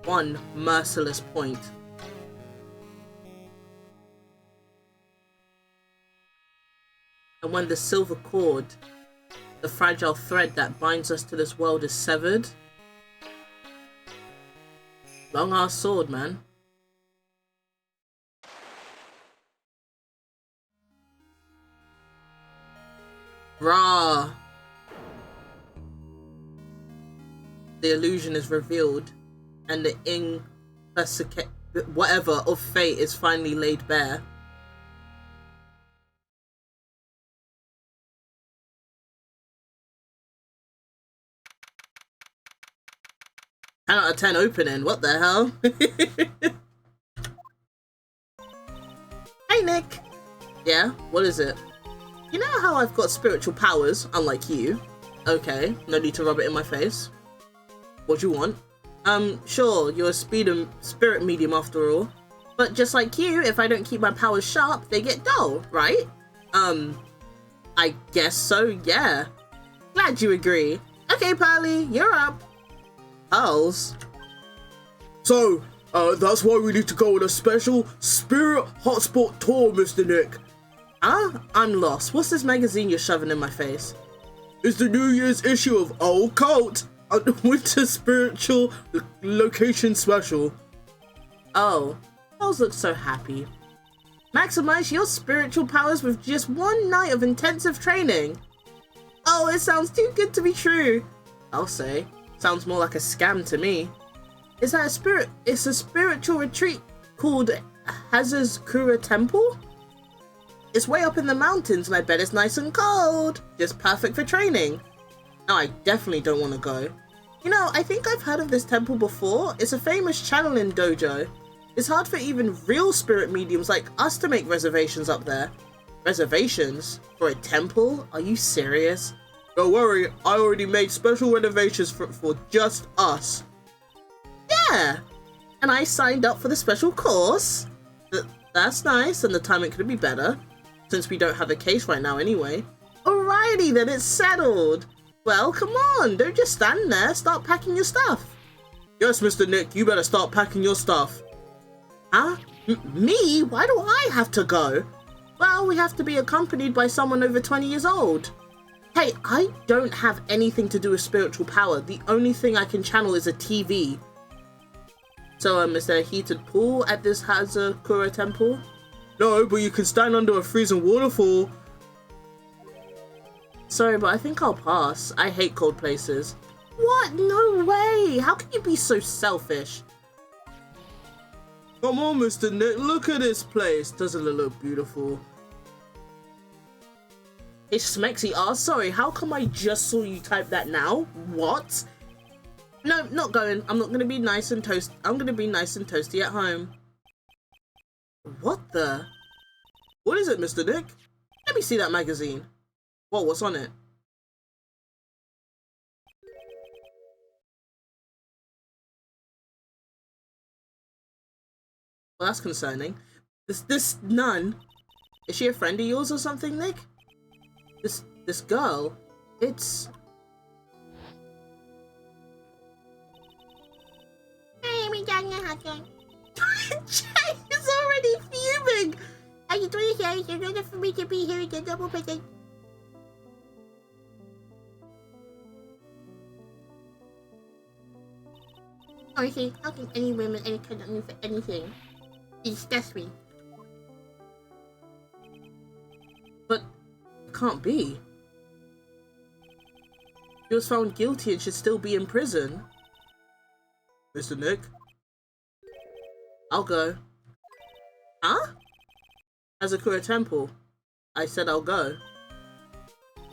one merciless point. And when the silver cord, the fragile thread that binds us to this world, is severed, long ass sword, man. Rah! The illusion is revealed, and the whatever of fate is finally laid bare. Ten out of 10 opening, what the hell? Hey Nick! Yeah, what is it? You know how I've got spiritual powers, unlike you? Okay, no need to rub it in my face. What do you want? Sure, you're a spirit medium after all. But just like you, if I don't keep my powers sharp, they get dull, right? I guess so, yeah. Glad you agree. Okay, Pearly, you're up. Pearls? So, that's why we need to go on a special Spirit Hotspot tour, Mr. Nick. Huh? I'm lost. What's this magazine you're shoving in my face? It's the New Year's issue of Old Cult, a winter spiritual location special. Oh, those look so happy. Maximize your spiritual powers with just one night of intensive training. Oh, it sounds too good to be true. I'll say. Sounds more like a scam to me. Is that a spirit? It's a spiritual retreat called Hazazkura Temple? It's way up in the mountains and I bet it's nice and cold. Just perfect for training. No, I definitely don't want to go. You know, I think I've heard of this temple before. It's a famous channeling dojo. It's hard for even real spirit mediums like us to make reservations up there. Reservations? For a temple? Are you serious? Don't worry, I already made special reservations for just us. Yeah! And I signed up for the special course. That's nice, and the timing could be better, since we don't have a case right now anyway. Alrighty then, it's settled. Well, come on, don't just stand there, start packing your stuff. Yes, Mr. Nick, you better start packing your stuff. Huh? Me? Why do I have to go? Well, we have to be accompanied by someone over 20 years old. Hey, I don't have anything to do with spiritual power. The only thing I can channel is a TV. So, is there a heated pool at this Hazakura temple? No, but you can stand under a freezing waterfall. Sorry, but I think I'll pass. I hate cold places. What? No way! How can you be so selfish? Come on, Mr. Nick, look at this place. Doesn't it look beautiful? Hey, Smexy, sorry, how come I just saw you type that now? What? No, not going. I'm not gonna be nice and I'm gonna be nice and toasty at home. What the? What is it, Mr. Nick? Let me see that magazine. Whoa, what's on it? Well, that's concerning. This nun, is she a friend of yours or something, Nick? This girl, it's... Jay is already fuming! Are you doing here? In order for me to be here in the double button. Honestly, how can any woman any kind of me for anything? It disgusts me. But it can't be. He was found guilty and should still be in prison. Mr. Nick? I'll go. Huh? Azakura Temple. I said I'll go.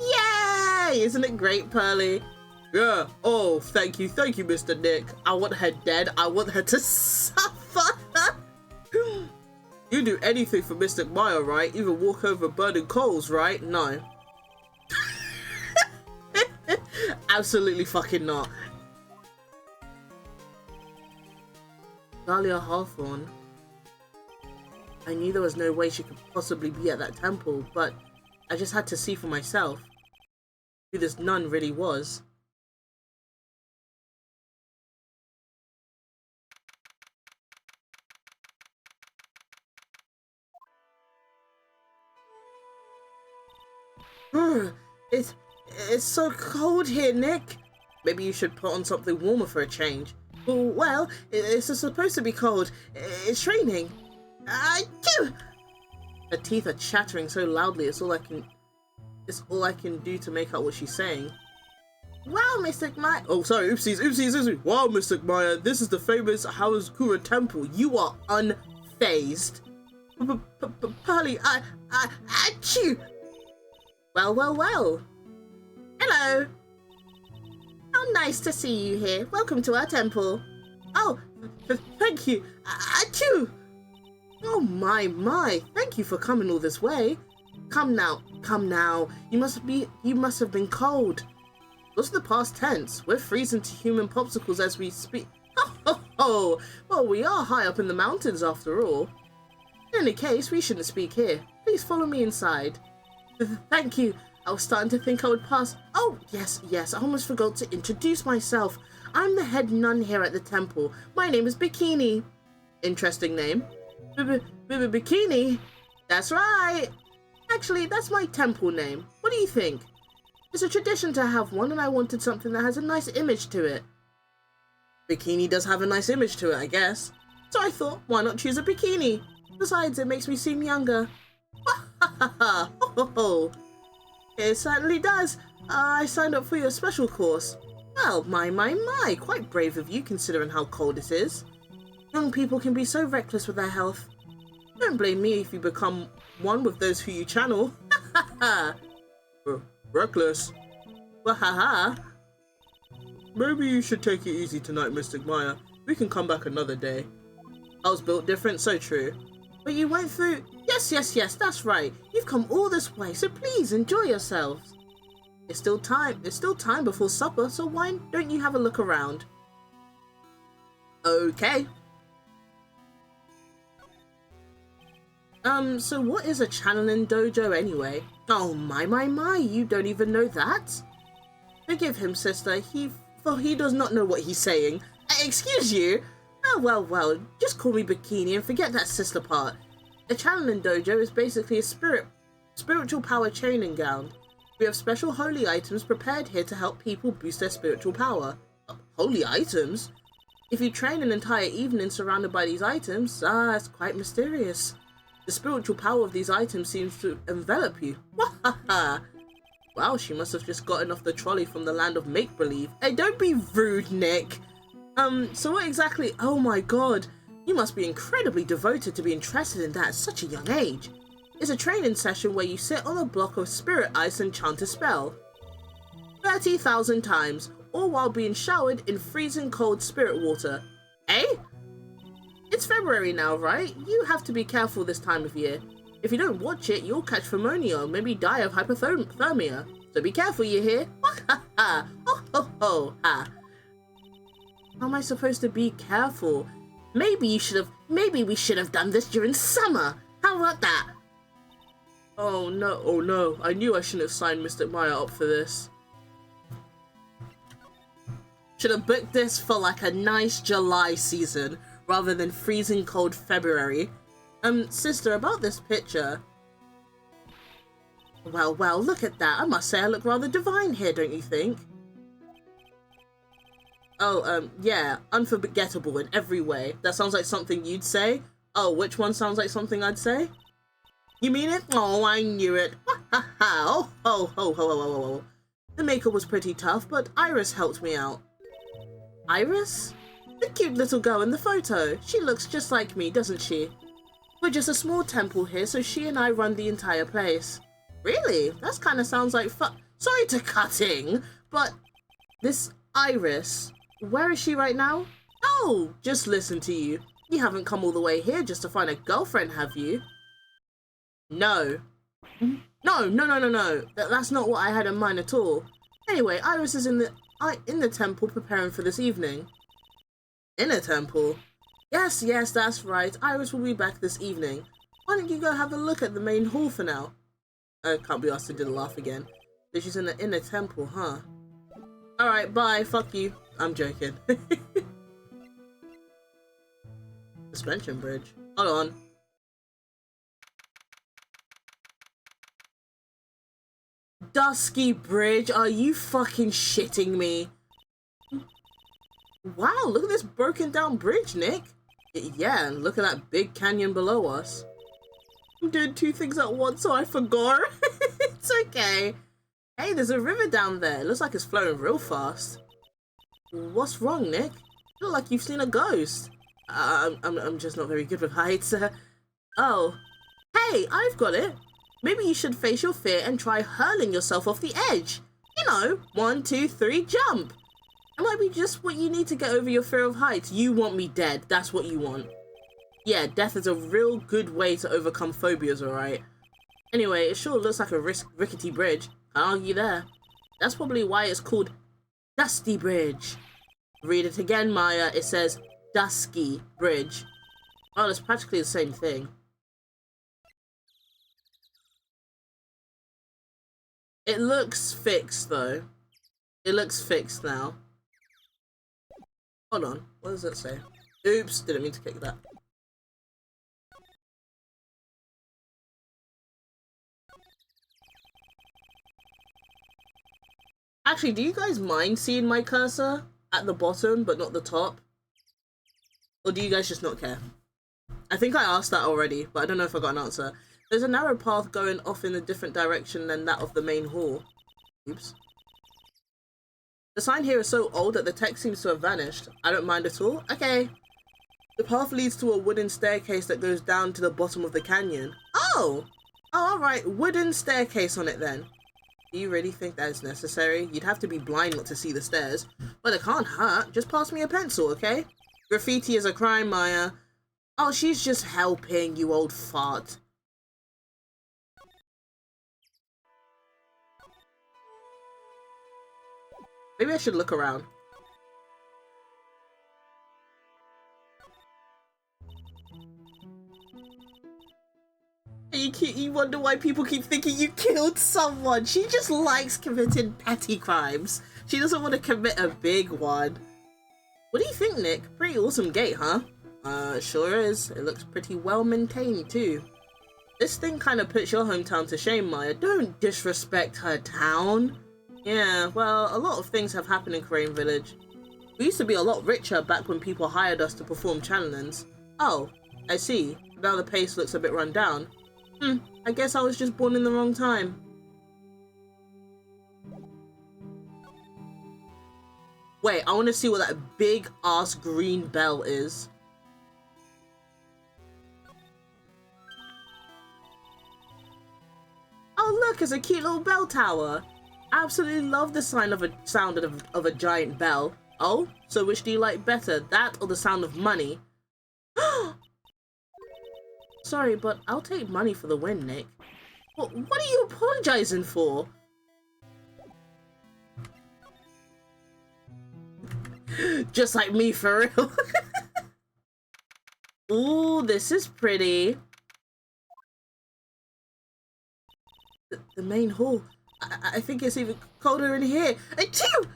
Yay! Isn't it great, Pearly? Yeah. Oh, thank you, Mr. Nick. I want her dead. I want her to suffer. You do anything for Mystic Maya, right? Even walk over burning coals, right? No. Absolutely fucking not. Dahlia Hawthorne. I knew there was no way she could possibly be at that temple, but I just had to see for myself who this nun really was. It's so cold here, Nick. Maybe you should put on something warmer for a change. Well, it's supposed to be cold. It's raining. Her teeth are chattering so loudly. It's all I can do to make out what she's saying. Wow, Mystic Maya. Oh, sorry. Oopsies. Wow, Mystic Maya. This is the famous Hazakura Temple. You are unfazed. Pearly, achoo. Well. Hello. How nice to see you here. Welcome to our temple. Oh, thank you. Achoo. Oh my. Thank you for coming all this way. Come now. You must have been cold. Those are the past tense. We're freezing to human popsicles as we speak. Oh. Well, we are high up in the mountains after all. In any case, we shouldn't speak here. Please follow me inside. Thank you. I was starting to think I would pass. Oh, yes. I almost forgot to introduce myself. I'm the head nun here at the temple. My name is Bikini. Interesting name. Bikini? That's right. Actually, that's my temple name. What do you think? It's a tradition to have one, and I wanted something that has a nice image to it. Bikini does have a nice image to it, I guess. So I thought, why not choose a bikini? Besides, it makes me seem younger. It certainly does. I signed up for your special course. Well, my, quite brave of you considering how cold it is. Young people can be so reckless with their health. Don't blame me if you become one with those who you channel. Reckless? Wahaha. Maybe you should take it easy tonight, Mystic Maya. We can come back another day. I was built different, so true. But you went through... Yes, that's right. You've come all this way, so please enjoy yourselves. It's still time before supper, so why don't you have a look around? Okay. So what is a channeling dojo anyway? Oh my, you don't even know that? Forgive him, sister, for he does not know what he's saying. Excuse you? Oh, well, just call me Bikini and forget that sister part. A channeling dojo is basically a spiritual power training ground. We have special holy items prepared here to help people boost their spiritual power. Holy items? If you train an entire evening surrounded by these items, it's quite mysterious. The spiritual power of these items seems to envelop you. Wow, she must have just gotten off the trolley from the land of make-believe. Hey, don't be rude, Nick. So what exactly... Oh my god. You must be incredibly devoted to be interested in that at such a young age. It's a training session where you sit on a block of spirit ice and chant a spell. 30,000 times, all while being showered in freezing cold spirit water. Eh? It's February now, right? You have to be careful this time of year. If you don't watch it, you'll catch pneumonia or maybe die of hypothermia. So be careful, you hear? Ha. How am I supposed to be careful? Maybe we should have done this during summer. How about that? Oh no, I knew I shouldn't have signed Mr. Meyer up for this. Should have booked this for like a nice July season rather than freezing cold February. Sister, about this picture. Well, look at that. I must say I look rather divine here, don't you think? Oh, yeah, unforgettable in every way. That sounds like something you'd say. Oh, which one sounds like something I'd say? You mean it? Oh, I knew it. Ha ha ha. Oh, ho. The makeup was pretty tough, but Iris helped me out. Iris? The cute little girl in the photo. She looks just like me, doesn't she? We're just a small temple here, so she and I run the entire place. Really? That kind of sounds like Sorry to cutting, but this Iris, where is she right now? Oh, just listen to you. You haven't come all the way here just to find a girlfriend, have you? No. No. That's not what I had in mind at all. Anyway, Iris is in the temple preparing for this evening. In a temple? Yes, that's right. Iris will be back this evening. Why don't you go have a look at the main hall for now? I can't be asked to do the laugh again. So she's in the inner temple, huh? Alright, bye. Fuck you. I'm joking. Suspension bridge. Hold on. Dusky Bridge? Are you fucking shitting me? Wow, look at this broken down bridge, Nick. Yeah, and look at that big canyon below us. I'm doing two things at once, so I forgot. It's okay. Hey, there's a river down there. It looks like it's flowing real fast. What's wrong, Nick? You look like you've seen a ghost. I'm just not very good with heights. Oh. Hey, I've got it. Maybe you should face your fear and try hurling yourself off the edge. You know, 1, 2, 3, jump. It might be just what you need to get over your fear of heights. You want me dead. That's what you want. Yeah, death is a real good way to overcome phobias, alright? Anyway, it sure looks like a rickety bridge. Can't argue there. That's probably why it's called Dusty Bridge. Read it again, Maya. It says Dusky Bridge. Well, it's practically the same thing. It looks fixed, though. It looks fixed now. Hold on. What does it say? Oops, didn't mean to click that. Actually, do you guys mind seeing my cursor at the bottom, but not the top? Or do you guys just not care? I think I asked that already, but I don't know if I got an answer. There's a narrow path going off in a different direction than that of the main hall. Oops. The sign here is so old that the text seems to have vanished. I don't mind at all. Okay. The path leads to a wooden staircase that goes down to the bottom of the canyon. Oh! Oh, alright. Wooden staircase on it then. Do you really think that is necessary? You'd have to be blind not to see the stairs. But it can't hurt. Just pass me a pencil, okay? Graffiti is a crime, Maya. Oh, she's just helping, you old fart. Maybe I should look around. You wonder why people keep thinking you killed someone. She just likes committing petty crimes. She doesn't want to commit a big one. What do you think, Nick? Pretty awesome gate, huh? Sure is. It looks pretty well maintained, too. This thing kind of puts your hometown to shame, Maya. Don't disrespect her town. Yeah, well, a lot of things have happened in Crane Village. We used to be a lot richer back when people hired us to perform challenge. Oh, I see. Now the pace looks a bit run down. I guess I was just born in the wrong time. Wait, I want to see what that big ass green bell is. Oh look, it's a cute little bell tower. I absolutely love the sound of a giant bell. Oh, so which do you like better, that or the sound of money? Sorry, but I'll take money for the win, Nick. What are you apologizing for? Just like me, for real. Ooh, this is pretty. The main hall. I think it's even colder in here. Achoo!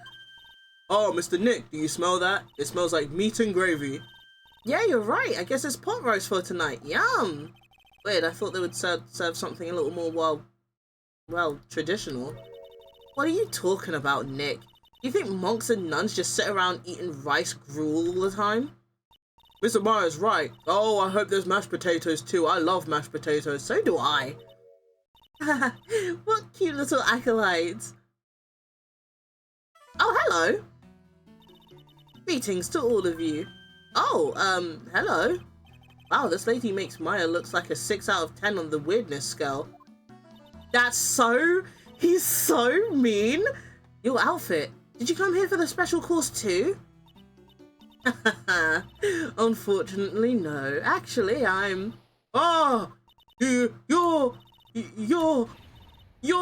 Oh, Mr. Nick, do you smell that? It smells like meat and gravy. Yeah, you're right. I guess it's pot roast for tonight. Yum! Weird, I thought they would serve something a little more, well, traditional. What are you talking about, Nick? You think monks and nuns just sit around eating rice gruel all the time? Mr. Myers, right. Oh, I hope there's mashed potatoes too. I love mashed potatoes. So do I. What cute little acolytes. Oh, hello. Greetings to all of you. Oh, hello. Wow, this lady makes Maya looks like a 6 out of 10 on the weirdness scale. He's so mean. Your outfit. Did you come here for the special course too? Unfortunately, no. Actually, I'm... Ah! You're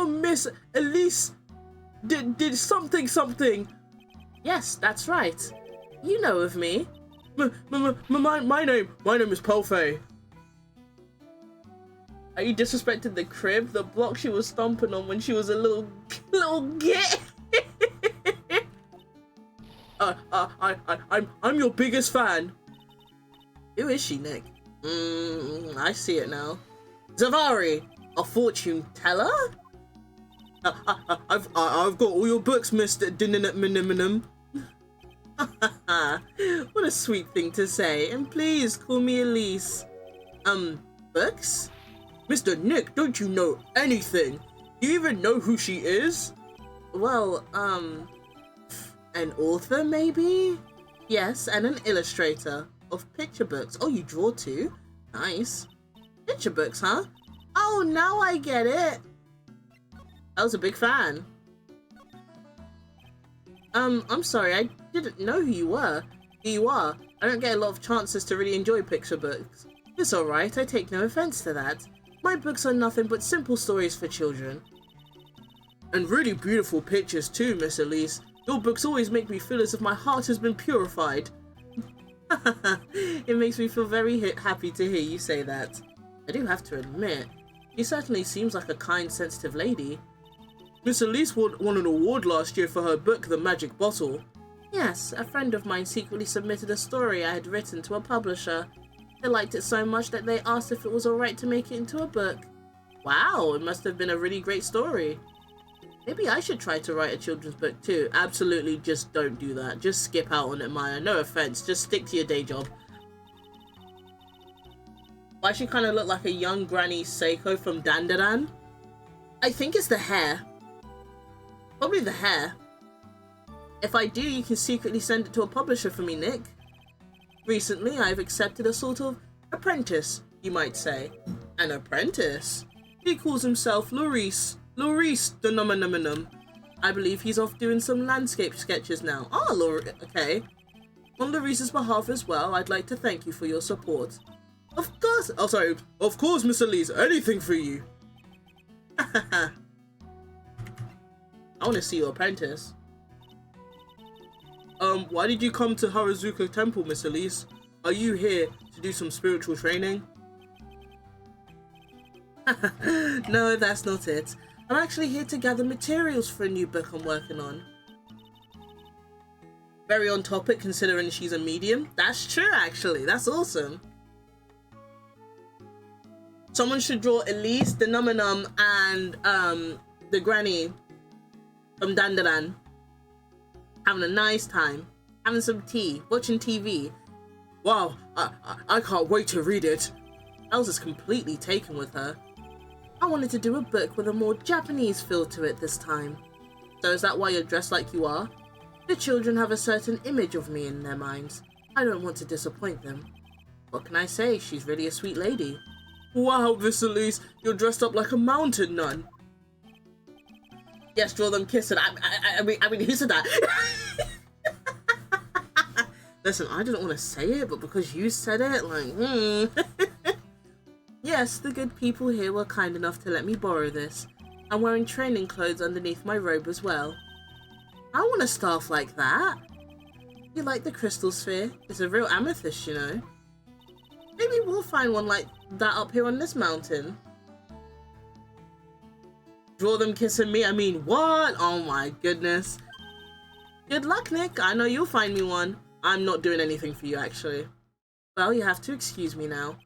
Miss Elise did something. Yes, that's right. You know of me. My name is Pelfey. Are you disrespecting the crib, the block she was stomping on when she was a little git? I'm your biggest fan. Who is she, Nick? I see it now. Zavari, a fortune teller? I've got all your books, Mr. Dinminimum. What a sweet thing to say. And please call me Elise. Books? Mr. Nick, don't you know anything? Do you even know who she is? Well, an author maybe? Yes, and an illustrator of picture books. Oh, you draw too? Nice. Picture books, huh? Oh, now I get it. I was a big fan. I'm sorry, I didn't know who you were. Here you are. I don't get a lot of chances to really enjoy picture books. It's alright, I take no offense to that. My books are nothing but simple stories for children. And really beautiful pictures too, Miss Elise. Your books always make me feel as if my heart has been purified. It makes me feel very happy to hear you say that. I do have to admit, she certainly seems like a kind, sensitive lady. Miss Elise won an award last year for her book, The Magic Bottle. Yes, a friend of mine secretly submitted a story I had written to a publisher. They liked it so much that they asked if it was alright to make it into a book. Wow, it must have been a really great story. Maybe I should try to write a children's book too. Absolutely, just don't do that. Just skip out on it, Maya. No offense, just stick to your day job. Why she kind of look like a young Granny Seiko from Dandadan? I think it's the hair. Probably the hair. If I do, you can secretly send it to a publisher for me, Nick. Recently, I've accepted a sort of apprentice, you might say. An apprentice? He calls himself Laurice the Numinum. I believe he's off doing some landscape sketches now. Oh, okay. On Laurice's behalf as well, I'd like to thank you for your support. Of course. Oh, sorry. Of course, Miss Elise. Anything for you. I want to see your apprentice. Why did you come to Harazuka Temple, Miss Elise? Are you here to do some spiritual training? No, that's not it. I'm actually here to gather materials for a new book I'm working on. Very on topic considering she's a medium. That's true, actually. That's awesome. Someone should draw Elise, the Numinum, and the Granny from Dandadan having a nice time, having some tea, watching TV. Wow, I can't wait to read it. I was just completely taken with her. I wanted to do a book with a more Japanese feel to it this time. So is that why you're dressed like you are? The children have a certain image of me in their minds. I don't want to disappoint them. What can I say? She's really a sweet lady. Wow, Miss Elise, you're dressed up like a mountain nun. Yes, draw them kissing. I mean, who said that? Listen, I didn't want to say it, but because you said it, like, Yes, the good people here were kind enough to let me borrow this. I'm wearing training clothes underneath my robe as well. I want a staff like that. You like the crystal sphere? It's a real amethyst, you know. Maybe we'll find one like that up here on this mountain. Draw them kissing me? I mean, what? Oh my goodness. Good luck, Nick. I know you'll find me one. I'm not doing anything for you, actually. Well, you have to excuse me now.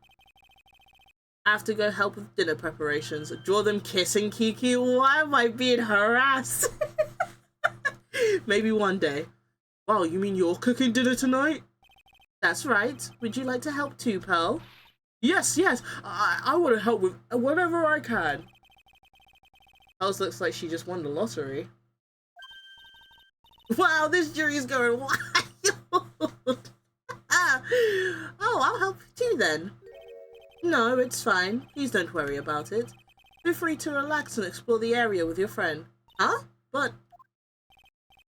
I have to go help with dinner preparations. Draw them kissing, Kiki? Why am I being harassed? Maybe one day. Wow, you mean you're cooking dinner tonight? That's right. Would you like to help too, Pearl? Yes, yes. I want to help with whatever I can. Pearl looks like she just won the lottery. Wow, this jury's going wild. Oh, I'll help too then. No, it's fine. Please don't worry about it. Feel free to relax and explore the area with your friend. Huh? But...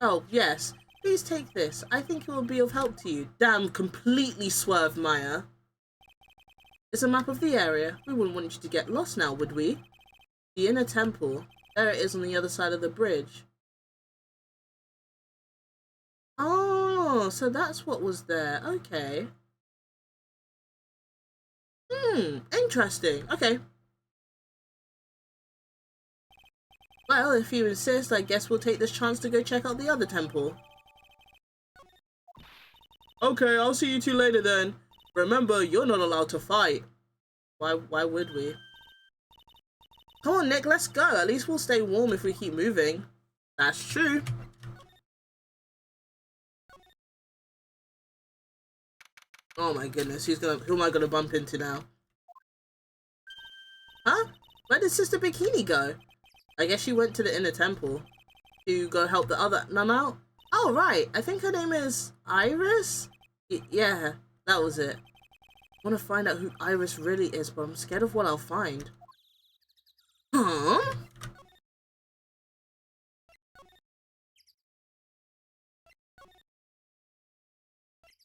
Oh, yes. Please take this. I think it will be of help to you. Damn, completely swerved, Maya. It's a map of the area. We wouldn't want you to get lost now, would we? The inner temple. There it is on the other side of the bridge. Oh, so that's what was there. Okay. Interesting. Okay. Well, if you insist, I guess we'll take this chance to go check out the other temple. Okay, I'll see you two later then. Remember, you're not allowed to fight. Why would we? Come on, Nick, let's go. At least we'll stay warm if we keep moving. That's true. Oh my goodness, who am I gonna bump into now? Huh? Where did Sister Bikini go? I guess she went to the inner temple to go help the other nun out. Oh, right. I think her name is Iris? Yeah, that was it. I want to find out who Iris really is, but I'm scared of what I'll find. Huh?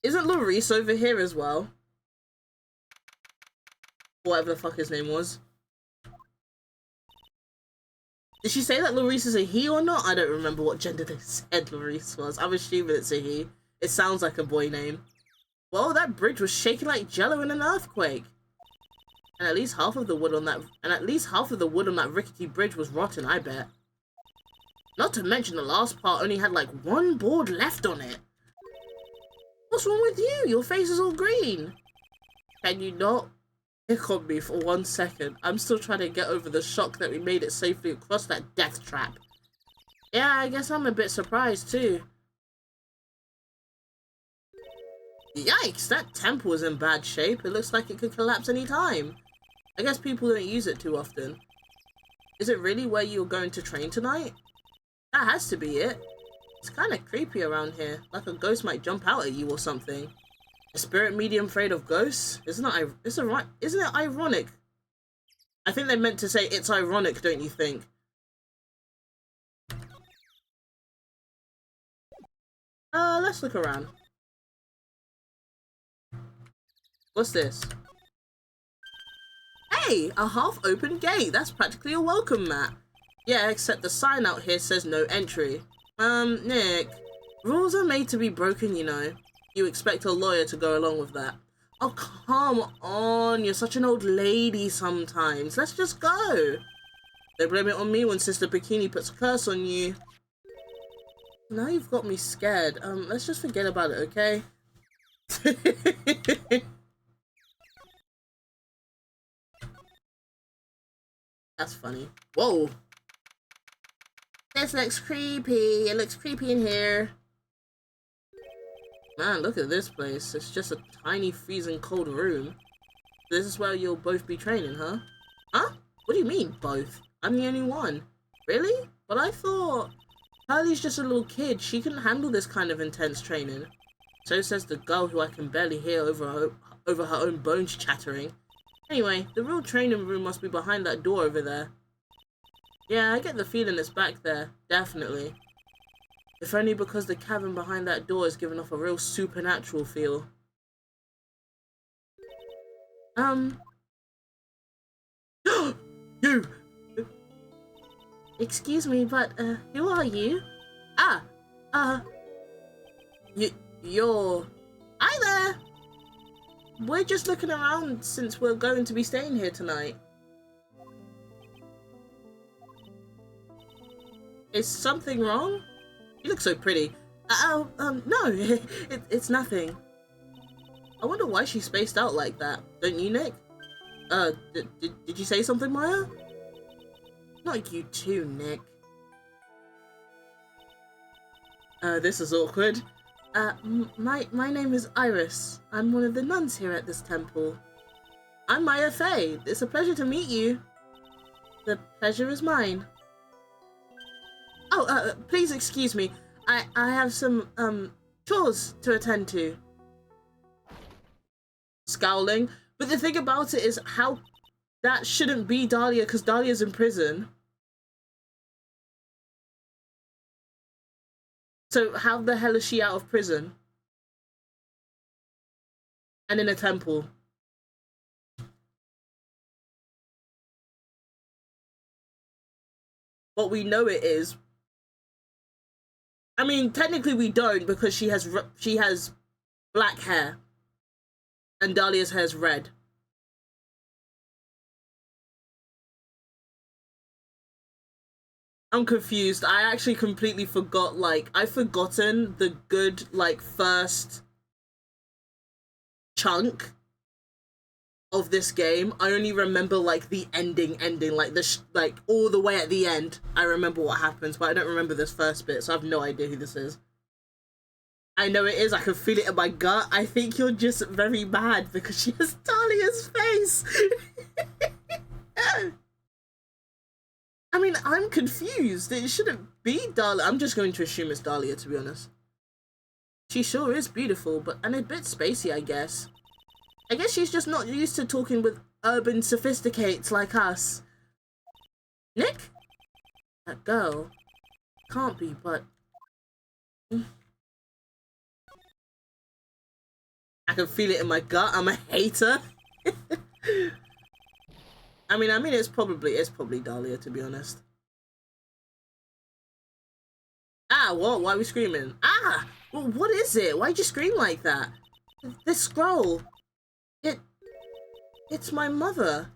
Isn't Larice over here as well? Whatever the fuck his name was. Did she say that Larice is a he or not? I don't remember what gender they said Larice was. I'm assuming it's a he. It sounds like a boy name. Well, that bridge was shaking like jello in an earthquake. And at least half of the wood on that rickety bridge was rotten, I bet. Not to mention the last part only had like one board left on it. What's wrong with you? Your face is all green. Can you not pick on me for 1 second? I'm still trying to get over the shock that we made it safely across that death trap. Yeah, I guess I'm a bit surprised too. Yikes, that temple is in bad shape. It looks like it could collapse any time. I guess people don't use it too often. Is it really where you're going to train tonight? That has to be it. It's kind of creepy around here, like a ghost might jump out at you or something. A spirit medium afraid of ghosts? Isn't it ironic? I think they meant to say it's ironic, don't you think? Let's look around. What's this? Hey, a half-open gate. That's practically a welcome mat. Yeah, except the sign out here says no entry. Nick, rules are made to be broken, you know. You expect a lawyer to go along with that. Oh, come on. You're such an old lady sometimes. Let's just go. Don't blame it on me when Sister Bikini puts a curse on you. Now you've got me scared. Let's just forget about it, okay? That's funny. Whoa. This looks creepy. It looks creepy in here. Man, look at this place. It's just a tiny freezing cold room. This is where you'll both be training, huh? Huh? What do you mean, both? I'm the only one. Really? But I thought... Hurley's just a little kid. She couldn't handle this kind of intense training. So says the girl who I can barely hear over her own bones chattering. Anyway, the real training room must be behind that door over there. Yeah, I get the feeling it's back there. Definitely. If only because the cavern behind that door is giving off a real supernatural feel. You! Excuse me, but, who are you? You're... Hi there! we're just looking around since we're going to be staying here tonight. Is something wrong? You look so pretty. No, it's nothing. I wonder why she spaced out like that. Don't you, Nick? Did you say something, Maya? Not you too, Nick. This is awkward. My name is Iris. I'm one of the nuns here at this temple. I'm Maya Fey. It's a pleasure to meet you. The pleasure is mine. Oh, please excuse me. I have some, chores to attend to. Scowling. But the thing about it is how that shouldn't be Dahlia, because Dahlia's in prison. So how the hell is she out of prison? And in a temple? What we know it is. I mean, technically we don't, because she has black hair. And Dahlia's hair is red. I'm confused. I actually completely forgot, like, I've forgotten the good, like, first chunk of this game. I only remember, like, the ending, like, like, all the way at the end. I remember what happens, but I don't remember this first bit, so I have no idea who this is. I know it is. I can feel it in my gut. I think you're just very mad because she has Dahlia's face. I mean, I'm confused. It shouldn't be Dahlia. I'm just going to assume it's Dahlia, to be honest. She sure is beautiful, and a bit spacey, I guess. I guess she's just not used to talking with urban sophisticates like us. Nick? That girl. Can't be, but... I can feel it in my gut. I'm a hater. I mean, it's probably Dahlia, to be honest. Ah, what? Why are we screaming? Ah! Well, what is it? Why'd you scream like that? This scroll. It's my mother.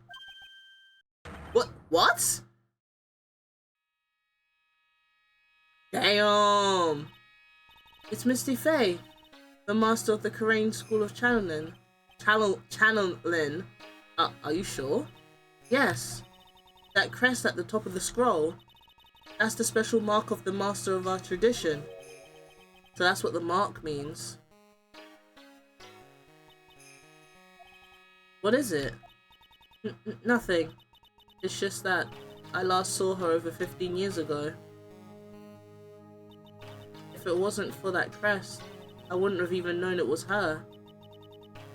What? Damn. It's Misty Fey, the master of the Karain School of Channeling. Channeling. Are you sure? Yes. That crest at the top of the scroll. That's the special mark of the master of our tradition. So that's what the mark means. What is it? Nothing. It's just that I last saw her over 15 years ago. If it wasn't for that crest, I wouldn't have even known it was her.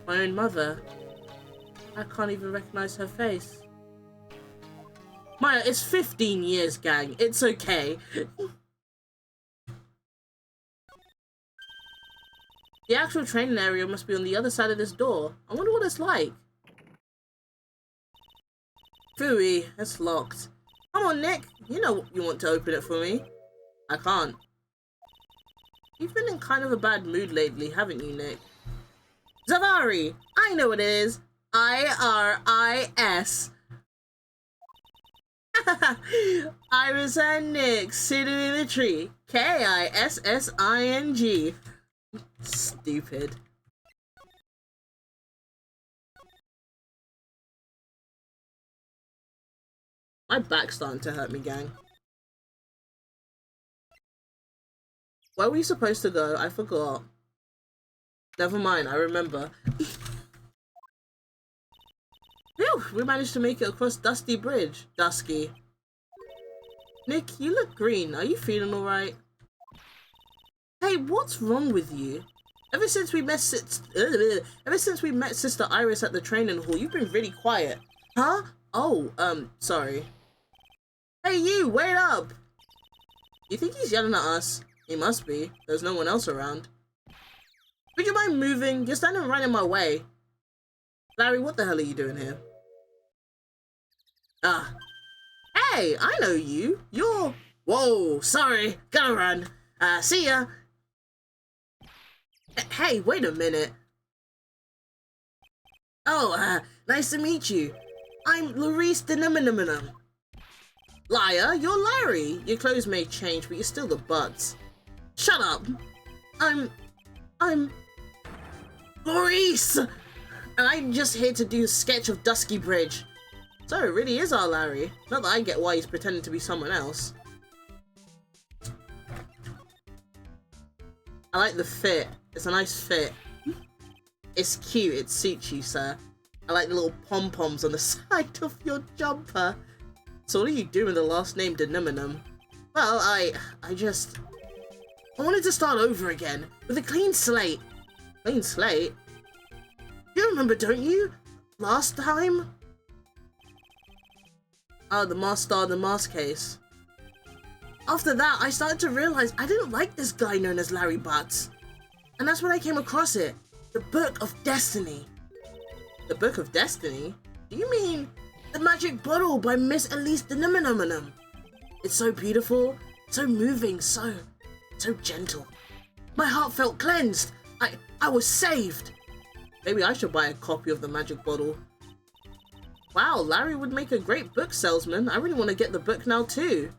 My own mother. I can't even recognize her face. Maya, it's 15 years, gang. It's okay. The actual training area must be on the other side of this door. I wonder what it's like. Phooey, it's locked. Come on, Nick. You know you want to open it for me. I can't. You've been in kind of a bad mood lately, haven't you, Nick? Zavari! I know what it is. I-R-I-S. Iris and Nick sitting in a tree. K-I-S-S-I-N-G. Stupid. My back's starting to hurt me, gang. Where were we supposed to go? I forgot. Never mind, I remember. Phew, we managed to make it across Dusty Bridge. Dusky. Nick, you look green. Are you feeling alright? Hey, what's wrong with you? Ever since we met Sister Iris at the training hall, you've been really quiet. Huh? Oh, sorry. Hey you, wait up! You think he's yelling at us? He must be. There's no one else around. Would you mind moving? You're standing right in my way. Larry, what the hell are you doing here? Ah. Hey, I know you. You're... Whoa, sorry. Gotta run. See ya. Hey, wait a minute. Oh, nice to meet you. I'm Larice Deneminum. Liar, you're Larry. Your clothes may change, but you're still the butts. Shut up. I'm Maurice, and I'm just here to do a sketch of Dusky Bridge. So it really is our Larry. Not that I get why he's pretending to be someone else. I like the fit. It's a nice fit. It's cute. It suits you, sir. I like the little pom-poms on the side of your jumper. So what are you doing with the last name Deneminum? Well, I wanted to start over again with a clean slate. Clean slate? You remember, don't you? Last time? Oh, the mask case. After that, I started to realize I didn't like this guy known as Larry Butts. And that's when I came across it. The Book of Destiny. The Book of Destiny? Do you mean The Magic Bottle by Miss Elise Deneminum? It's so beautiful, so moving, so gentle. My heart felt cleansed. I was saved. Maybe I should buy a copy of The Magic Bottle. Wow, Larry would make a great book salesman. I really want to get the book now too.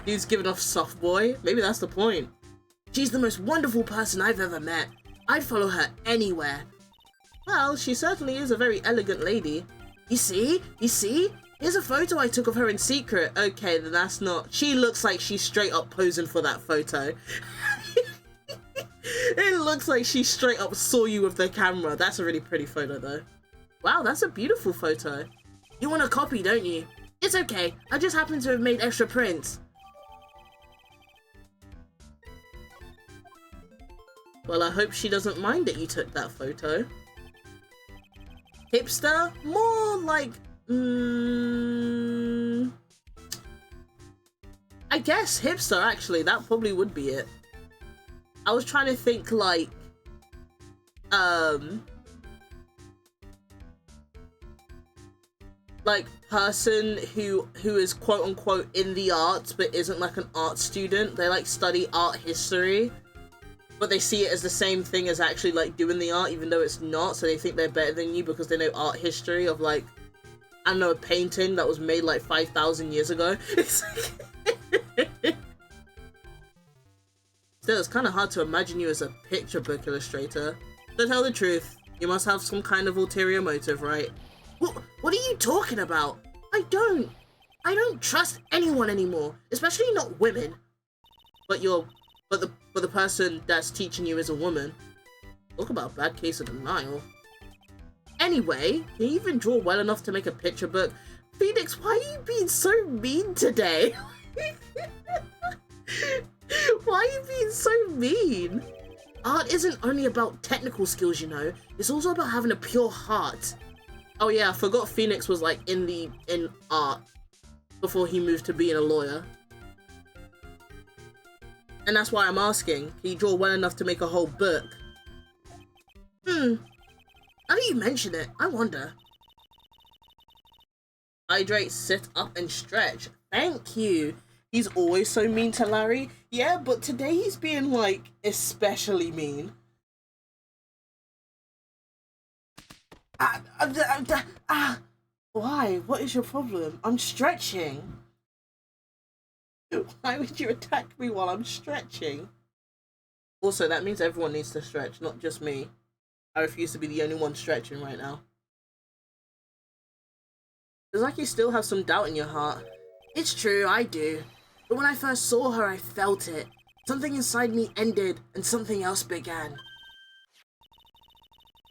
Dude's giving off soft boy. Maybe that's the point. She's the most wonderful person I've ever met. I'd follow her anywhere. Well, she certainly is a very elegant lady. You see? Here's a photo I took of her in secret. Okay, then that's not... She looks like she's straight up posing for that photo. It looks like she straight up saw you with the camera. That's a really pretty photo though. Wow, that's a beautiful photo. You want a copy, don't you? It's okay. I just happen to have made extra prints. Well, I hope she doesn't mind that you took that photo. Hipster? More like... I guess hipster, actually. That probably would be it. I was trying to think like... like person who is quote unquote in the arts but isn't like an art student. They like study art history, but they see it as the same thing as actually like doing the art, even though it's not. So they think they're better than you because they know art history of like, I don't know, a painting that was made like 5,000 years ago. Still, it's kind of hard to imagine you as a picture book illustrator. To tell the truth, you must have some kind of ulterior motive, right? What are you talking about? I don't trust anyone anymore, especially not women. But the person that's teaching you is a woman. Talk about a bad case of denial. Anyway, can you even draw well enough to make a picture book? Phoenix, why are you being so mean today? Why are you being so mean? Art isn't only about technical skills, you know. It's also about having a pure heart. Oh yeah, I forgot Phoenix was like in art before he moved to being a lawyer. And that's why I'm asking, can you draw well enough to make a whole book? Now that you mention it, I wonder. Hydrate, sit up and stretch. Thank you. He's always so mean to Larry. Yeah, but today he's being like especially mean. Why? What is your problem? I'm stretching. Why would you attack me while I'm stretching? Also, that means everyone needs to stretch, not just me. I refuse to be the only one stretching right now. It's like you still have some doubt in your heart. It's true, I do. But when I first saw her, I felt it. Something inside me ended, and something else began.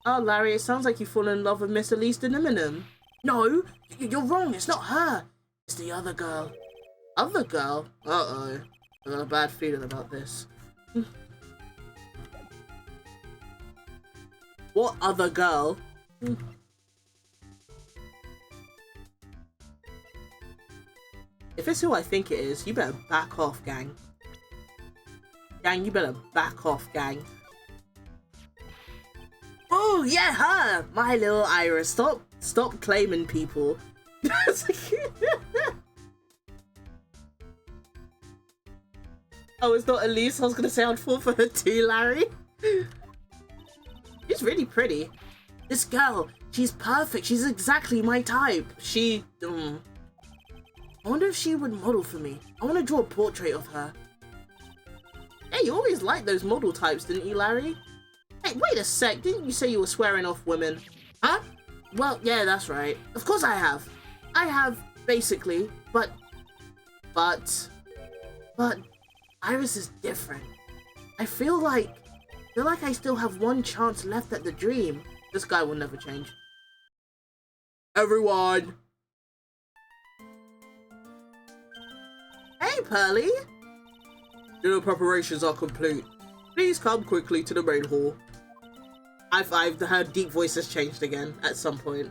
Oh, Larry, it sounds like you fall in love with Miss Elise Deneminum. No, you're wrong, it's not her. It's the other girl. Other girl? Uh-oh. I got a bad feeling about this. What other girl? If it's who I think it is, you better back off, gang. Gang, you better back off, gang. Oh, yeah, her! My little Iris. Stop claiming people. Oh, it's not Elise. I was gonna say I'd fall for her too, Larry. She's really pretty. This girl, she's perfect. She's exactly my type. I wonder if she would model for me. I want to draw a portrait of her. Hey, you always liked those model types, didn't you, Larry? Hey, wait a sec. Didn't you say you were swearing off women? Huh? Well, yeah, that's right. Of course I have. I have, basically, but Iris is different. I feel like I still have one chance left at the dream. This guy will never change. Everyone! Hey, Pearly! Dinner preparations are complete. Please come quickly to the main hall. I've heard deep voices changed again at some point.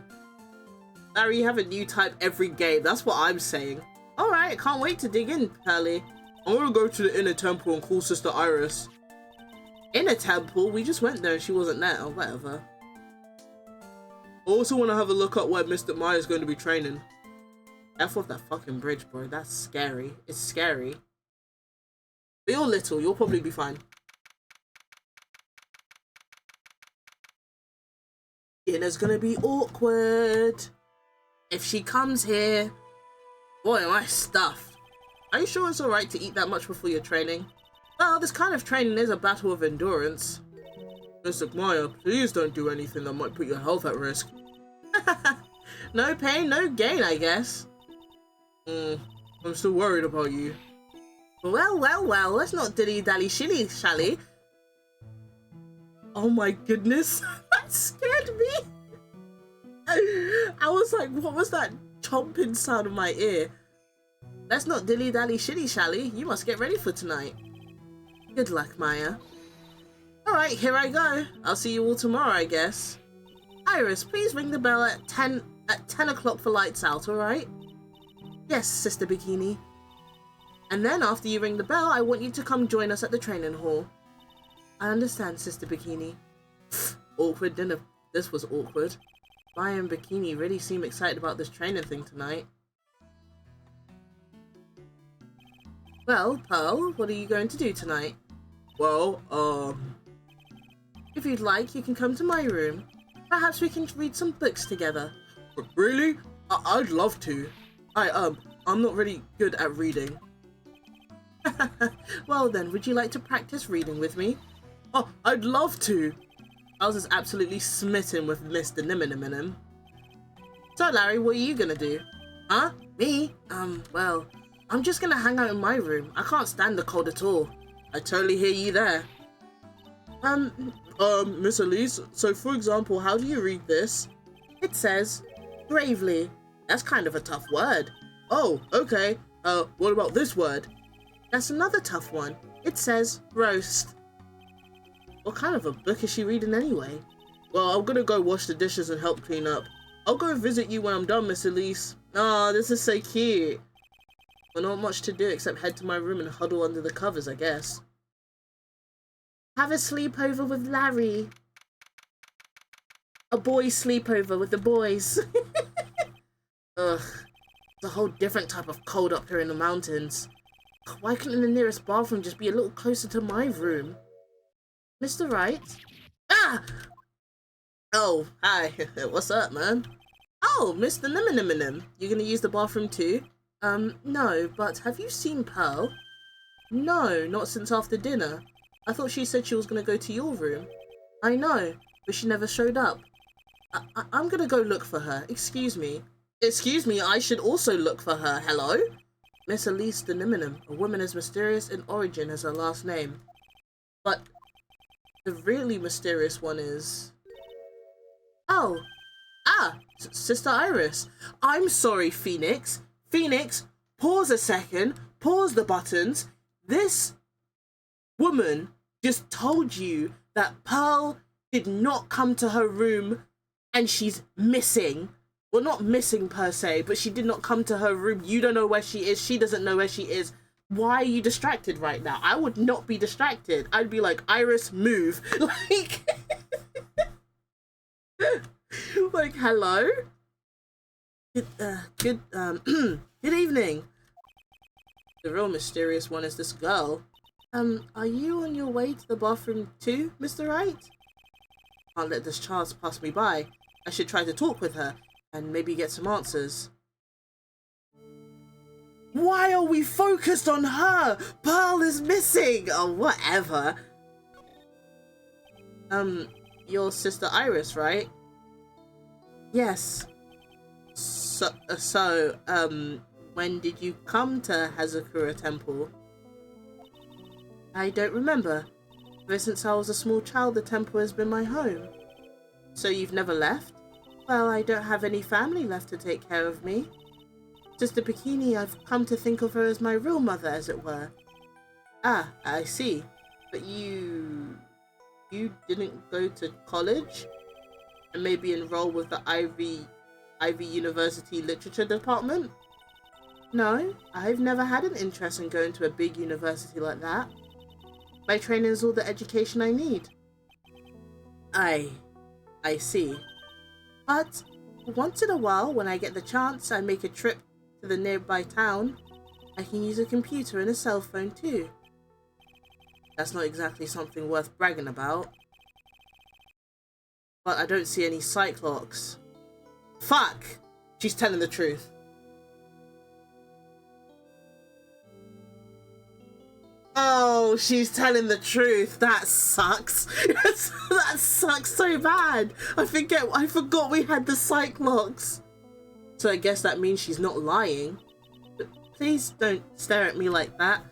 Larry, you have a new type every game. That's what I'm saying. Alright, can't wait to dig in, Pearly. I'm gonna go to the inner temple and call Sister Iris. Inner temple? We just went there and she wasn't there. Or whatever. I also want to have a look at where Mr. Maya is going to be training. F off that fucking bridge, bro. That's scary. It's scary. But you're little. You'll probably be fine. Dinner's gonna be awkward. If she comes here... Boy, am I stuffed. Are you sure it's alright to eat that much before your training? Well, this kind of training is a battle of endurance. Mr. Maya, please don't do anything that might put your health at risk. No pain, no gain, I guess. I'm still worried about you. Well, let's not dilly-dally shilly-shally. Oh my goodness, that scared me. I was like, what was that chomping sound in my ear? Let's not dilly-dally shilly-shally. You must get ready for tonight. Good luck, Maya. Alright, here I go. I'll see you all tomorrow, I guess. Iris, please ring the bell at 10 o'clock for lights out, alright? Yes, Sister Bikini. And then after you ring the bell, I want you to come join us at the training hall. I understand, Sister Bikini. Awkward dinner. This was awkward. Maya and Bikini really seem excited about this training thing tonight. Well, Pearl, what are you going to do tonight? Well, if you'd like, you can come to my room. Perhaps we can read some books together. Really? I'd love to. I'm not really good at reading. Well then, would you like to practice reading with me? Oh, I'd love to. I was just absolutely smitten with Mr. Nimminimminim. So Larry, what are you gonna do? Huh? Me? Well, I'm just gonna hang out in my room. I can't stand the cold at all. I totally hear you there. Miss Elise, so for example, how do you read this? It says, bravely. That's kind of a tough word. Oh, okay. What about this word? That's another tough one. It says, roast. What kind of a book is she reading anyway? Well, I'm gonna go wash the dishes and help clean up. I'll go visit you when I'm done, Miss Elise. Aw, this is so cute. Well, not much to do except head to my room and huddle under the covers, I guess. Have a sleepover with Larry. A boys' sleepover with the boys. Ugh, it's a whole different type of cold up here in the mountains. Why couldn't the nearest bathroom just be a little closer to my room? Mr. Wright? Ah! Oh, hi. What's up, man? Oh, Mr. Nimminimminim. You gonna use the bathroom too? No, but have you seen Pearl? No, not since after dinner. I thought she said she was gonna go to your room. I know, but she never showed up. I'm gonna go look for her. Excuse me. Excuse me, I should also look for her. Hello? Miss Elise de Nimminum, a woman as mysterious in origin as her last name. But the really mysterious one is... Oh. Sister Iris. I'm sorry, Phoenix. Phoenix, pause a second. Pause the buttons. This woman just told you that Pearl did not come to her room and she's missing. Well, not missing per se, but she did not come to her room. You don't know where she is. She doesn't know where she is. Why are you distracted right now? I would not be distracted. I'd be like, Iris, move. Like, like, hello? Good evening. The real mysterious one is this girl. Are you on your way to the bathroom too, Mr. Wright? can't let this chance pass me by. I should try to talk with her and maybe get some answers. Why are we focused on her? Pearl is missing! Or whatever. Your sister Iris, right? Yes. So, when did you come to Hazakura Temple? I don't remember. Ever since I was a small child, the temple has been my home. So you've never left? Well, I don't have any family left to take care of me. Sister Bikini, I've come to think of her as my real mother, as it were. Ah, I see. But you didn't go to college? And maybe enroll with the Ivy University Literature Department? No, I've never had an interest in going to a big university like that. My training is all the education I need. I see. But once in a while, when I get the chance, I make a trip to the nearby town. I can use a computer and a cell phone too. That's not exactly something worth bragging about. But I don't see any Cyclops. Fuck! She's telling the truth. Oh, she's telling the truth. That sucks. That sucks so bad. I forgot we had the Cyclops. So I guess that means she's not lying. But please don't stare at me like that.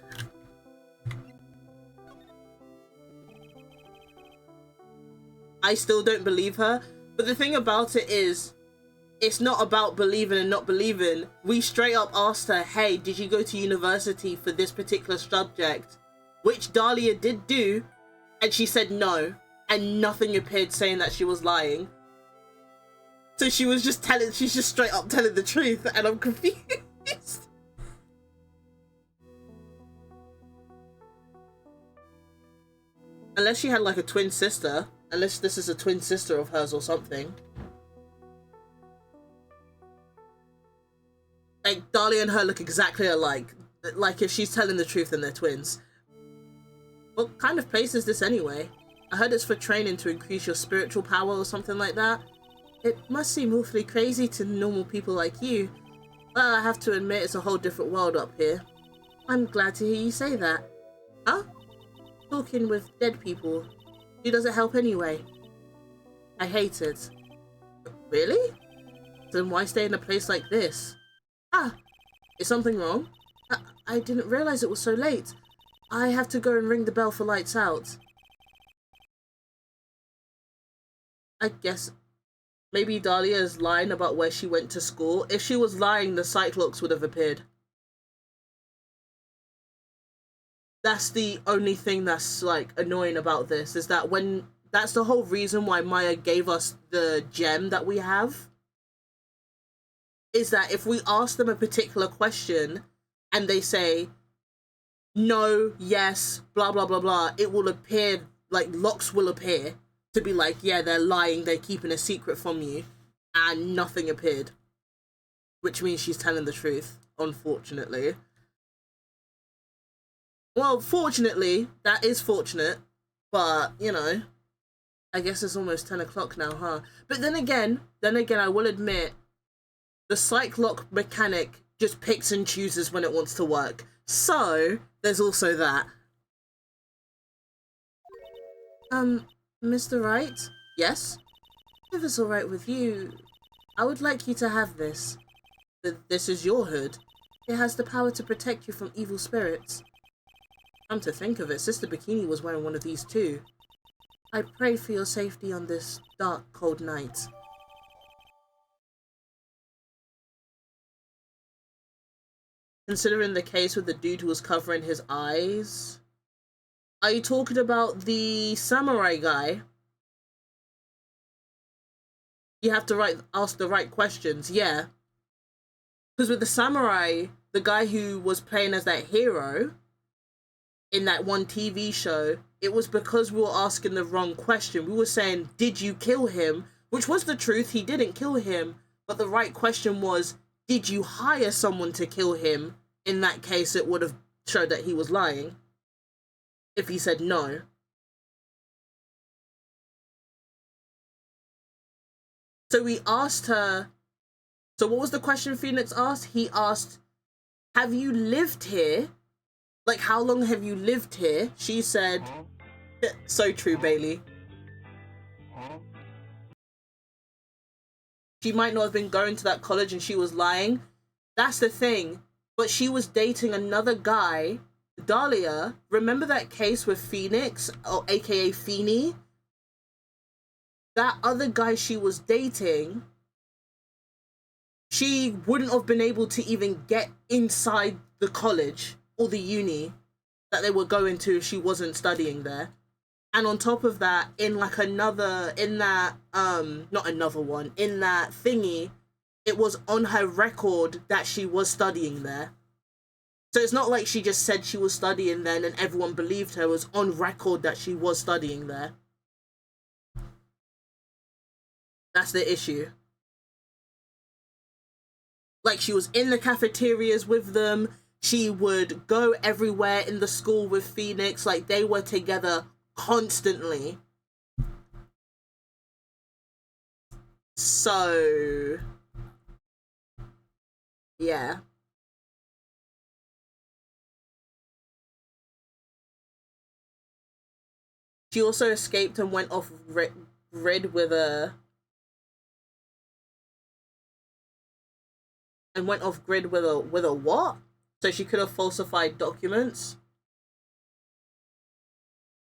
I still don't believe her. But the thing about it is, it's not about believing and not believing. We straight up asked her, hey, did you go to university for this particular subject? Which Dahlia did do, and she said no, and nothing appeared saying that she was lying. So she's just straight up telling the truth, and I'm confused. Unless she had like a twin sister, unless this is a twin sister of hers or something. Like, Dahlia and her look exactly alike. Like, if she's telling the truth, then they're twins. What kind of place is this anyway? I heard it's for training to increase your spiritual power or something like that. It must seem awfully crazy to normal people like you. Well, I have to admit it's a whole different world up here. I'm glad to hear you say that. Huh? Talking with dead people. Who does it help anyway? I hate it. Really? Then why stay in a place like this? Ah, is something wrong? I didn't realize it was so late. I have to go and ring the bell for lights out. I guess maybe Dahlia is lying about where she went to school. If she was lying, the Cyclops would have appeared. That's the only thing that's like annoying about this, is that that's the whole reason why Maya gave us the gem that we have. Is that if we ask them a particular question and they say no, yes, blah, blah, blah, blah, it will appear, like, locks will appear to be like, yeah, they're lying, they're keeping a secret from you, and nothing appeared. Which means she's telling the truth, unfortunately. Well, fortunately, that is fortunate, but, you know, I guess it's almost 10 o'clock now, huh? But then again, I will admit, the Cyclops mechanic just picks and chooses when it wants to work. So, there's also that. Mr. Wright? Yes? If it's alright with you, I would like you to have this. This is your hood. It has the power to protect you from evil spirits. Come to think of it, Sister Bikini was wearing one of these too. I pray for your safety on this dark, cold night. Considering the case with the dude who was covering his eyes. Are you talking about the samurai guy? You have to ask the right questions, yeah. Because with the samurai, the guy who was playing as that hero in that one TV show, it was because we were asking the wrong question. We were saying, did you kill him? Which was the truth, he didn't kill him. But the right question was, did you hire someone to kill him? In that case, it would have showed that he was lying. If he said no. So we asked her, so what was the question Phoenix asked? He asked, have you lived here? Like, how long have you lived here? She said, so true, Bailey. She might not have been going to that college and she was lying. That's the thing. But she was dating another guy, Dahlia. Remember that case with Phoenix, or aka Feeny? That other guy she was dating, she wouldn't have been able to even get inside the college or the uni that they were going to if she wasn't studying there. And on top of that, in like another, in that, not another one, in that thingy, it was on her record that she was studying there. So it's not like she just said she was studying then and everyone believed her. It was on record that she was studying there. That's the issue. Like, she was in the cafeterias with them. She would go everywhere in the school with Phoenix. Like, they were together constantly. So, yeah. She also escaped and went off grid with a... And went off grid with a what? So she could have falsified documents.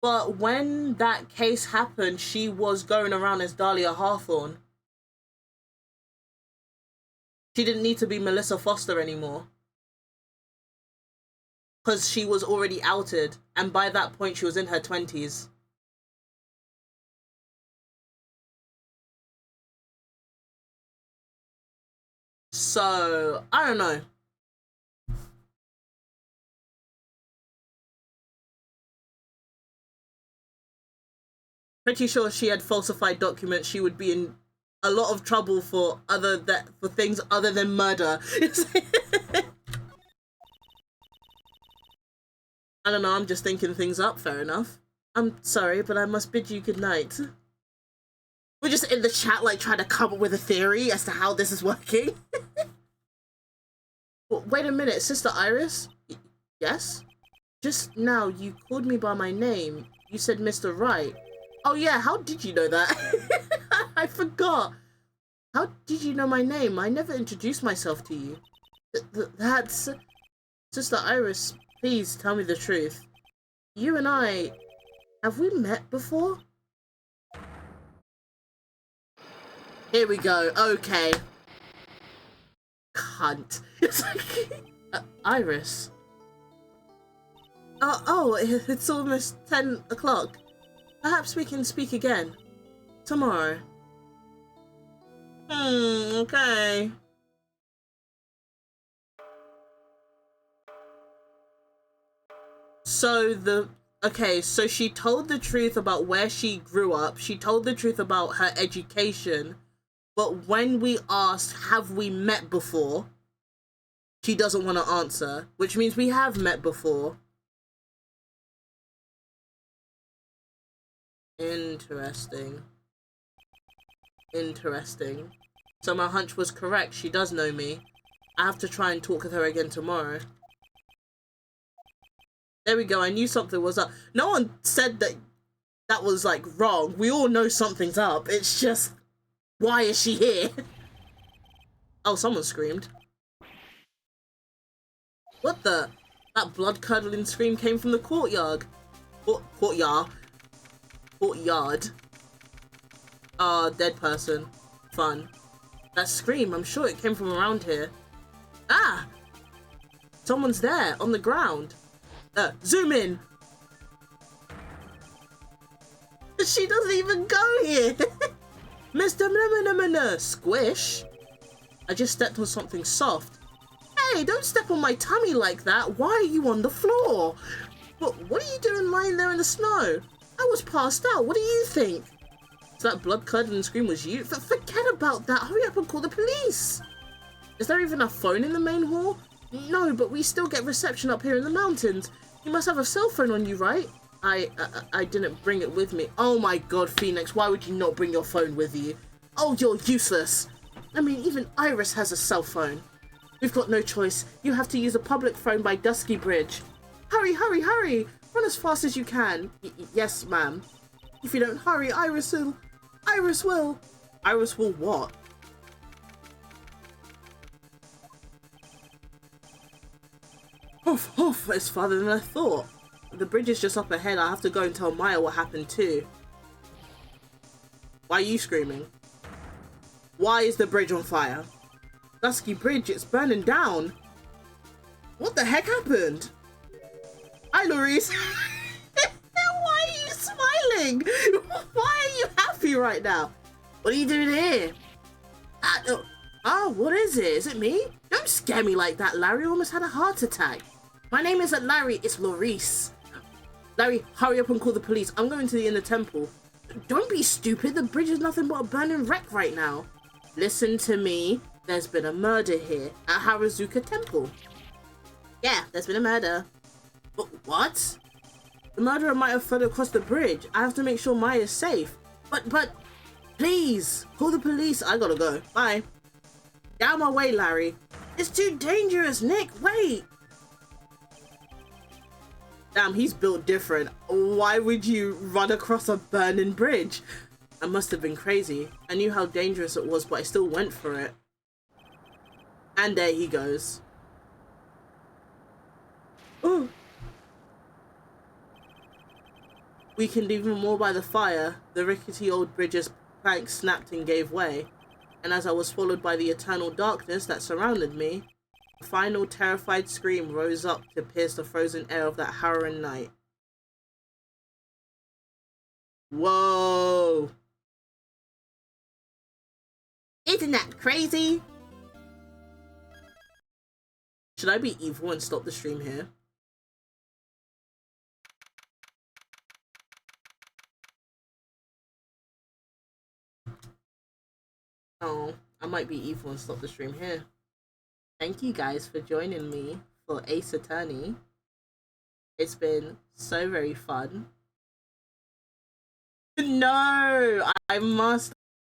But when that case happened, she was going around as Dahlia Hawthorne. She didn't need to be Melissa Foster anymore. Because she was already outed. And by that point, she was in her 20s. So, I don't know. Pretty sure she had falsified documents. She would be in a lot of trouble for things other than murder. I don't know, I'm just thinking things up, fair enough. I'm sorry, but I must bid you good night. We're just in the chat, like, trying to come up with a theory as to how this is working. Wait a minute, Sister Iris? Yes? Just now, you called me by my name. You said Mr. Wright. Oh yeah, how did you know that? I forgot. How did you know my name? I never introduced myself to you. That's... Sister Iris, please tell me the truth. You and I... Have we met before? Here we go. Okay. Cunt. It's like... Iris. Oh, it's almost 10 o'clock. Perhaps we can speak again. Tomorrow. Okay. So she told the truth about where she grew up. She told the truth about her education. But when we asked, have we met before? She doesn't want to answer, which means we have met before. Interesting. Interesting. So my hunch was correct. She does know me. I have to try and talk with her again tomorrow. There we go. I knew something was up. No one said that was, like, wrong. We all know something's up. It's just, why is she here? Oh, someone screamed. What the? That blood-curdling scream came from the courtyard. Courtyard. Dead person. Fun. That scream, I'm sure it came from around here. Ah! Someone's there, on the ground. Zoom in! She doesn't even go here! Mr. Squish? I just stepped on something soft. Hey, don't step on my tummy like that. Why are you on the floor? What are you doing lying there in the snow? I was passed out. What do you think? So that blood-curdling scream was you? Forget about that. Hurry up and call the police. Is there even a phone in the main hall? No, but we still get reception up here in the mountains. You must have a cell phone on you, right? I didn't bring it with me. Oh my god, Phoenix, why would you not bring your phone with you? Oh, you're useless. I mean, even Iris has a cell phone. We've got no choice. You have to use a public phone by Dusky Bridge. Hurry, hurry, hurry! Run as fast as you can. Yes, ma'am. If you don't hurry, Iris will... Iris will what? Oof, oof, it's farther than I thought. The bridge is just up ahead. I have to go and tell Maya what happened too. Why are you screaming? Why is the bridge on fire? Dusky Bridge, it's burning down. What the heck happened? Hi, Louise. Why are you smiling? Why are you happy right now? What are you doing here? What is it? Is it me? Don't scare me like that, Larry. I almost had a heart attack. My name isn't Larry, it's Laurice. Larry, hurry up and call the police. I'm going to the inner temple. Don't be stupid. The bridge is nothing but a burning wreck right now. Listen to me. There's been a murder here at Harazuka Temple. Yeah, there's been a murder. But what? The murderer might have fled across the bridge. I have to make sure Maya's safe. But, please, call the police. I gotta go. Bye. Get out of my way, Larry. It's too dangerous, Nick. Wait. Damn, he's built different. Why would you run across a burning bridge? I must have been crazy. I knew how dangerous it was, but I still went for it. And there he goes. Ooh. Weakened even more by the fire, the rickety old bridge's planks snapped and gave way, and as I was swallowed by the eternal darkness that surrounded me, a final terrified scream rose up to pierce the frozen air of that harrowing night. Whoa! Isn't that crazy? Should I be evil and stop the stream here? Oh, I might be evil and stop the stream here. Thank you guys for joining me for Ace Attorney. It's been so very fun. No, I must